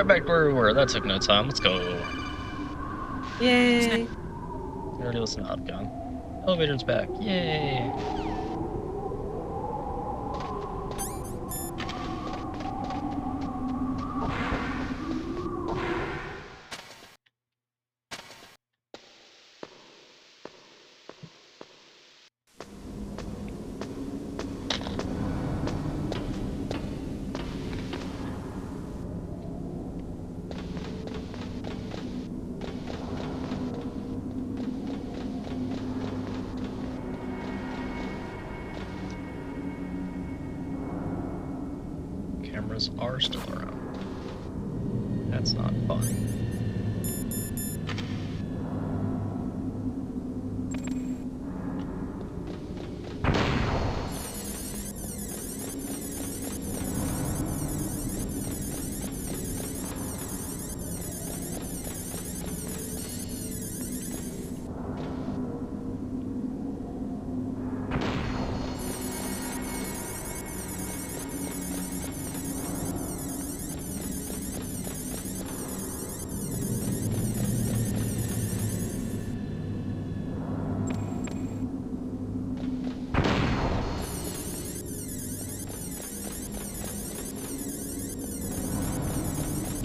right back to where we were. That took no time. Let's go. Yay! Already listen to Outcome. Elevator's back. Yay! Cameras are still around. That's not fun.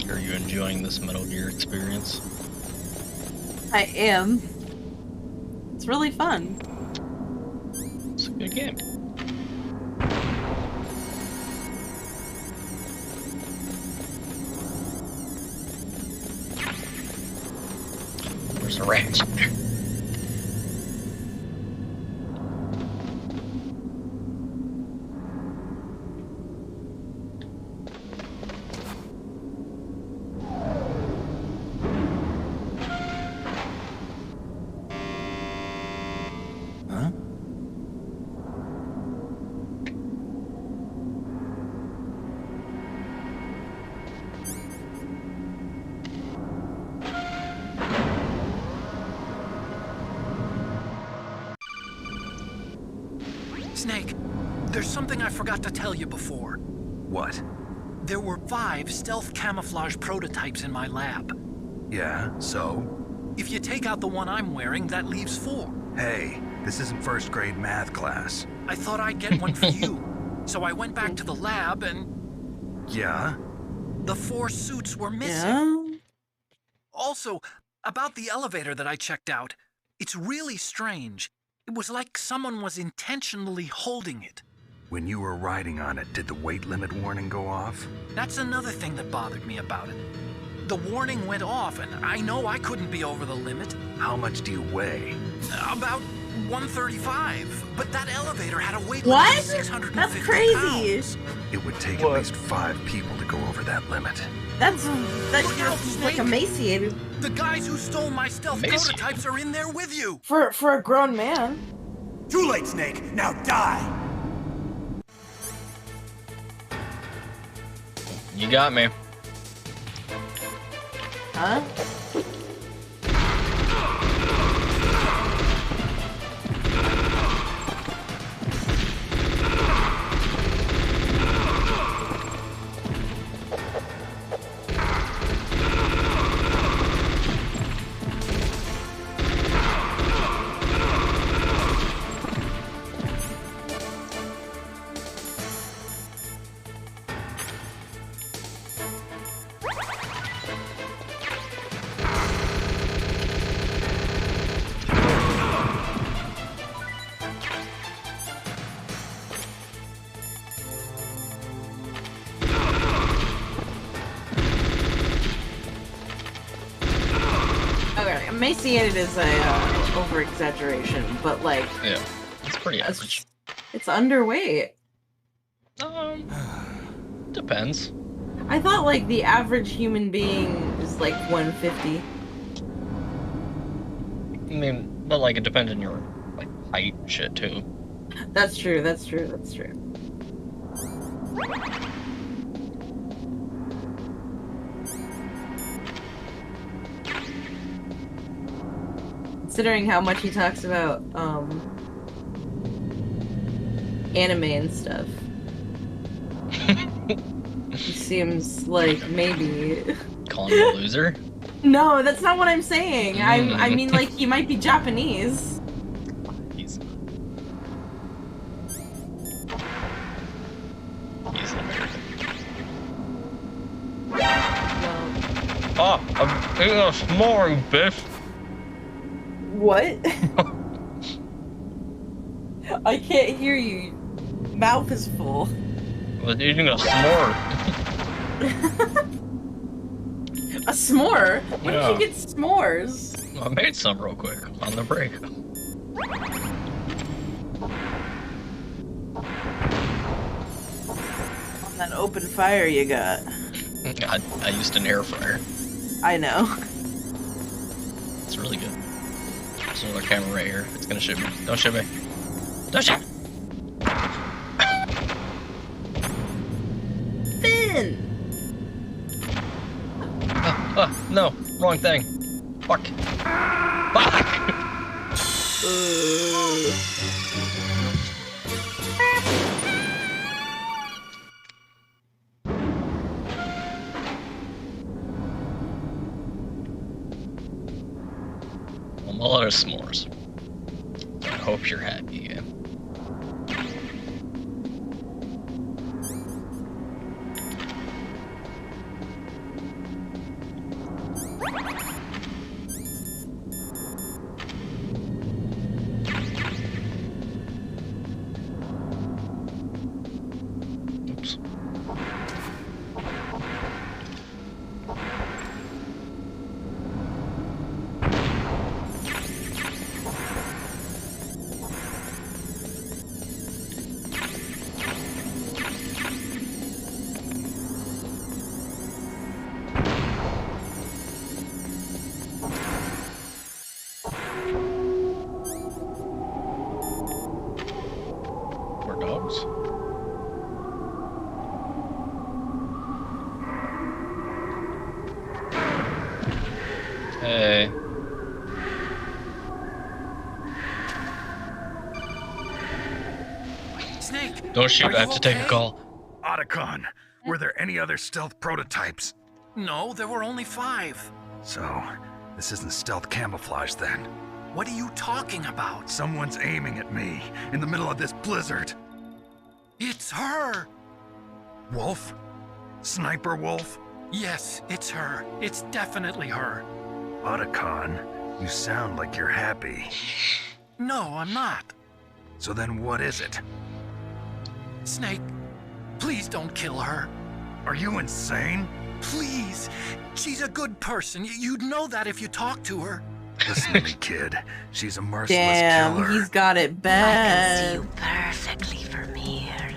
Are you enjoying this Metal Gear experience? I am. It's really fun. It's a good game. There's a rat up there. Snake, there's something I forgot to tell you before. What? There were 5 stealth camouflage prototypes in my lab. Yeah, so? If you take out the one I'm wearing, that leaves 4. Hey, this isn't first grade math class. I thought I'd get one for you. So I went back to the lab and... Yeah? The 4 suits were missing. Yeah? Also, about the elevator that I checked out, it's really strange. It was like someone was intentionally holding it. When you were riding on it, did the weight limit warning go off? That's another thing that bothered me about it. The warning went off, and I know I couldn't be over the limit. How much do you weigh? About 135. But that elevator had a weight What? limit of 650 That's crazy. pounds. It would take at least 5 people to go over that limit. That's Look out, like Snake. emaciated. The guys who stole my stealth prototypes are in there with you. For a grown man. Too late, Snake. Now die. You got me. Huh? Okay, emaciated is a over-exaggeration, but like... Yeah, it's pretty average. It's underweight. Depends. I thought like the average human being is like 150. I mean, but like it depends on your like height and shit too. That's true, that's true, that's true. Considering how much he talks about anime and stuff. He seems like maybe calling you a loser? No, that's not what I'm saying. I mean, like, he might be Japanese. He's American. I'm eating a s'more, bitch. What? I can't hear you. Mouth is full. I was eating a s'more. A s'more? Where Yeah. did you get s'mores? I made some real quick on the break. On that open fire you got. I used an air fryer. I know. It's really good. There's another camera right here. It's gonna shoot me. Don't shoot me. Don't shoot me. Finn! No, wrong thing. Fuck. Fuck! I'm all out of s'mores. I hope you're happy again. Oops. More dogs. Hey. Snake! Don't shoot, are I have you to take a okay? call. Otacon, were there any other stealth prototypes? No, there were only 5. So, this isn't stealth camouflage then. What are you talking about? Someone's aiming at me in the middle of this blizzard. It's her! Wolf? Sniper Wolf? Yes, it's her. It's definitely her. Otacon, you sound like you're happy. No, I'm not. So then what is it? Snake, please don't kill her. Are you insane? Please. She's a good person. You'd know that if you talked to her. Listen to me, kid. She's a merciless Damn, killer. he's got it I can see bad. you perfectly from here.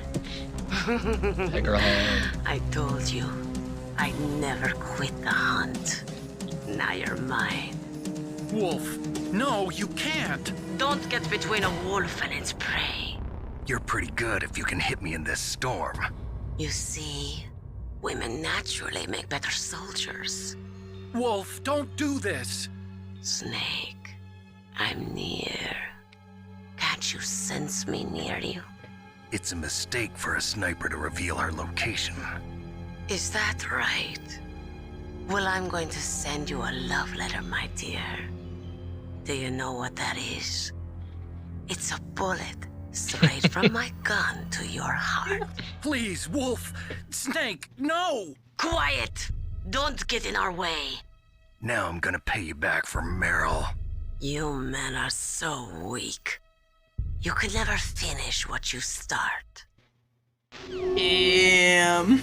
Hey, girl. I told you, I'd never quit the hunt. Now you're mine. Wolf, no, you can't. Don't get between a wolf and its prey. You're pretty good if you can hit me in this storm. You see, women naturally make better soldiers. Wolf, don't do this. Snake, I'm near. Can't you sense me near you? It's a mistake for a sniper to reveal her location. Is that right? Well, I'm going to send you a love letter, my dear. Do you know what that is? It's a bullet straight from my gun to your heart. Please, Wolf. Snake, no! Quiet! Don't get in our way. Now I'm gonna pay you back for Meryl. You men are so weak. You can never finish what you start. Damn.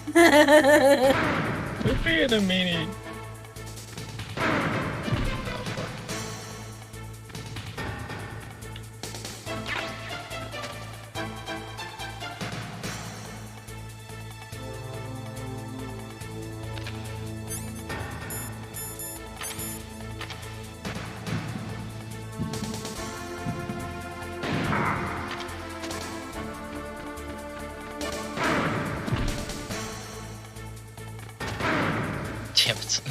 Quit being a meanie. Damn it.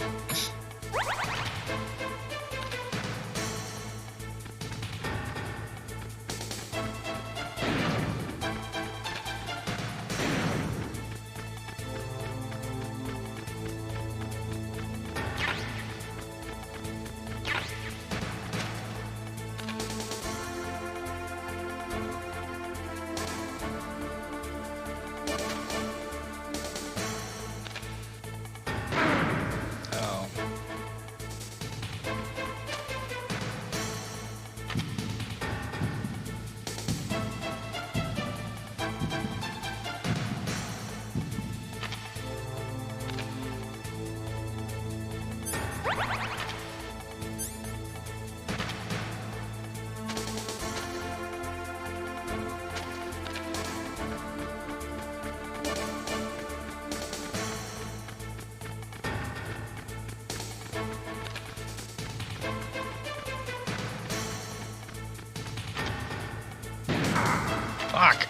Fuck.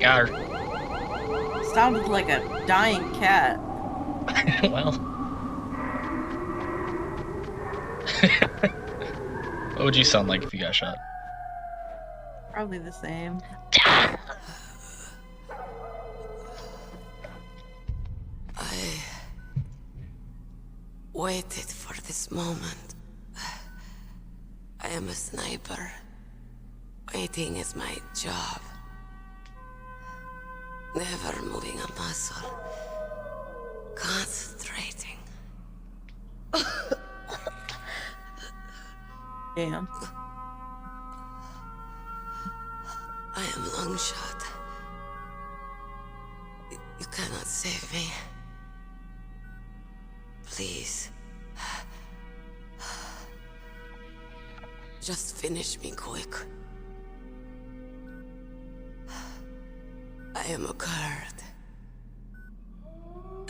Got her. Sounded like a dying cat. Well. What would you sound like if you got shot? Probably the same. I waited for this moment. I am a sniper. Waiting is my job. Never moving a muscle. Concentrating. Damn. I am long shot. You cannot save me. Please. Just finish me quick. I am a Kurd.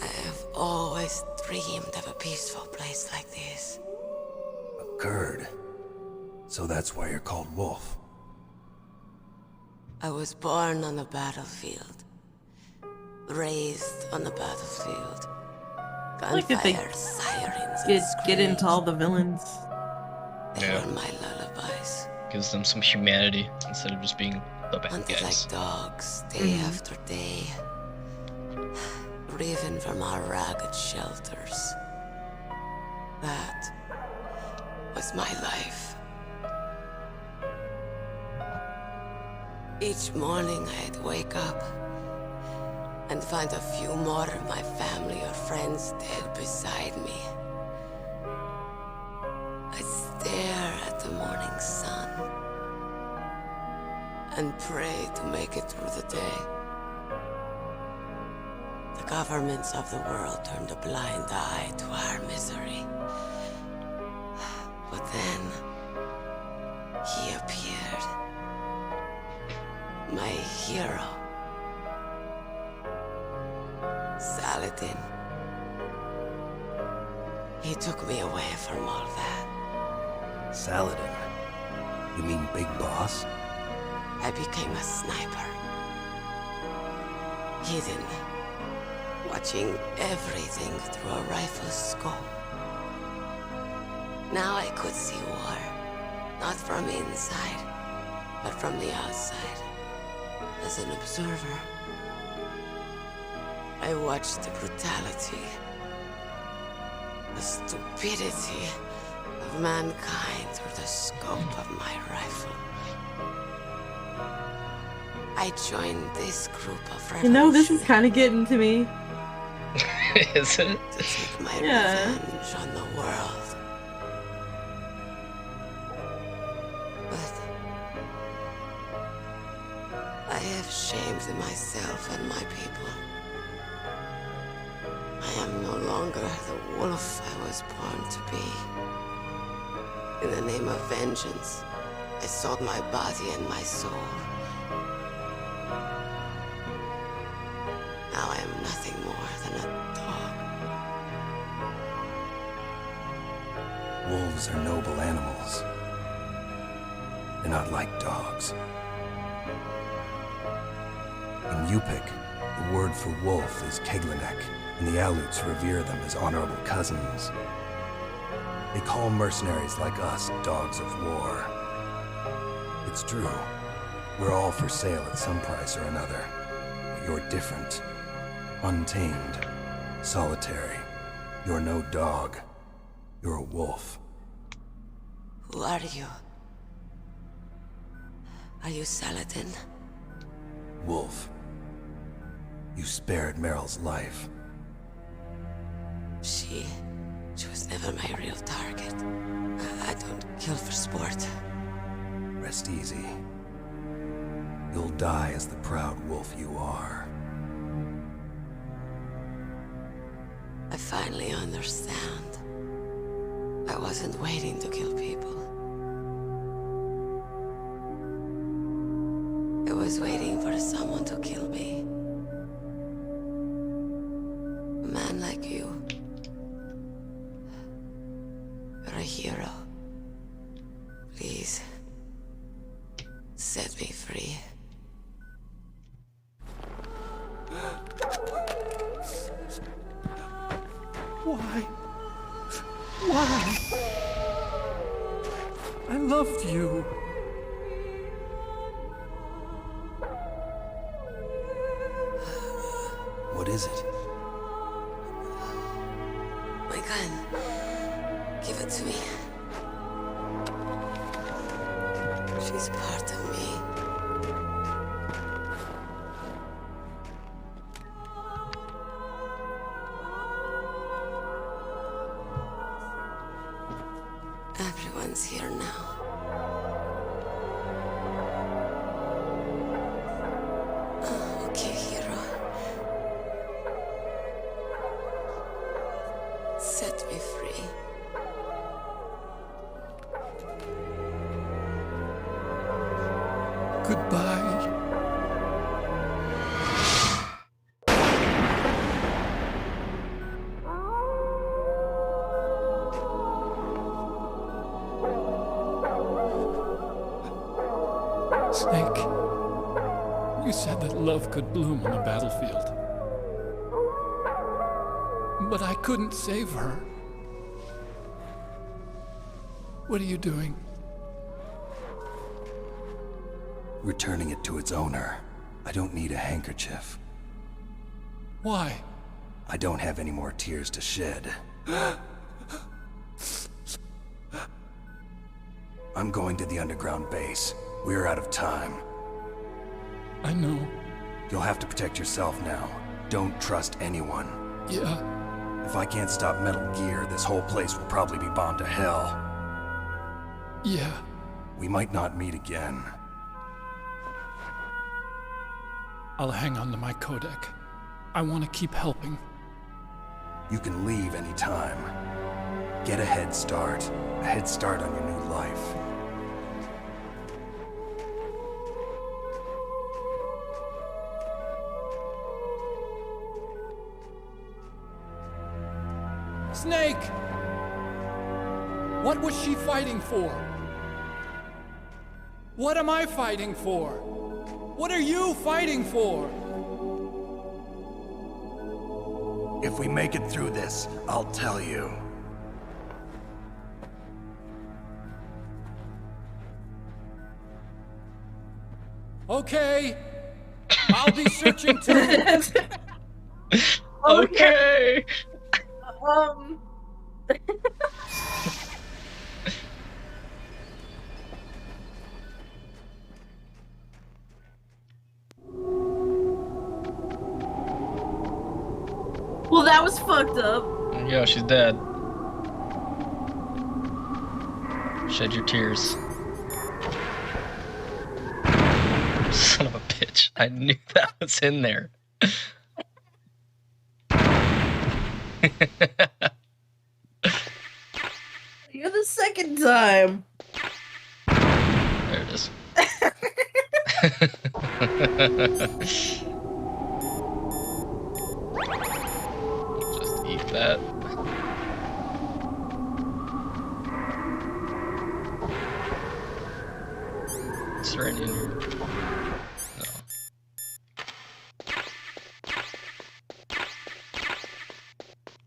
I have always dreamed of a peaceful place like this. A Kurd? So that's why you're called Wolf. I was born on the battlefield. Raised on the battlefield. Like if they Gunfire, sirens, get into all the villains. They were my lullabies. Gives them some humanity instead of just being the bad Hunted guys. like dogs, day after day. Driven from our ragged shelters. That was my life. Each morning I'd wake up and find a few more of my family or friends dead beside me. I'd stare at the morning sun and pray to make it through the day. The governments of the world turned a blind eye to our misery. But then, he appeared. My hero. Saladin. He took me away from all that. Saladin? You mean Big Boss? I became a sniper. Hidden. Watching everything through a rifle's scope. Now I could see war. Not from inside, but from the outside. As an observer. I watched the brutality, the stupidity of mankind through the scope of my rifle. I joined this group of revolutionaries. You know, this is kind of getting to me. Is it? To take my revenge on the world. But I have shamed myself and my people. I am no longer the wolf I was born to be. In the name of vengeance, I sold my body and my soul. Now I am nothing more than a dog. Wolves are noble animals. They're not like dogs. In Yupik, the word for wolf is Keglanek, and the Aleuts revere them as honorable cousins. They call mercenaries like us dogs of war. It's true. We're all for sale at some price or another. But you're different. Untamed. Solitary. You're no dog. You're a wolf. Who are you? Are you Saladin? Wolf. You spared Meryl's life. She was never my real target. I don't kill for sport. Rest easy. You'll die as the proud wolf you are. I finally understand. I wasn't waiting to kill people. I was waiting for someone to kill me. A man like you. You're a hero. Please, set me free. Why? Why? I loved you. What is it? My gun. Give it to me. She's part of me. Everyone's here now. Okay, hero. Set me free. Goodbye. Snake, you said that love could bloom on the battlefield. But I couldn't save her. What are you doing? Returning it to its owner. I don't need a handkerchief. Why? I don't have any more tears to shed. I'm going to the underground base. We're out of time. I know. You'll have to protect yourself now. Don't trust anyone. Yeah. If I can't stop Metal Gear, this whole place will probably be bombed to hell. Yeah. We might not meet again. I'll hang on to my codec. I want to keep helping. You can leave anytime. Get a head start. A head start on your new life. Snake! What was she fighting for? What am I fighting for? What are you fighting for? If we make it through this, I'll tell you. Okay. I'll be searching too. Okay. Well, that was fucked up. Yeah, she's dead. Shed your tears. Son of a bitch. I knew that was in there. You're the second time. There it is. Just eat that. It's right in here. No.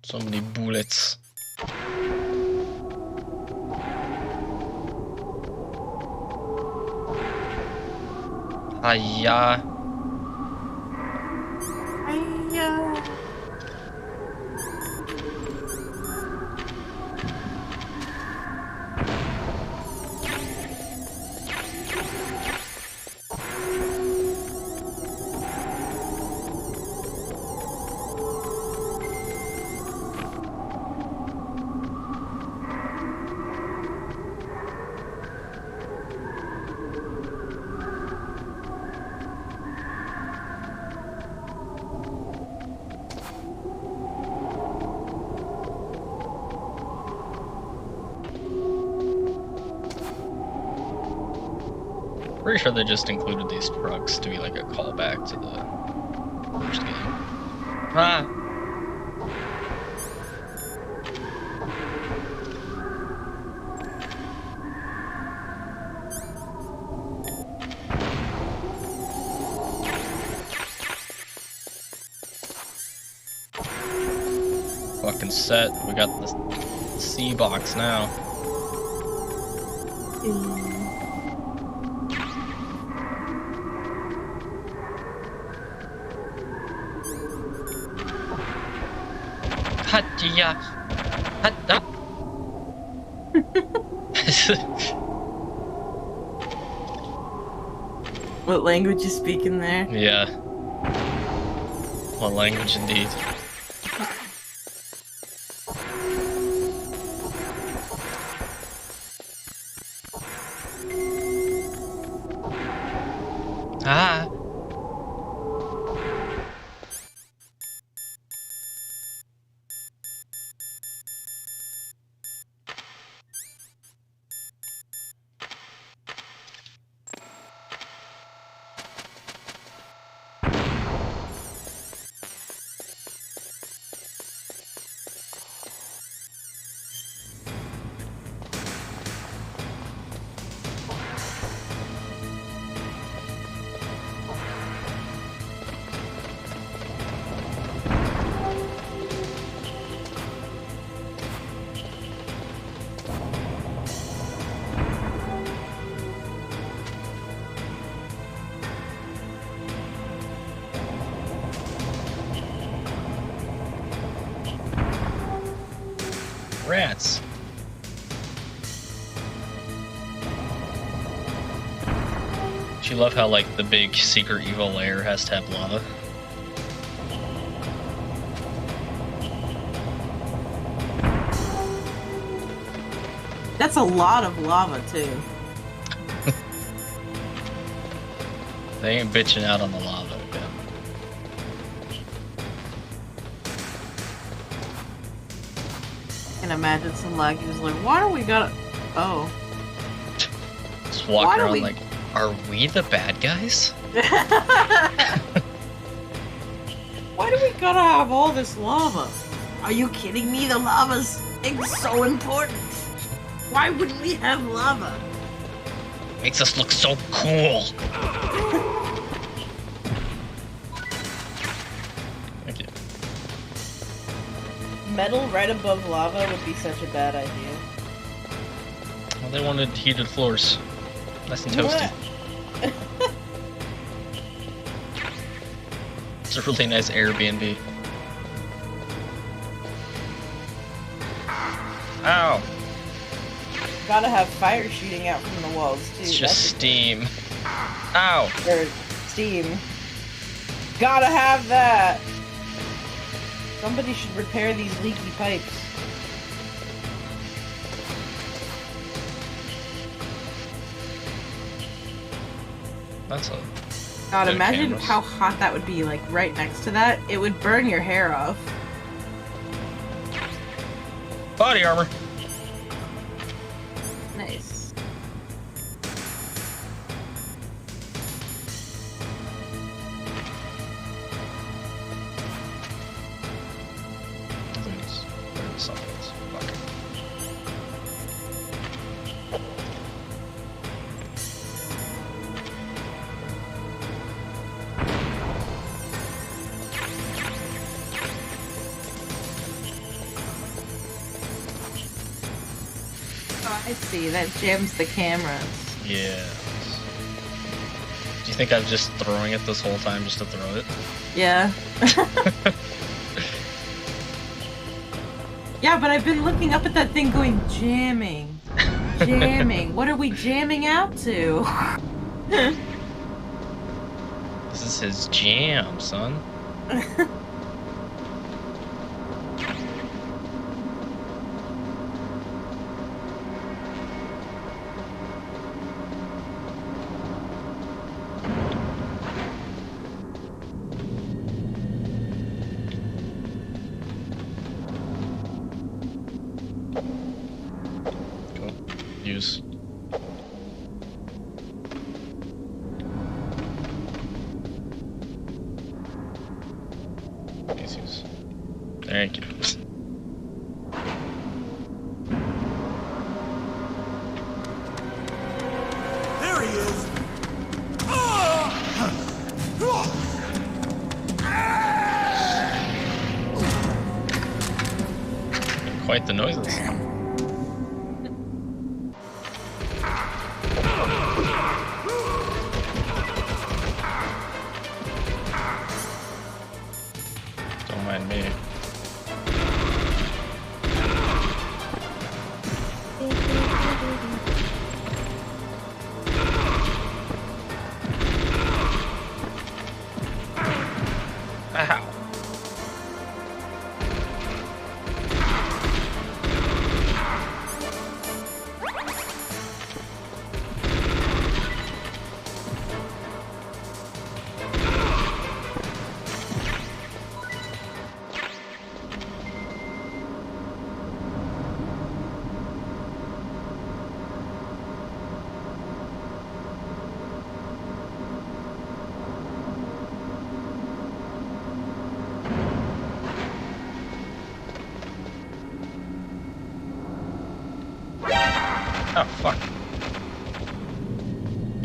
So many bullets. Hiya. Hiya. Pretty sure they just included these trucks to be like a callback to the first game. Ah! Fucking set. We got the C box now. Hatiya. Hatta. What language you speak in there? Yeah. What language indeed. Ah. Rats. Do you love how, like, the big secret evil lair has to have lava? That's a lot of lava, too. They ain't bitching out on the lava again. I can imagine some laggy was like, why do we gotta... Oh. Just walk around like, are we the bad guys? Why do we gotta have all this lava? Are you kidding me? The lava's so important. Why would we have lava? Makes us look so cool. Thank you. Metal right above lava would be such a bad idea. Well, they wanted heated floors. Nice and toasty. It's a really nice Airbnb. Ow! Gotta have fire shooting out from the walls too. It's just steam. Ow! Or steam. Gotta have that! Somebody should repair these leaky pipes. That's a... God, imagine how hot that would be, like, right next to that. It would burn your hair off. Body armor! Nice. I see, that jams the cameras. Yeah. Do you think I'm just throwing it this whole time just to throw it? Yeah. Yeah, but I've been looking up at that thing going, jamming. Jamming. What are we jamming out to? This is his jam, son. Use. Please use. Thank you. There he is! Quite the noises. Don't mind me. Ow. Oh, fuck.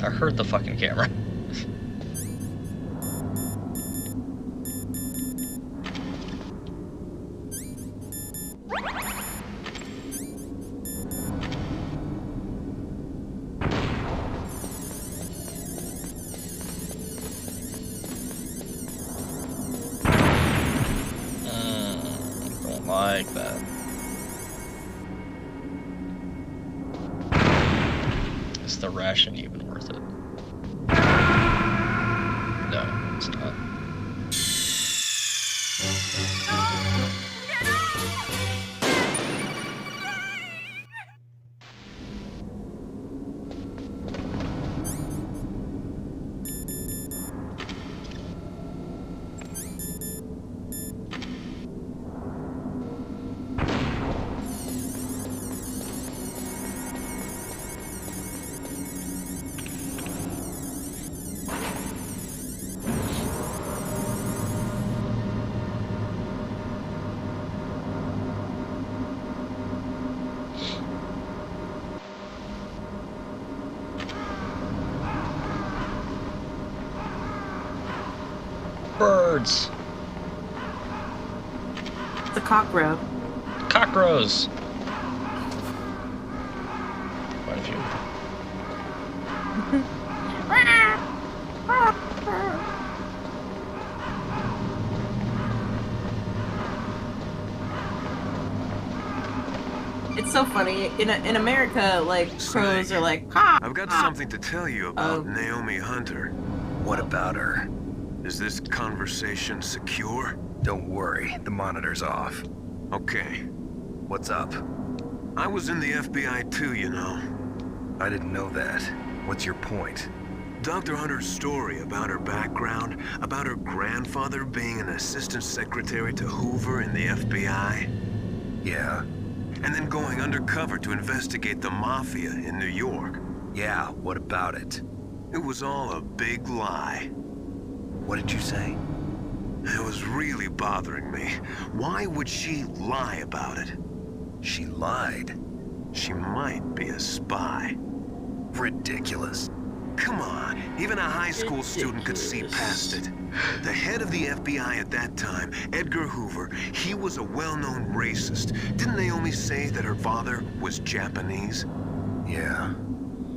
I heard the fucking camera. Don't like that. Is the ration even worth it? Birds. The cockroach. Cockroaches. Quite a few. It's so funny. In America, like, crows are like, ha! I've got something to tell you about Naomi Hunter. What about her? Is this conversation secure? Don't worry, the monitor's off. Okay. What's up? I was in the FBI too, you know. I didn't know that. What's your point? Dr. Hunter's story about her background, about her grandfather being an assistant secretary to Hoover in the FBI. Yeah? And then going undercover to investigate the mafia in New York. Yeah, what about it? It was all a big lie. What did you say? It was really bothering me. Why would she lie about it? She lied. She might be a spy. Ridiculous. Come on, even a high school student could see past it. The head of the FBI at that time, Edgar Hoover, he was a well-known racist. Didn't Naomi say that her father was Japanese? Yeah.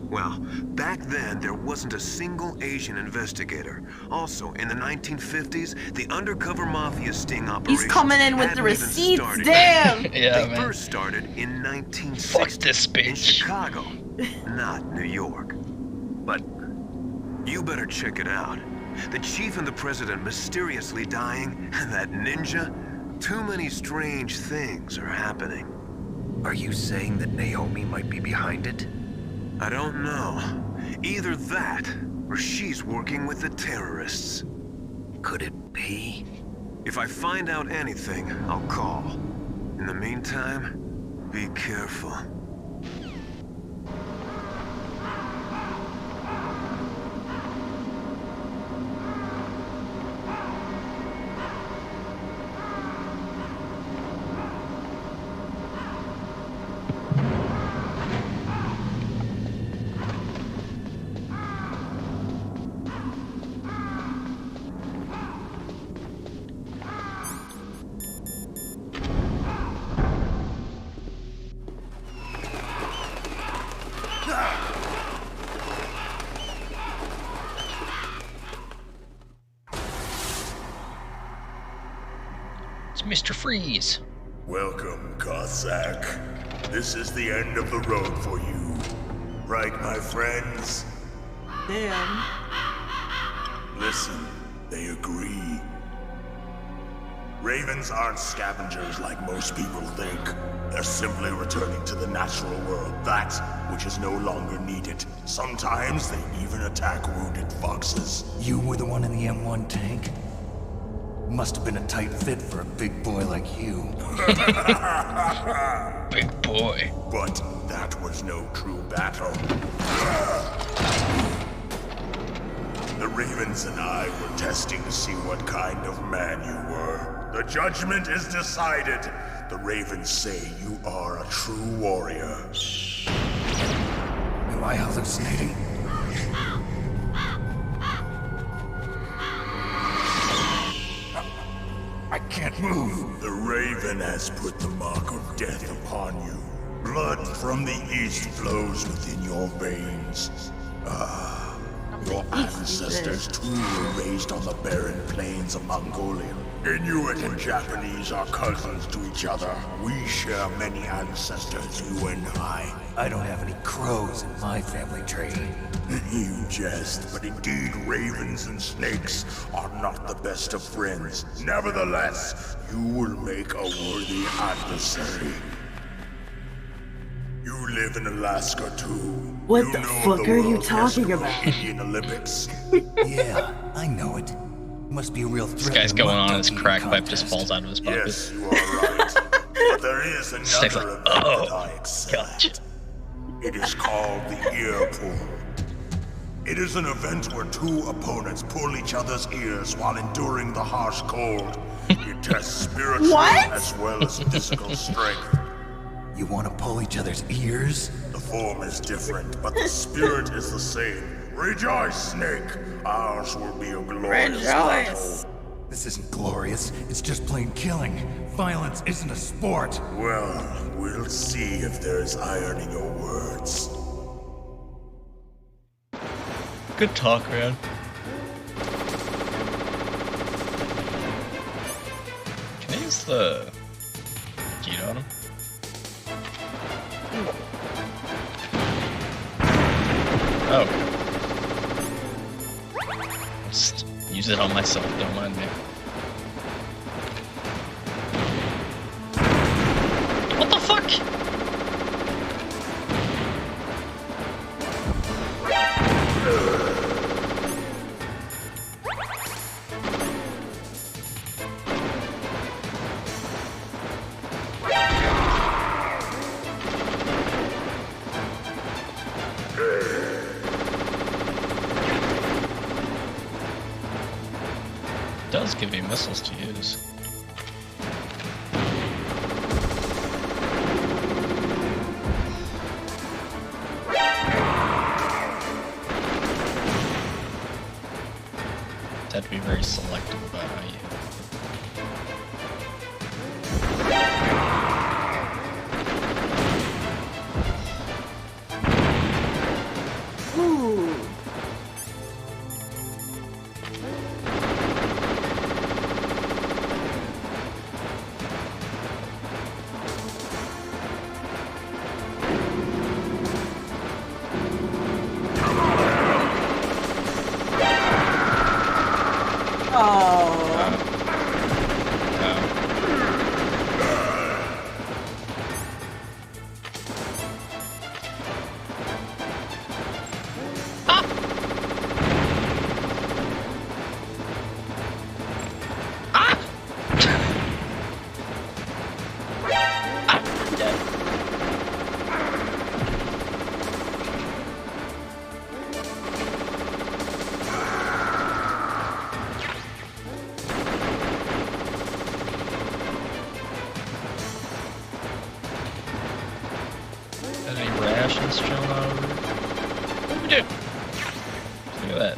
Well, back then, there wasn't a single Asian investigator. Also, in the 1950s, the undercover mafia sting operation. He's coming in with the receipts, damn! Yeah, they first started in 1960. Fuck this bitch. In Chicago, not New York. But you better check it out. The chief and the president mysteriously dying, and that ninja. Too many strange things are happening. Are you saying that Naomi might be behind it? I don't know. Either that, or she's working with the terrorists. Could it be? If I find out anything, I'll call. In the meantime, be careful. Mr. Freeze. Welcome, Cossack. This is the end of the road for you. Right, my friends? Damn. Listen, they agree. Ravens aren't scavengers like most people think. They're simply returning to the natural world, that which is no longer needed. Sometimes they even attack wounded foxes. You were the one in the M1 tank? Must have been a tight fit for a big boy like you. Big boy. But that was no true battle. The Ravens and I were testing to see what kind of man you were. The judgment is decided. The Ravens say you are a true warrior. Am I hallucinating? I can't move. The Raven has put the mark of death upon you. Blood from the east flows within your veins. Your ancestors too were raised on the barren plains of Mongolia. Inuit and Japanese are cousins to each other. We share many ancestors, you and I. I don't have any crows in my family tree. You jest, but indeed ravens and snakes are not the best of friends. Nevertheless, you will make a worthy adversary. You live in Alaska too. What the fuck are you talking about? Indian Olympics. Yeah, I know it. Must be a real threat. This guy's going on, his crack pipe just falls out of his pocket. Yes, you are right. But there is another event that I excel at. It is called the ear pull. It is an event where two opponents pull each other's ears while enduring the harsh cold. It tests spiritual as well as physical strength. You want to pull each other's ears? The form is different, but the spirit is the same. Rejoice, Snake! Ours will be a glorious battle. This isn't glorious. It's just plain killing. Violence isn't a sport. Well, we'll see if there's iron in your words. Good talk, man. Can I use the key on him? Oh. Just use it on myself, don't mind me. What the fuck? It does give you missiles to use. You have to be very selective about how you. Ooh. Rations chilling out over here. What do we do? Look at that.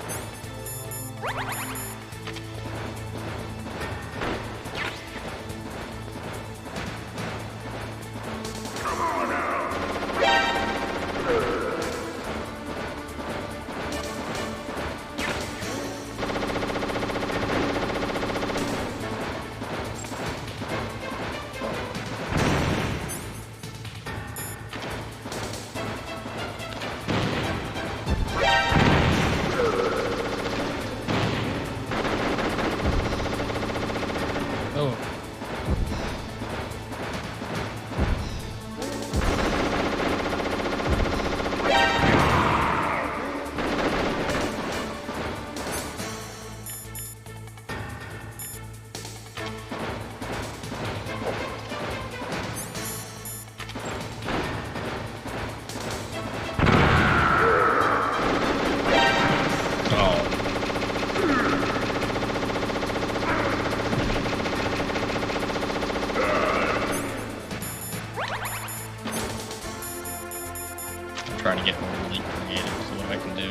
Trying to get overly creative with what I can do.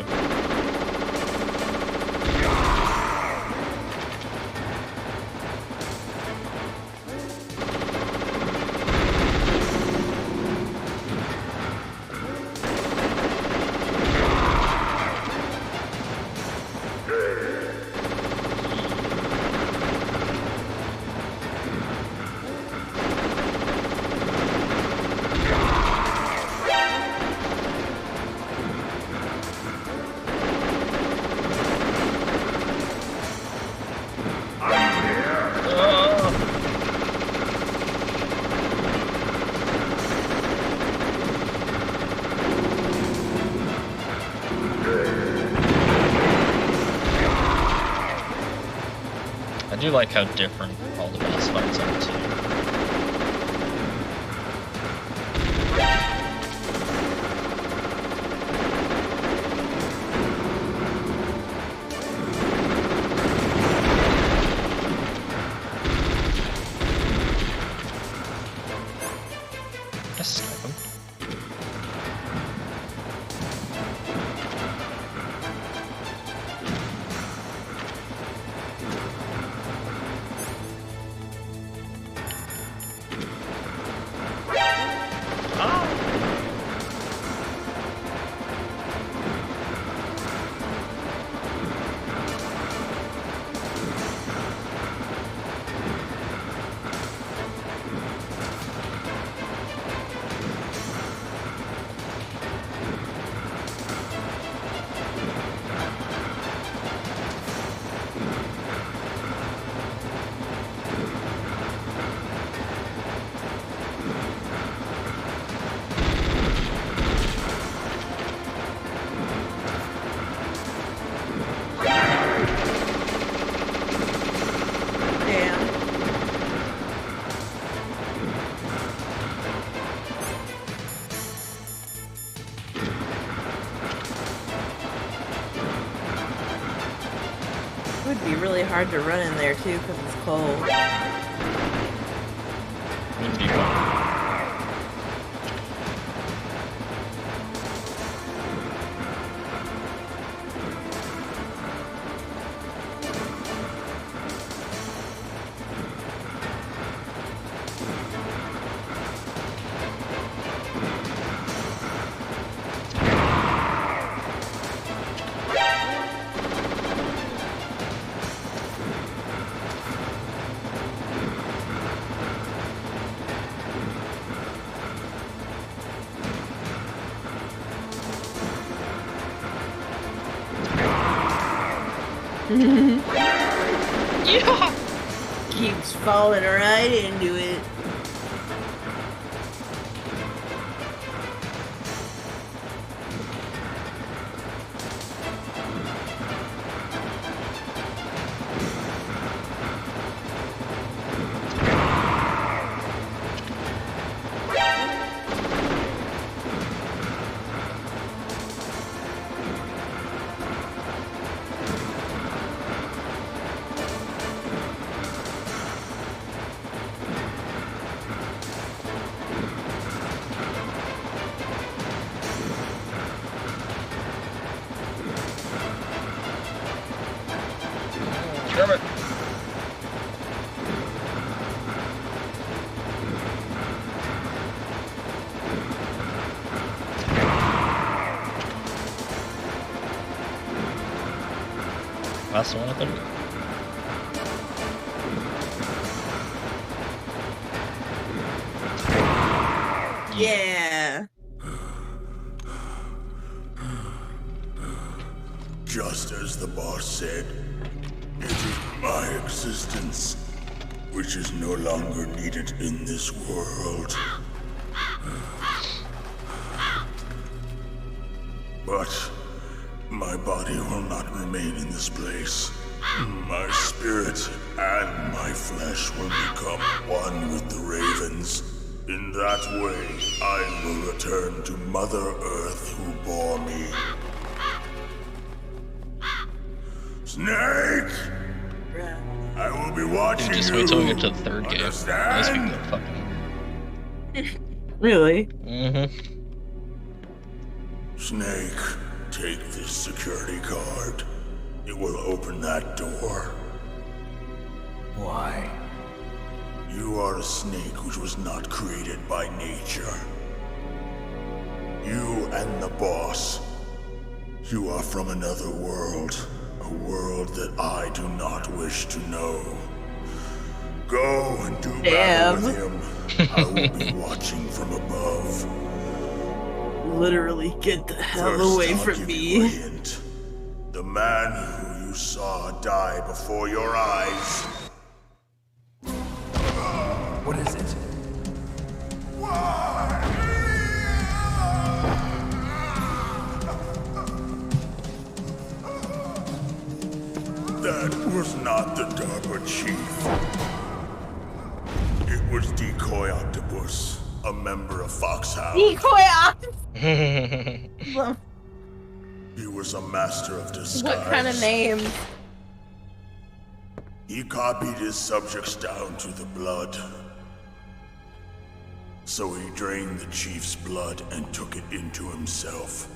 I do like how different all the boss fights are too. Just snipe him. would be really hard to run in there too because it's cold. Wouldn't be fun. Yeah. Keeps falling right into it. Damn it. Last one, I think. Yeah. Just as the boss said, it is my existence which is no longer needed in this world. But my body will not remain in this place. My spirit and my flesh will become one with the ravens. In that way, I will return to Mother Earth who bore me. Snake! I will be watching Just wait till we get to the third game. Those people are fucking. Really? Mm-hmm. Snake, take this security card. It will open that door. Why? You are a snake which was not created by nature. You and the boss. You are from another world. A world that I do not wish to know. Go and do battle with him. I will be watching from above. Literally, get the hell First, away I'll from give me. you a hint. The man who you saw die before your eyes. What is it? That was not the DARPA chief. It was Decoy Octopus, a member of Foxhound. Decoy Octopus! He was a master of disguise. What kind of name? He copied his subjects down to the blood. So he drained the chief's blood and took it into himself.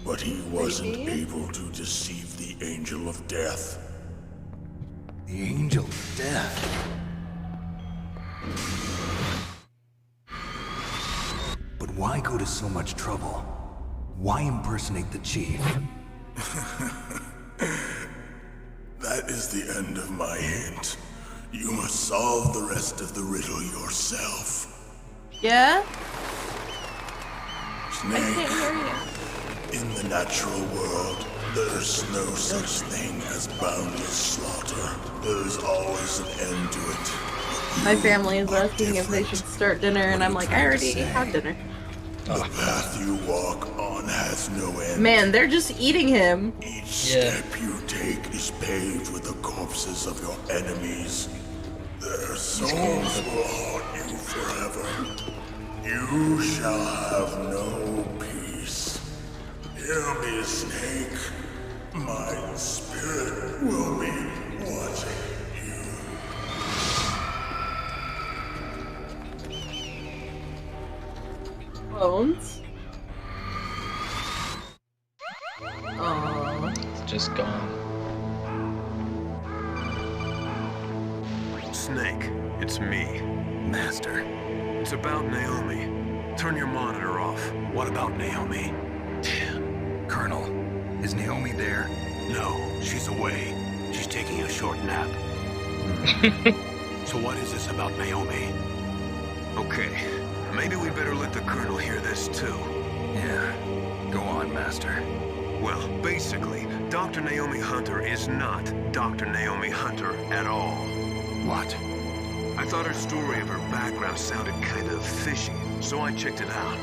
But he wasn't able to deceive the Angel of Death. The Angel of Death? But why go to so much trouble? Why impersonate the chief? That is the end of my hint. You must solve the rest of the riddle yourself. Yeah? Snake, I can't hear you. in the natural world, there's no such thing as boundless slaughter. There is always an end to it. My family is asking if they should start dinner, and I'm like, I already had dinner. The path you walk on has no end. Man, they're just eating him. Each step you take is paved with the corpses of your enemies. Their souls will haunt you forever. You shall have no peace. Hear me, Snake. My spirit will be watching you. Bones? Aww. It's just gone. Snake, it's me, Master. It's about Naomi. Turn your monitor off. What about Naomi? Colonel, is Naomi there? No, she's away. She's taking a short nap. So what is this about Naomi? Okay, maybe we better let the Colonel hear this too. Yeah, go on, Master. Well, basically, Dr. Naomi Hunter is not Dr. Naomi Hunter at all. What? I thought her story of her background sounded kind of fishy, so I checked it out.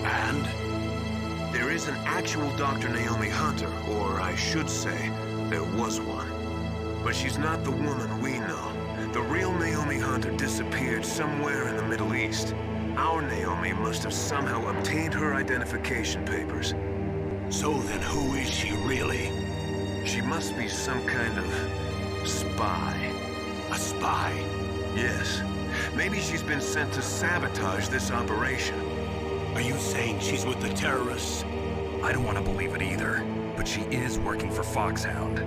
And? There is an actual Dr. Naomi Hunter, or I should say, there was one. But she's not the woman we know. The real Naomi Hunter disappeared somewhere in the Middle East. Our Naomi must have somehow obtained her identification papers. So then who is she really? She must be some kind of spy. A spy? Yes. Maybe she's been sent to sabotage this operation. Are you saying she's with the terrorists? I don't want to believe it either, but she is working for Foxhound.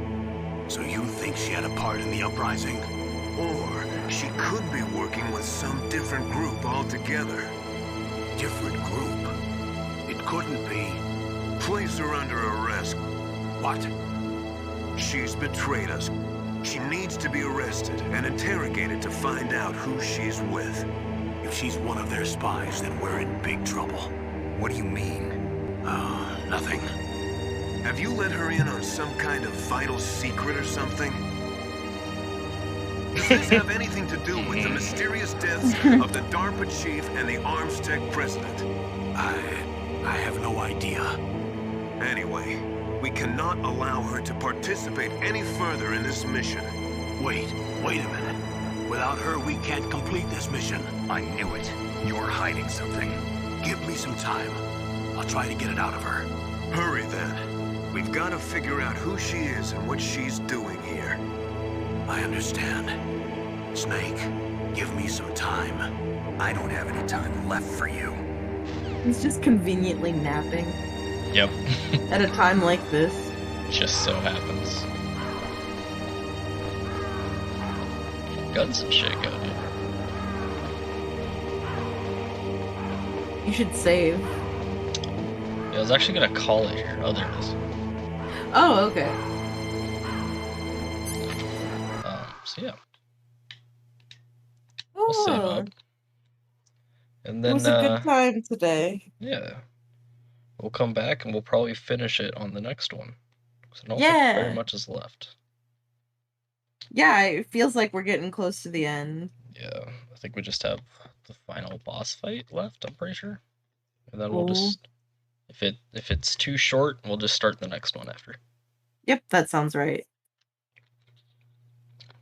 So you think she had a part in the uprising? Or she could be working with some different group altogether. Different group? It couldn't be. Place her under arrest. What? She's betrayed us. She needs to be arrested and interrogated to find out who she's with. If she's one of their spies, then we're in big trouble. What do you mean? Nothing. Have you let her in on some kind of vital secret or something? Does this have anything to do with the mysterious deaths of the DARPA chief and the Arms Tech president? I have no idea. Anyway, we cannot allow her to participate any further in this mission. Wait a minute. Without her, we can't complete this mission. I knew it. You're hiding something. Give me some time. I'll try to get it out of her. Hurry then. We've got to figure out who she is and what she's doing here. I understand. Snake, give me some time. I don't have any time left for you. He's just conveniently napping. Yep. At a time like this. Just so happens. Got some shit going on. You should save. Yeah, I was actually gonna call it here. Oh, there it is. Oh, okay. So yeah. Oh, We'll save up. And then it was a good time today. Yeah. We'll come back and we'll probably finish it on the next one. Because I don't think very much is left. Yeah, it feels like we're getting close to the end. Yeah, I think we just have the final boss fight left, I'm pretty sure. And then we'll just, if it's too short, we'll just start the next one after. Yep, that sounds right.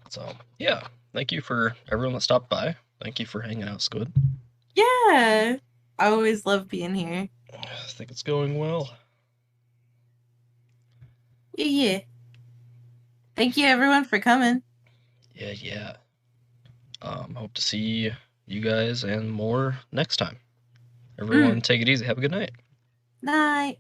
So, yeah, thank you for everyone that stopped by. Thank you for hanging out, Squid. Yeah, I always love being here. I think it's going well. Yeah. Thank you, everyone, for coming. Yeah. Hope to see you guys and more next time. Everyone, take it easy. Have a good night. Night.